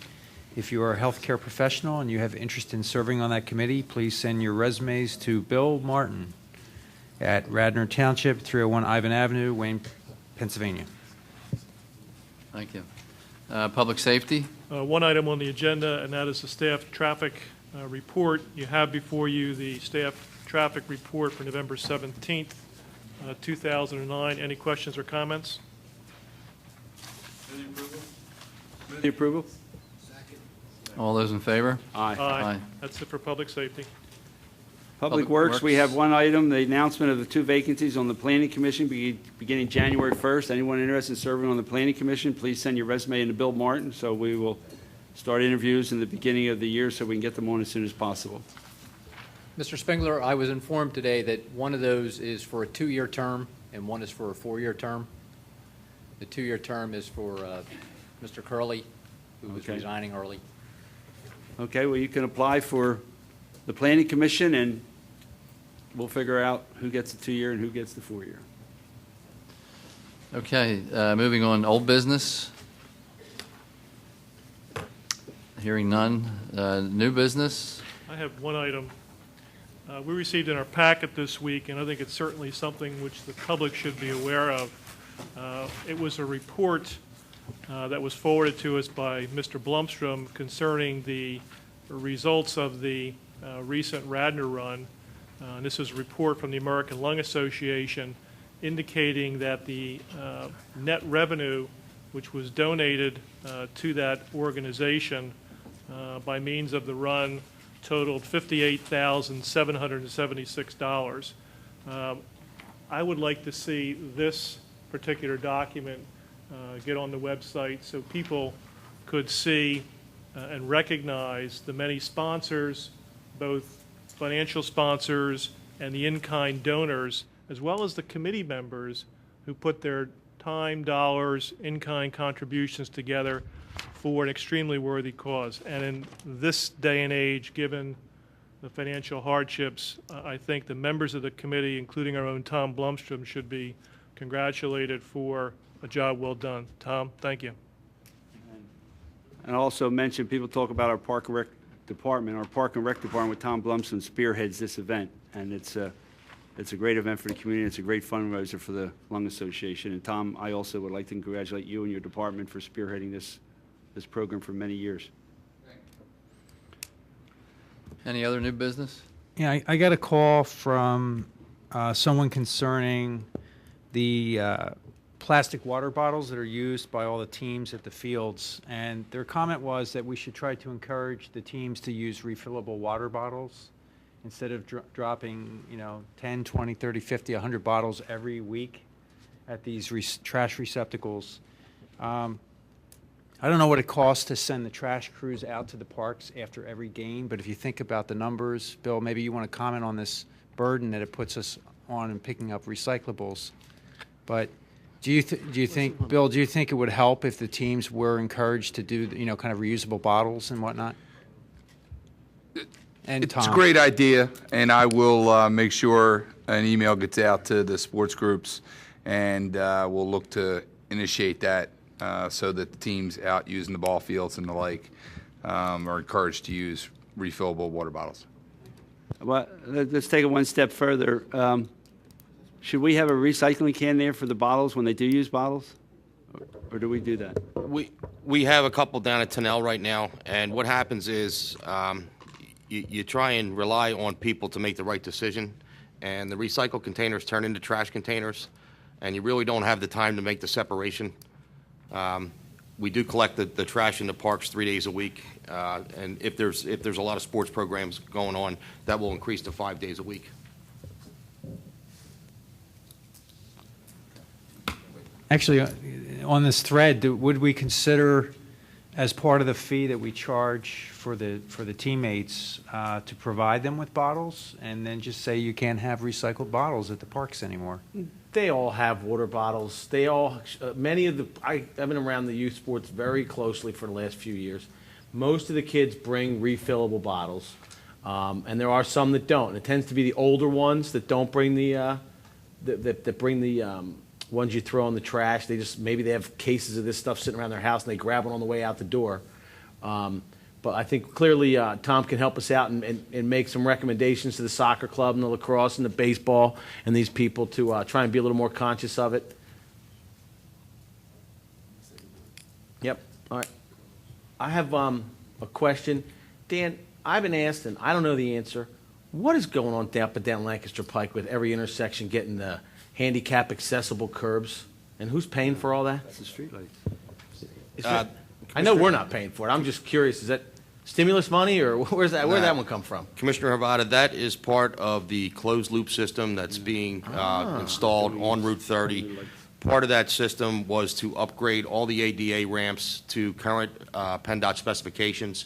If you are a healthcare professional and you have interest in serving on that committee, please send your resumes to Bill Martin at Radnor Township, 301 Ivan Avenue, Wayne, Pennsylvania. Thank you. Public Safety? One item on the agenda, and that is the staff traffic report. You have before you the staff traffic report for November 17th, 2009. Any questions or comments? Move the approval. All those in favor? Aye. That's it for public safety. Public Works, we have one item, the announcement of the 2 vacancies on the Planning Commission beginning January 1st. Anyone interested in serving on the Planning Commission, please send your resume in to Bill Martin, so we will start interviews in the beginning of the year so we can get them on as soon as possible. Mr. Spengler, I was informed today that one of those is for a 2-year term and one is for a 4-year term. The 2-year term is for Mr. Curley, who was Okay. resigning early. Okay, well, you can apply for the Planning Commission, and we'll figure out who gets the 2-year and who gets the 4-year. Okay, moving on, old business. Hearing none. New business. I have one item. We received in our packet this week, and I think it's certainly something which the public should be aware of. It was a report that was forwarded to us by Mr. Blumstrom concerning the results of the recent Radnor run. This is a report from the American Lung Association indicating that the net revenue which was donated to that organization by means of the run totaled $58,776. I would like to see this particular document get on the website so people could see and recognize the many sponsors, both financial sponsors and the in-kind donors, as well as the committee members who put their time, dollars, in-kind contributions together for an extremely worthy cause. And in this day and age, given the financial hardships, I think the members of the committee, including our own Tom Blumstrom, should be congratulated for a job well done. Tom, thank you. And also mention, people talk about our Park and Rec Department. Our Park and Rec Department with Tom Blumstrom spearheads this event, and it's It's a great event for the community. It's a great fundraiser for the Lung Association. And Tom, I also would like to congratulate you and your department for spearheading this program for many years. Any other new business? Yeah, I got a call from someone concerning the plastic water bottles that are used by all the teams at the fields. And their comment was that we should try to encourage the teams to use refillable water bottles instead of dropping, 10, 20, 30, 50, 100 bottles every week at these trash receptacles. I don't know what it costs to send the trash crews out to the parks after every game, but if you think about the numbers, Bill, maybe you want to comment on this burden that it puts us on in picking up recyclables. But do you think, Bill, do you think it would help if the teams were encouraged to do, kind of reusable bottles and whatnot? And It's a Tom. great idea, and I will make sure an email gets out to the sports groups, and we'll look to initiate that so that the teams out using the ball fields and the like are encouraged to use refillable water bottles. Well, let's take it one step further. Should we have a recycling can there for the bottles when they do use bottles? Or do we do that? We have a couple down at Tennell right now, and what happens is you try and rely on people to make the right decision, and the recycle containers turn into trash containers, and you really don't have the time to make the separation. We do collect the trash in the parks 3 days a week, and if there's a lot of sports programs going on, that will increase to 5 days a week. Actually, on this thread, would we consider, as part of the fee that we charge for the teammates, to provide them with bottles, and then just say you can't have recycled bottles at the parks anymore? They all have water bottles. They all, many of the, I've been around the youth sports very closely for the last few years. Most of the kids bring refillable bottles, and there are some that don't. It tends to be the older ones that don't bring that bring the ones you throw in the trash. Maybe they have cases of this stuff sitting around their house and they grab one on the way out the door. But I think clearly Tom can help us out and make some recommendations to the soccer club and the lacrosse and the baseball and these people to try and be a little more conscious of it. Yep. All right. I have a question. Dan, I've been asked, and I don't know the answer. What is going on up and down Lancaster Pike with every intersection getting the handicap accessible curbs? And who's paying for all that? That's the streetlights. I know we're not paying for it. I'm just curious. Is that stimulus money, or where'd that one come from? Commissioner Havada, that is part of the closed loop system that's being installed on Route 30. Part of that system was to upgrade all the ADA ramps to current PennDOT specifications.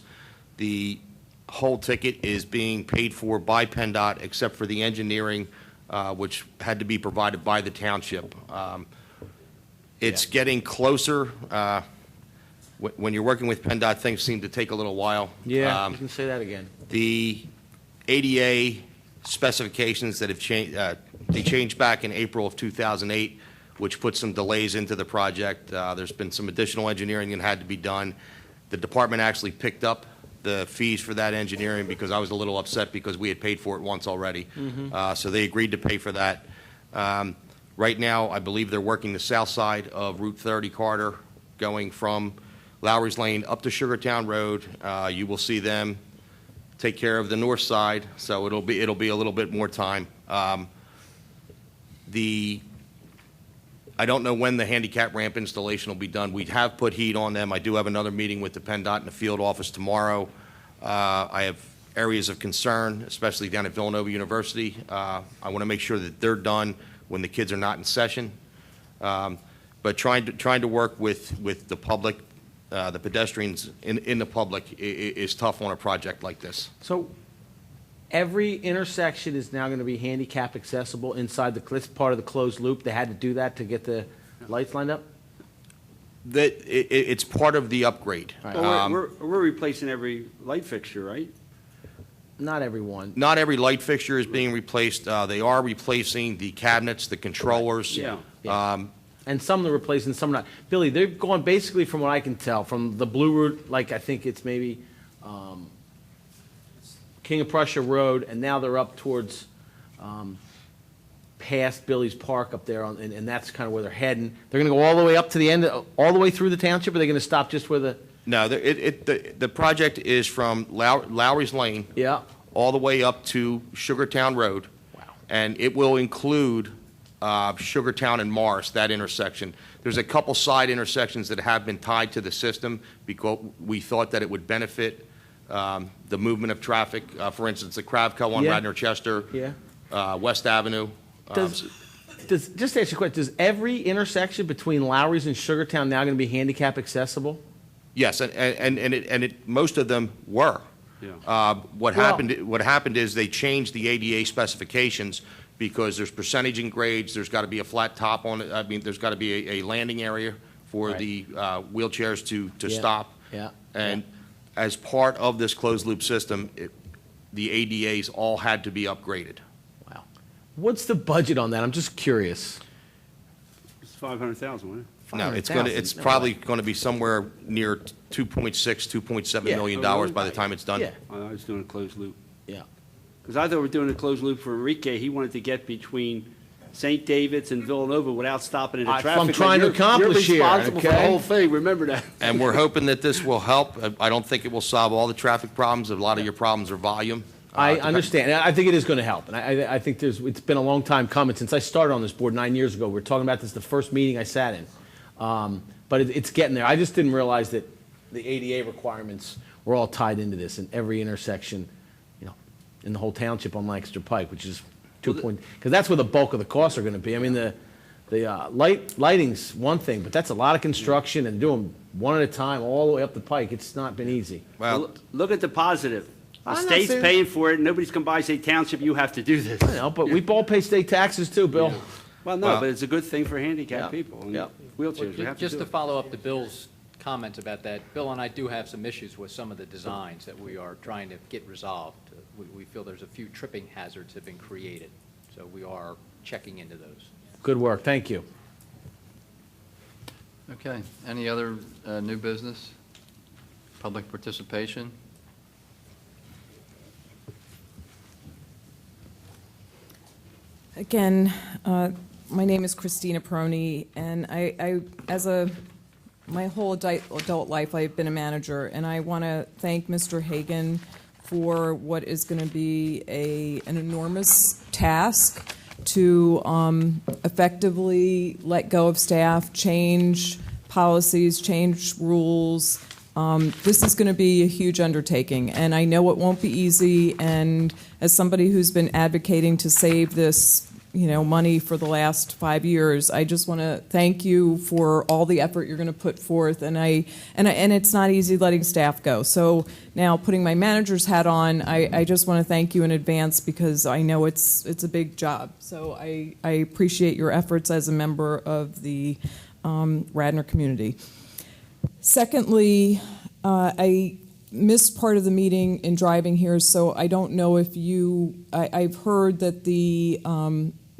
The whole ticket is being paid for by PennDOT except for the engineering, which had to be provided by the township. It's getting closer. When you're working with PennDOT, things seem to take a little while. Yeah, you can say that again. The ADA specifications that have changed, they changed back in April of 2008, which put some delays into the project. There's been some additional engineering that had to be done. The department actually picked up the fees for that engineering because I was a little upset because we had paid for it once already. So they agreed to pay for that. Right now, I believe they're working the south side of Route 30 corridor, going from Lowry's Lane up to Sugartown Road. You will see them take care of the north side, so it'll be a little bit more time. I don't know when the handicap ramp installation will be done. We have put heat on them. I do have another meeting with the PennDOT in the field office tomorrow. I have areas of concern, especially down at Villanova University. I want to make sure that they're done when the kids are not in session. But trying to work with the public, the pedestrians in the public is tough on a project like this. So every intersection is now going to be handicap accessible inside this part of the closed loop. They had to do that to get the lights lined up? It's part of the upgrade. Well, we're replacing every light fixture, right? Not every one. Not every light fixture is being replaced. They are replacing the cabinets, the controllers. Yeah. And some they're replacing, some not. Billy, they're going basically, from what I can tell, from the Blue Route, like I think it's maybe King of Prussia Road, and now they're up towards past Billy's Park up there, and that's kind of where they're heading. They're going to go all the way up to the end, all the way through the township, or are they going to stop just where the? No, the project is from Lowry's Lane. Yeah. All the way up to Sugartown Road. Wow. And it will include Sugartown and Morris, that intersection. There's a couple side intersections that have been tied to the system because we thought that it would benefit the movement of traffic. For instance, the Kravco on Yeah. Radnor Chester, Yeah. West Avenue. Does just to ask you a question, does every intersection between Lowry's and Sugartown now going to be handicap accessible? Yes, and most of them were. Yeah. What happened is they changed the ADA specifications because there's percentage in grades, there's got to be a flat top on it, I mean, there's got to be a landing area for Right. the wheelchairs to Yeah. stop. Yeah. And as part of this closed-loop system, the ADAs all had to be upgraded. Wow. What's the budget on that? I'm just curious. It's 500,000, wasn't it? No, it's 500,000. No probably way. going to be somewhere near $2.7 Yeah. million by the time it's done. Yeah. I was doing a closed loop. Yeah. Because I thought we were doing a closed loop for Enrique. He wanted to get between St. David's and Villanova without stopping into That's what traffic. I'm trying to accomplish here, You're responsible for the okay? whole thing, remember that. And we're hoping that this will help. I don't think it will solve all the traffic problems. A lot of your problems are volume. I understand. And I think it is going to help. And I think it's been a long time coming since I started on this board 9 years ago. We were talking about this the first meeting I sat in. But it's getting there. I just didn't realize that the ADA requirements were all tied into this in every intersection, in the whole township on Lancaster Pike, which is because that's where the bulk of the costs are going to be. I mean, the lighting's one thing, but that's a lot of construction and doing one at a time all the way up the pike. It's not been easy. Well, Look at the positive. The I'm not state's saying- paying for it, and nobody's going to buy, say, Township, you have to do this. I know, but we all pay state taxes too, Bill. Well, no, but it's a good thing for handicapped Yeah. people and Yeah. wheelchairs. We have to Just do to it. follow up to Bill's comments about that, Bill and I do have some issues with some of the designs that we are trying to get resolved. We feel there's a few tripping hazards have been created, so we are checking into those. Good work. Thank you. Okay, any other new business? Public participation? Again, my name is Christina Peroni, and my whole adult life, I've been a manager, and I want to thank Mr. Hagan for what is going to be an enormous task to effectively let go of staff, change policies, change rules. This is going to be a huge undertaking, and I know it won't be easy, and as somebody who's been advocating to save this, money for the last 5 years, I just want to thank you for all the effort you're going to put forth, and it's not easy letting staff go. So now, putting my manager's hat on, I just want to thank you in advance because I know it's a big job. So I appreciate your efforts as a member of the Radnor community. Secondly, I missed part of the meeting in driving here, so I don't know if I've heard that the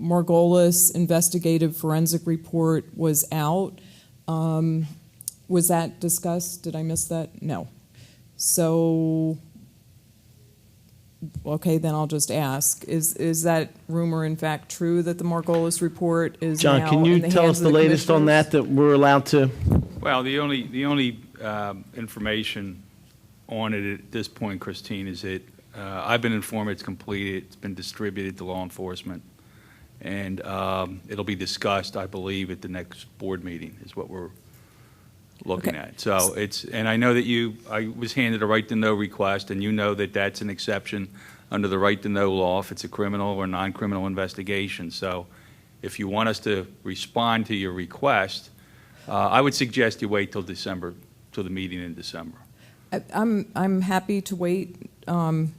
Margolis investigative forensic report was out. Was that discussed? Did I miss that? No. So, okay, then I'll just ask. Is that rumor in fact true that the Margolis report is John, now can you in the tell hands us of the the latest on commissioners? that we're allowed to? Well, the only information on it at this point, Christine, is that I've been informed it's completed, it's been distributed to law enforcement, and it'll be discussed, I believe, at the next board meeting, is what we're looking Okay. at. So and I know that I was handed a right-to-know request, and you know that that's an exception under the right-to-know law if it's a criminal or non-criminal investigation. So if you want us to respond to your request, I would suggest you wait till December, till the meeting in December. I'm happy to wait till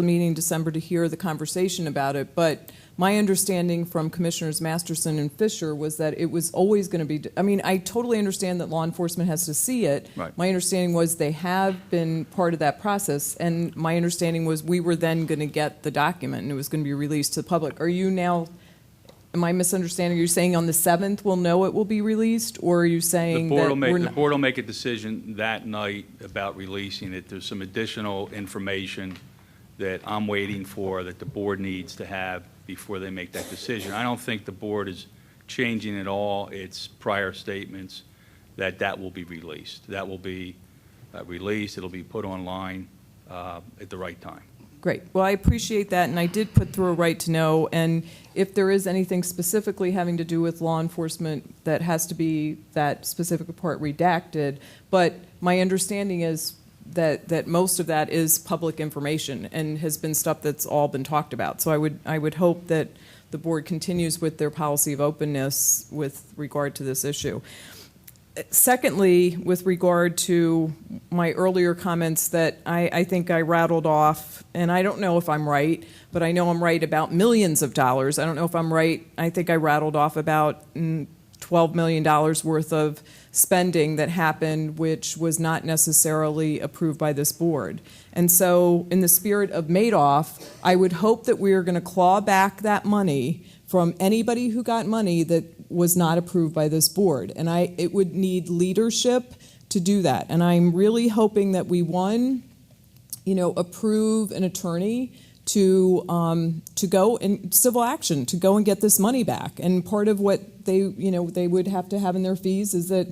the meeting in December to hear the conversation about it, but my understanding from Commissioners Masterson and Fisher was that it was always going to be, I totally understand that law enforcement has to see it. Right. My understanding was they have been part of that process, and my understanding was we were then going to get the document and it was going to be released to the public. Are you now, am I misunderstanding? Are you saying on the 7th we'll know it will be released, or are you saying The board that will make, we're the not? board will make a decision that night about releasing it. There's some additional information that I'm waiting for, that the board needs to have before they make that decision. I don't think the board is changing at all its prior statements that will be released. That will be released, it'll be put online at the right time. Great. Well, I appreciate that, and I did put through a right to know, and if there is anything specifically having to do with law enforcement, that has to be that specific part redacted, but my understanding is that most of that is public information and has been stuff that's all been talked about. So I would hope that the board continues with their policy of openness with regard to this issue. Secondly, with regard to my earlier comments that I think I rattled off, and I don't know if I'm right, but I know I'm right about millions of dollars. I don't know if I'm right. I think I rattled off about $12 million worth of spending that happened, which was not necessarily approved by this board. And so in the spirit of Madoff, I would hope that we are going to claw back that money from anybody who got money that was not approved by this board. And it would need leadership to do that. And I'm really hoping that we, approve an attorney to go in civil action, to go and get this money back. And part of what they would have to have in their fees is that,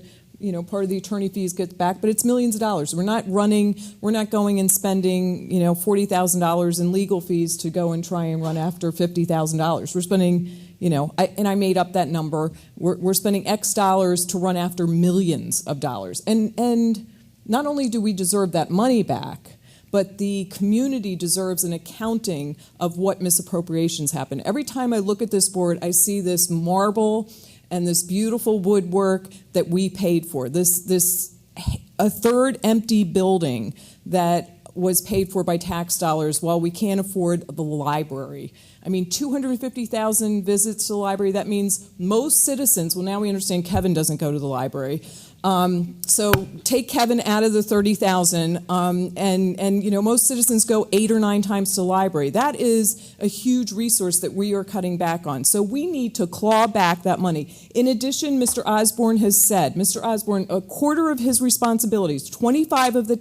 part of the attorney fees gets back, but it's millions of dollars. We're not going and spending, $40,000 in legal fees to go and try and run after $50,000. We're spending, and I made up that number. We're spending X dollars to run after millions of dollars. And not only do we deserve that money back, but the community deserves an accounting of what misappropriations happen. Every time I look at this board, I see this marble and this beautiful woodwork that we paid for. A third empty building that was paid for by tax dollars while we can't afford the library. I mean, 250,000 visits to the library. That means most citizens, well, now we understand Kevin doesn't go to the library. So take Kevin out of the 30,000, and most citizens go 8 or 9 times to the library. That is a huge resource that we are cutting back on. So we need to claw back that money. In addition, Mr. Osborne has said, a quarter of his responsibilities, 25% of the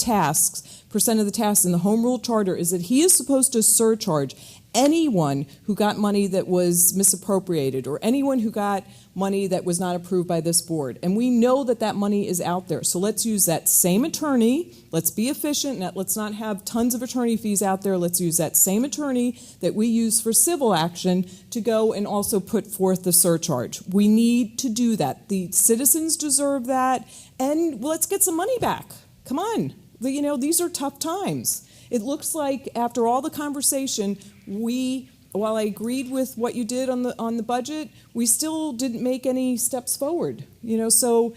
tasks in the Home Rule Charter is that he is supposed to surcharge anyone who got money that was misappropriated or anyone who got money that was not approved by this board. And we know that money is out there. So let's use that same attorney. Let's be efficient. Let's not have tons of attorney fees out there. Let's use that same attorney that we use for civil action to go and also put forth the surcharge. We need to do that. The citizens deserve that. And let's get some money back. Come on. These are tough times. It looks like after all the conversation, while I agreed with what you did on the budget, we still didn't make any steps forward. So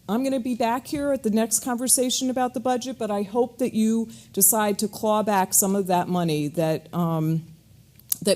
I'm going to be back here at the next conversation about the budget, but I hope that you decide to claw back some of that money that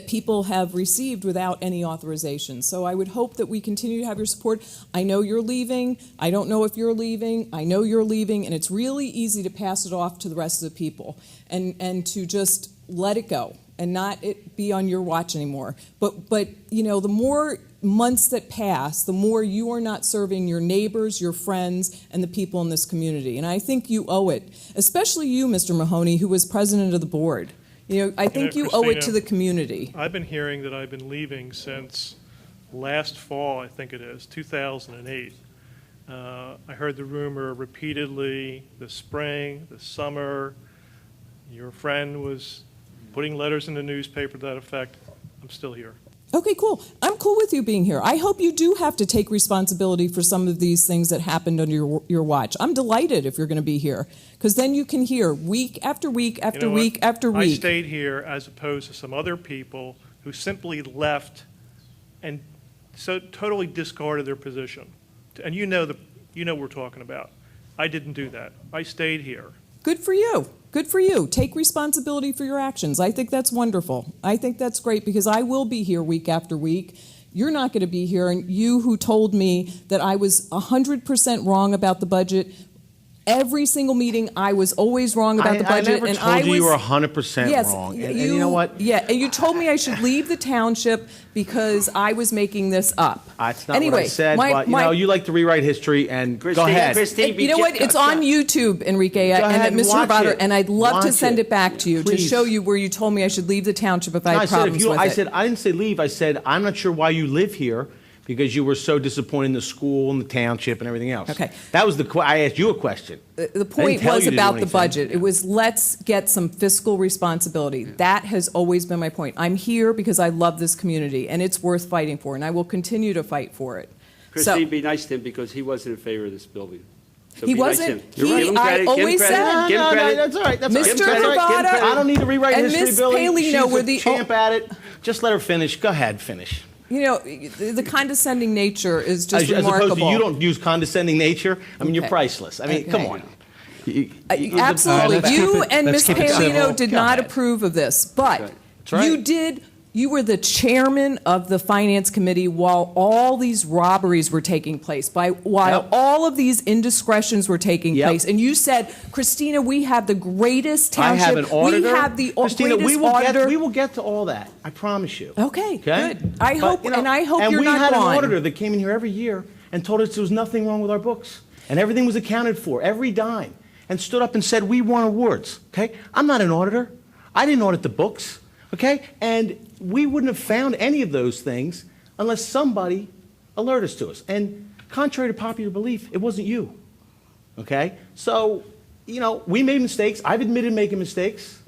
people have received without any authorization. So I would hope that we continue to have your support. I know you're leaving. I don't know if you're leaving. I know you're leaving, and it's really easy to pass it off to the rest of the people and to just let it go and not it be on your watch anymore. But the more months that pass, the more you are not serving your neighbors, your friends, and the people in this community. And I think you owe it, especially you, Mr. Mahoney, who was president of the board. I think you owe it to the community. I've been hearing that I've been leaving since last fall, I think it is, 2008. I heard the rumor repeatedly this spring, this summer. Your friend was putting letters in the newspaper to that effect. I'm still here. Okay, cool. I'm cool with you being here. I hope you do have to take responsibility for some of these things that happened under your watch. I'm delighted if you're going to be here, because then you can hear week after week after week after week. I stayed here as opposed to some other people who simply left and so totally discarded their position. And you know what we're talking about. I didn't do that. I stayed here. Good for you. Good for you. Take responsibility for your actions. I think that's wonderful. I think that's great, because I will be here week after week. You're not going to be here, and you who told me that I was 100% wrong about the budget every single meeting. I was always wrong about the budget. I never and told I you you was- were 100% Yes, wrong. And you know what? Yeah, and you told me I should leave the township because I was making this up. That's not Anyway, what I said, but you like to rewrite history, and go ahead. You know what? It's on YouTube, Enrique, Go ahead and and Mr. watch Roboto, it. and I'd love to Watch send it. it back to you to Please. show you where you told me I should leave the township if I No, had problems with it. I didn't say leave. I said, I'm not sure why you live here because you were so disappointed in the school and the township and everything else. Okay. That was I asked you a question. The point tell was you to do about the anything. budget. It was, let's get some fiscal responsibility. That has always been my point. I'm here because I love this community, and it's worth fighting for, and I will continue to fight for it. Christine, be nice to him because he wasn't in favor of this building. So He be nice to wasn't. him. He- Give him I credit, give him always credit, said- give him credit. That's all right. That's all right. Mr. Give him credit. Give him credit. Roboto I don't need to rewrite and history, Miss Billy. Paley, She's were a the- champ at it. Just let her finish. Go ahead, finish. You know, the condescending nature is just As remarkable. opposed to you don't use condescending nature. I mean, you're Okay. priceless. I mean, Okay. come on. Absolutely. Let's You keep it- and let's Ms. keep it Palino civil. did Go not ahead. approve of this, but That's right. you did. You were the chairman of the finance committee while all these robberies were taking place, while Yep. all of these indiscretions were taking Yep. place, and you said, "Christina, we have the greatest I township. have an auditor. We have the Christina, greatest we auditor." will get to all that. I promise you. Okay, Okay? good. I But, hope, you know, and I hope and you're we not had gone. an auditor that came in here every year and told us there was nothing wrong with our books, and everything was accounted for, every dime, and stood up and said, we won awards, okay? I'm not an auditor. I didn't audit the books, okay? And we wouldn't have found any of those things unless somebody alerted us to us. And contrary to popular belief, it wasn't you, okay? So, you know, we made mistakes. I've admitted making mistakes.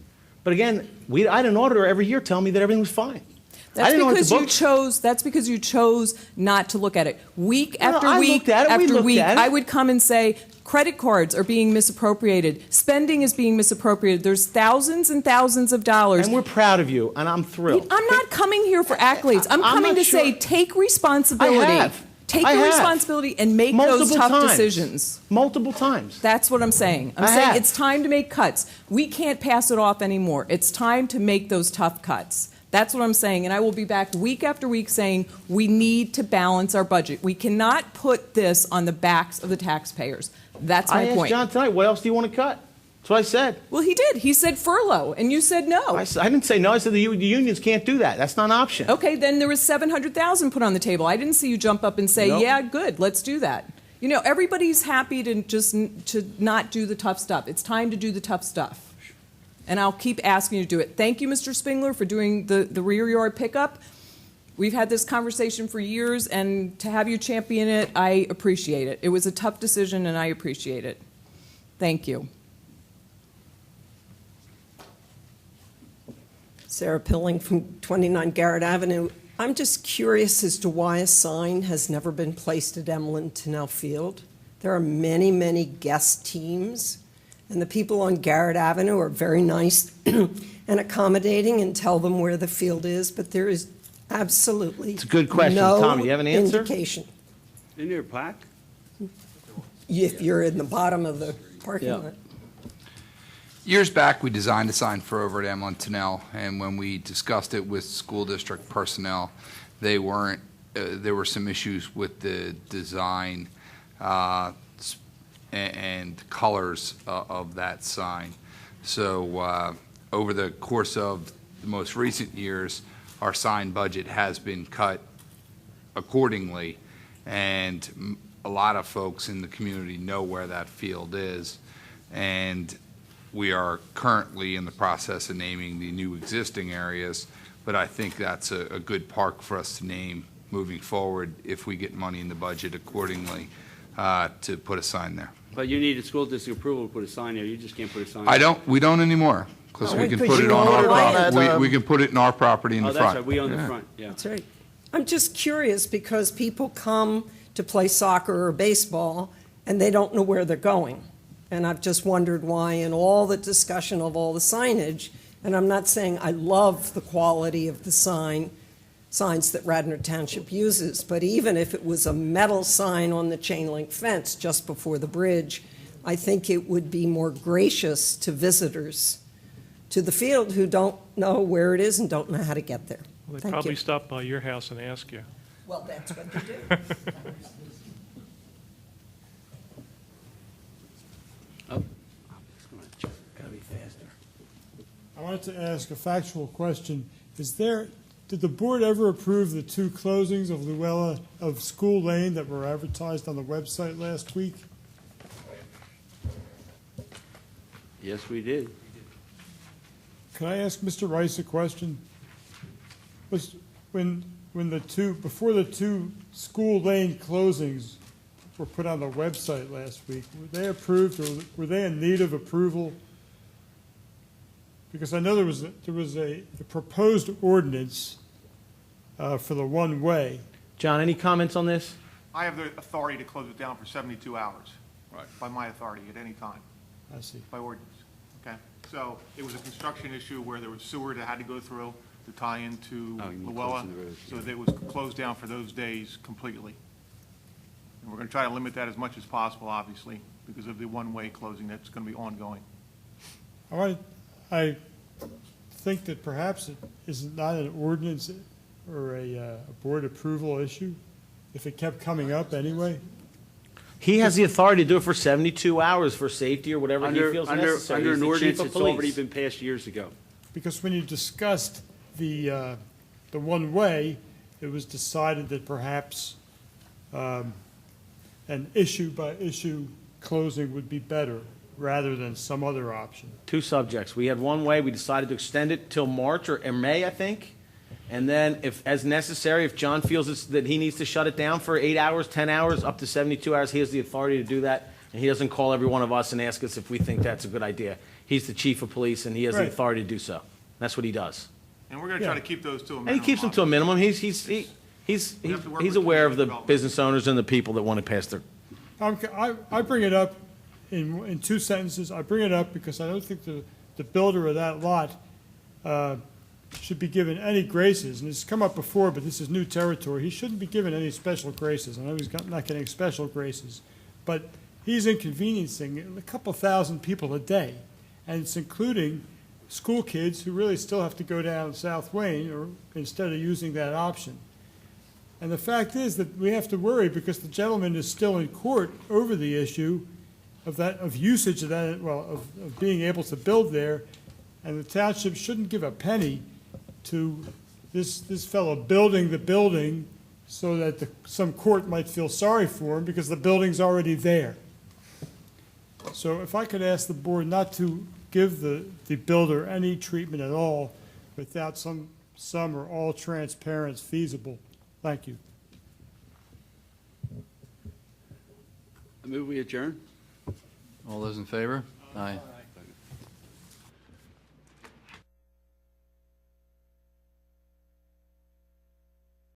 But again, I had an auditor every year tell me that everything was fine. I That's didn't audit because the you books. chose. That's because you chose not to look at it. Week No, no, after I week looked at it. We after looked week, at it. I would come and say, credit cards are being misappropriated. Spending is being misappropriated. There's thousands and thousands of dollars. And we're proud of you, and I'm thrilled. I'm not coming here for accolades. I'm I'm coming not to say, sure. take responsibility. I have. Take I the have. responsibility and make those Multiple tough times. decisions. Multiple times. That's what I'm saying. I'm I saying have. it's time to make cuts. We can't pass it off anymore. It's time to make those tough cuts. That's what I'm saying, and I will be back week after week saying we need to balance our budget. We cannot put this on the backs of the taxpayers. That's my I asked point. John tonight, what else do you want to cut? That's what I said. Well, he did. He said furlough, and you said no. I didn't say no. I said the unions can't do that. That's not an option. Okay, then there was $700,000 put on the table. I didn't see you jump up and say, Nope. yeah, good, let's do that. You know, everybody's happy to not do the tough stuff. It's time to do the tough stuff. And I'll keep asking you to do it. Thank you, Mr. Spengler, for doing the rear yard pickup. We've had this conversation for years, and to have you champion it, I appreciate it. It was a tough decision, and I appreciate it. Thank you. Sarah Pilling from 29 Garrett Avenue. I'm just curious as to why a sign has never been placed at Emlyn Tinnell Field. There are many, many guest teams, and the people on Garrett Avenue are very nice and accommodating and tell them where the field is, but there is absolutely It's a good question. no Tom, do you have an answer? indication. Isn't there a plaque? If you're in the bottom of the parking Yeah. lot. Years back, we designed a sign for over at Emlyn Tinnell, and when we discussed it with school district personnel, they weren't, there were some issues with the design and colors of that sign. So over the course of the most recent years, our sign budget has been cut accordingly, and a lot of folks in the community know where that field is, and we are currently in the process of naming the new existing areas, but I think that's a good park for us to name moving forward if we get money in the budget accordingly to put a sign there. But you need a school district approval to put a sign there. You just can't put a sign. We don't anymore, because we can because put you it on own our, it. we can put it in our property in Oh, the that's front. right. We own the Yeah. front, yeah. That's right. I'm just curious because people come to play soccer or baseball and they don't know where they're going. And I've just wondered why in all the discussion of all the signage, and I'm not saying I love the quality of the signs that Radnor Township uses, but even if it was a metal sign on the chain link fence just before the bridge, I think it would be more gracious to visitors to the field who don't know where it is and don't know how to get there. Well, they Thank probably you. stop by your house and ask you. Well, that's what they do. I wanted to ask a factual question. Did the board ever approve the 2 closings of School Lane that were advertised on the website last week? Yes, we did. Can I ask Mr. Rice a question? Before the 2 School Lane closings were put on the website last week, were they approved or were they in need of approval? Because I know there was a proposed ordinance for the one-way. John, any comments on this? I have the authority to close it down for 72 hours. Right. By my authority, at any time, I see. by ordinance, okay? So it was a construction issue where there was sewer that had to go through to tie into Oh, you mean Luella, closing the roads, so yeah. that it was closed down for those days completely. And we're going to try to limit that as much as possible, obviously, because of the one-way closing that's going to be ongoing. I think that perhaps it is not an ordinance or a board approval issue, if it kept coming up anyway. He has the authority to do it for 72 hours for safety or whatever he feels necessary. Under He's an the ordinance chief of that's already police. been passed years ago. Because when you discussed the one-way, it was decided that perhaps an issue-by-issue closing would be better rather than some other option. 2 subjects. We had one way, we decided to extend it till March or May, I think. And then if, as necessary, if John feels that he needs to shut it down for 8 hours, 10 hours, up to 72 hours, he has the authority to do that. And he doesn't call every one of us and ask us if we think that's a good idea. He's the chief of police and he has the Right. authority to do so. That's what he does. And we're going to try Yeah. to keep those to a minimum. And he keeps them to a minimum. He's We have to work with aware of community the development. business owners and the people that want to pass their. I bring it up in 2 sentences. I bring it up because I don't think the builder of that lot should be given any graces. And it's come up before, but this is new territory. He shouldn't be given any special graces. I know he's not getting special graces, but he's inconveniencing a couple thousand people a day. And it's including school kids who really still have to go down South Wayne or instead of using that option. And the fact is that we have to worry because the gentleman is still in court over the issue of usage of that, of being able to build there. And the township shouldn't give a penny to this fellow building the building so that some court might feel sorry for him because the building's already there. So if I could ask the board not to give the builder any treatment at all without some or all transparency feasible. Thank you. I move we adjourn. All those in favor? Aye.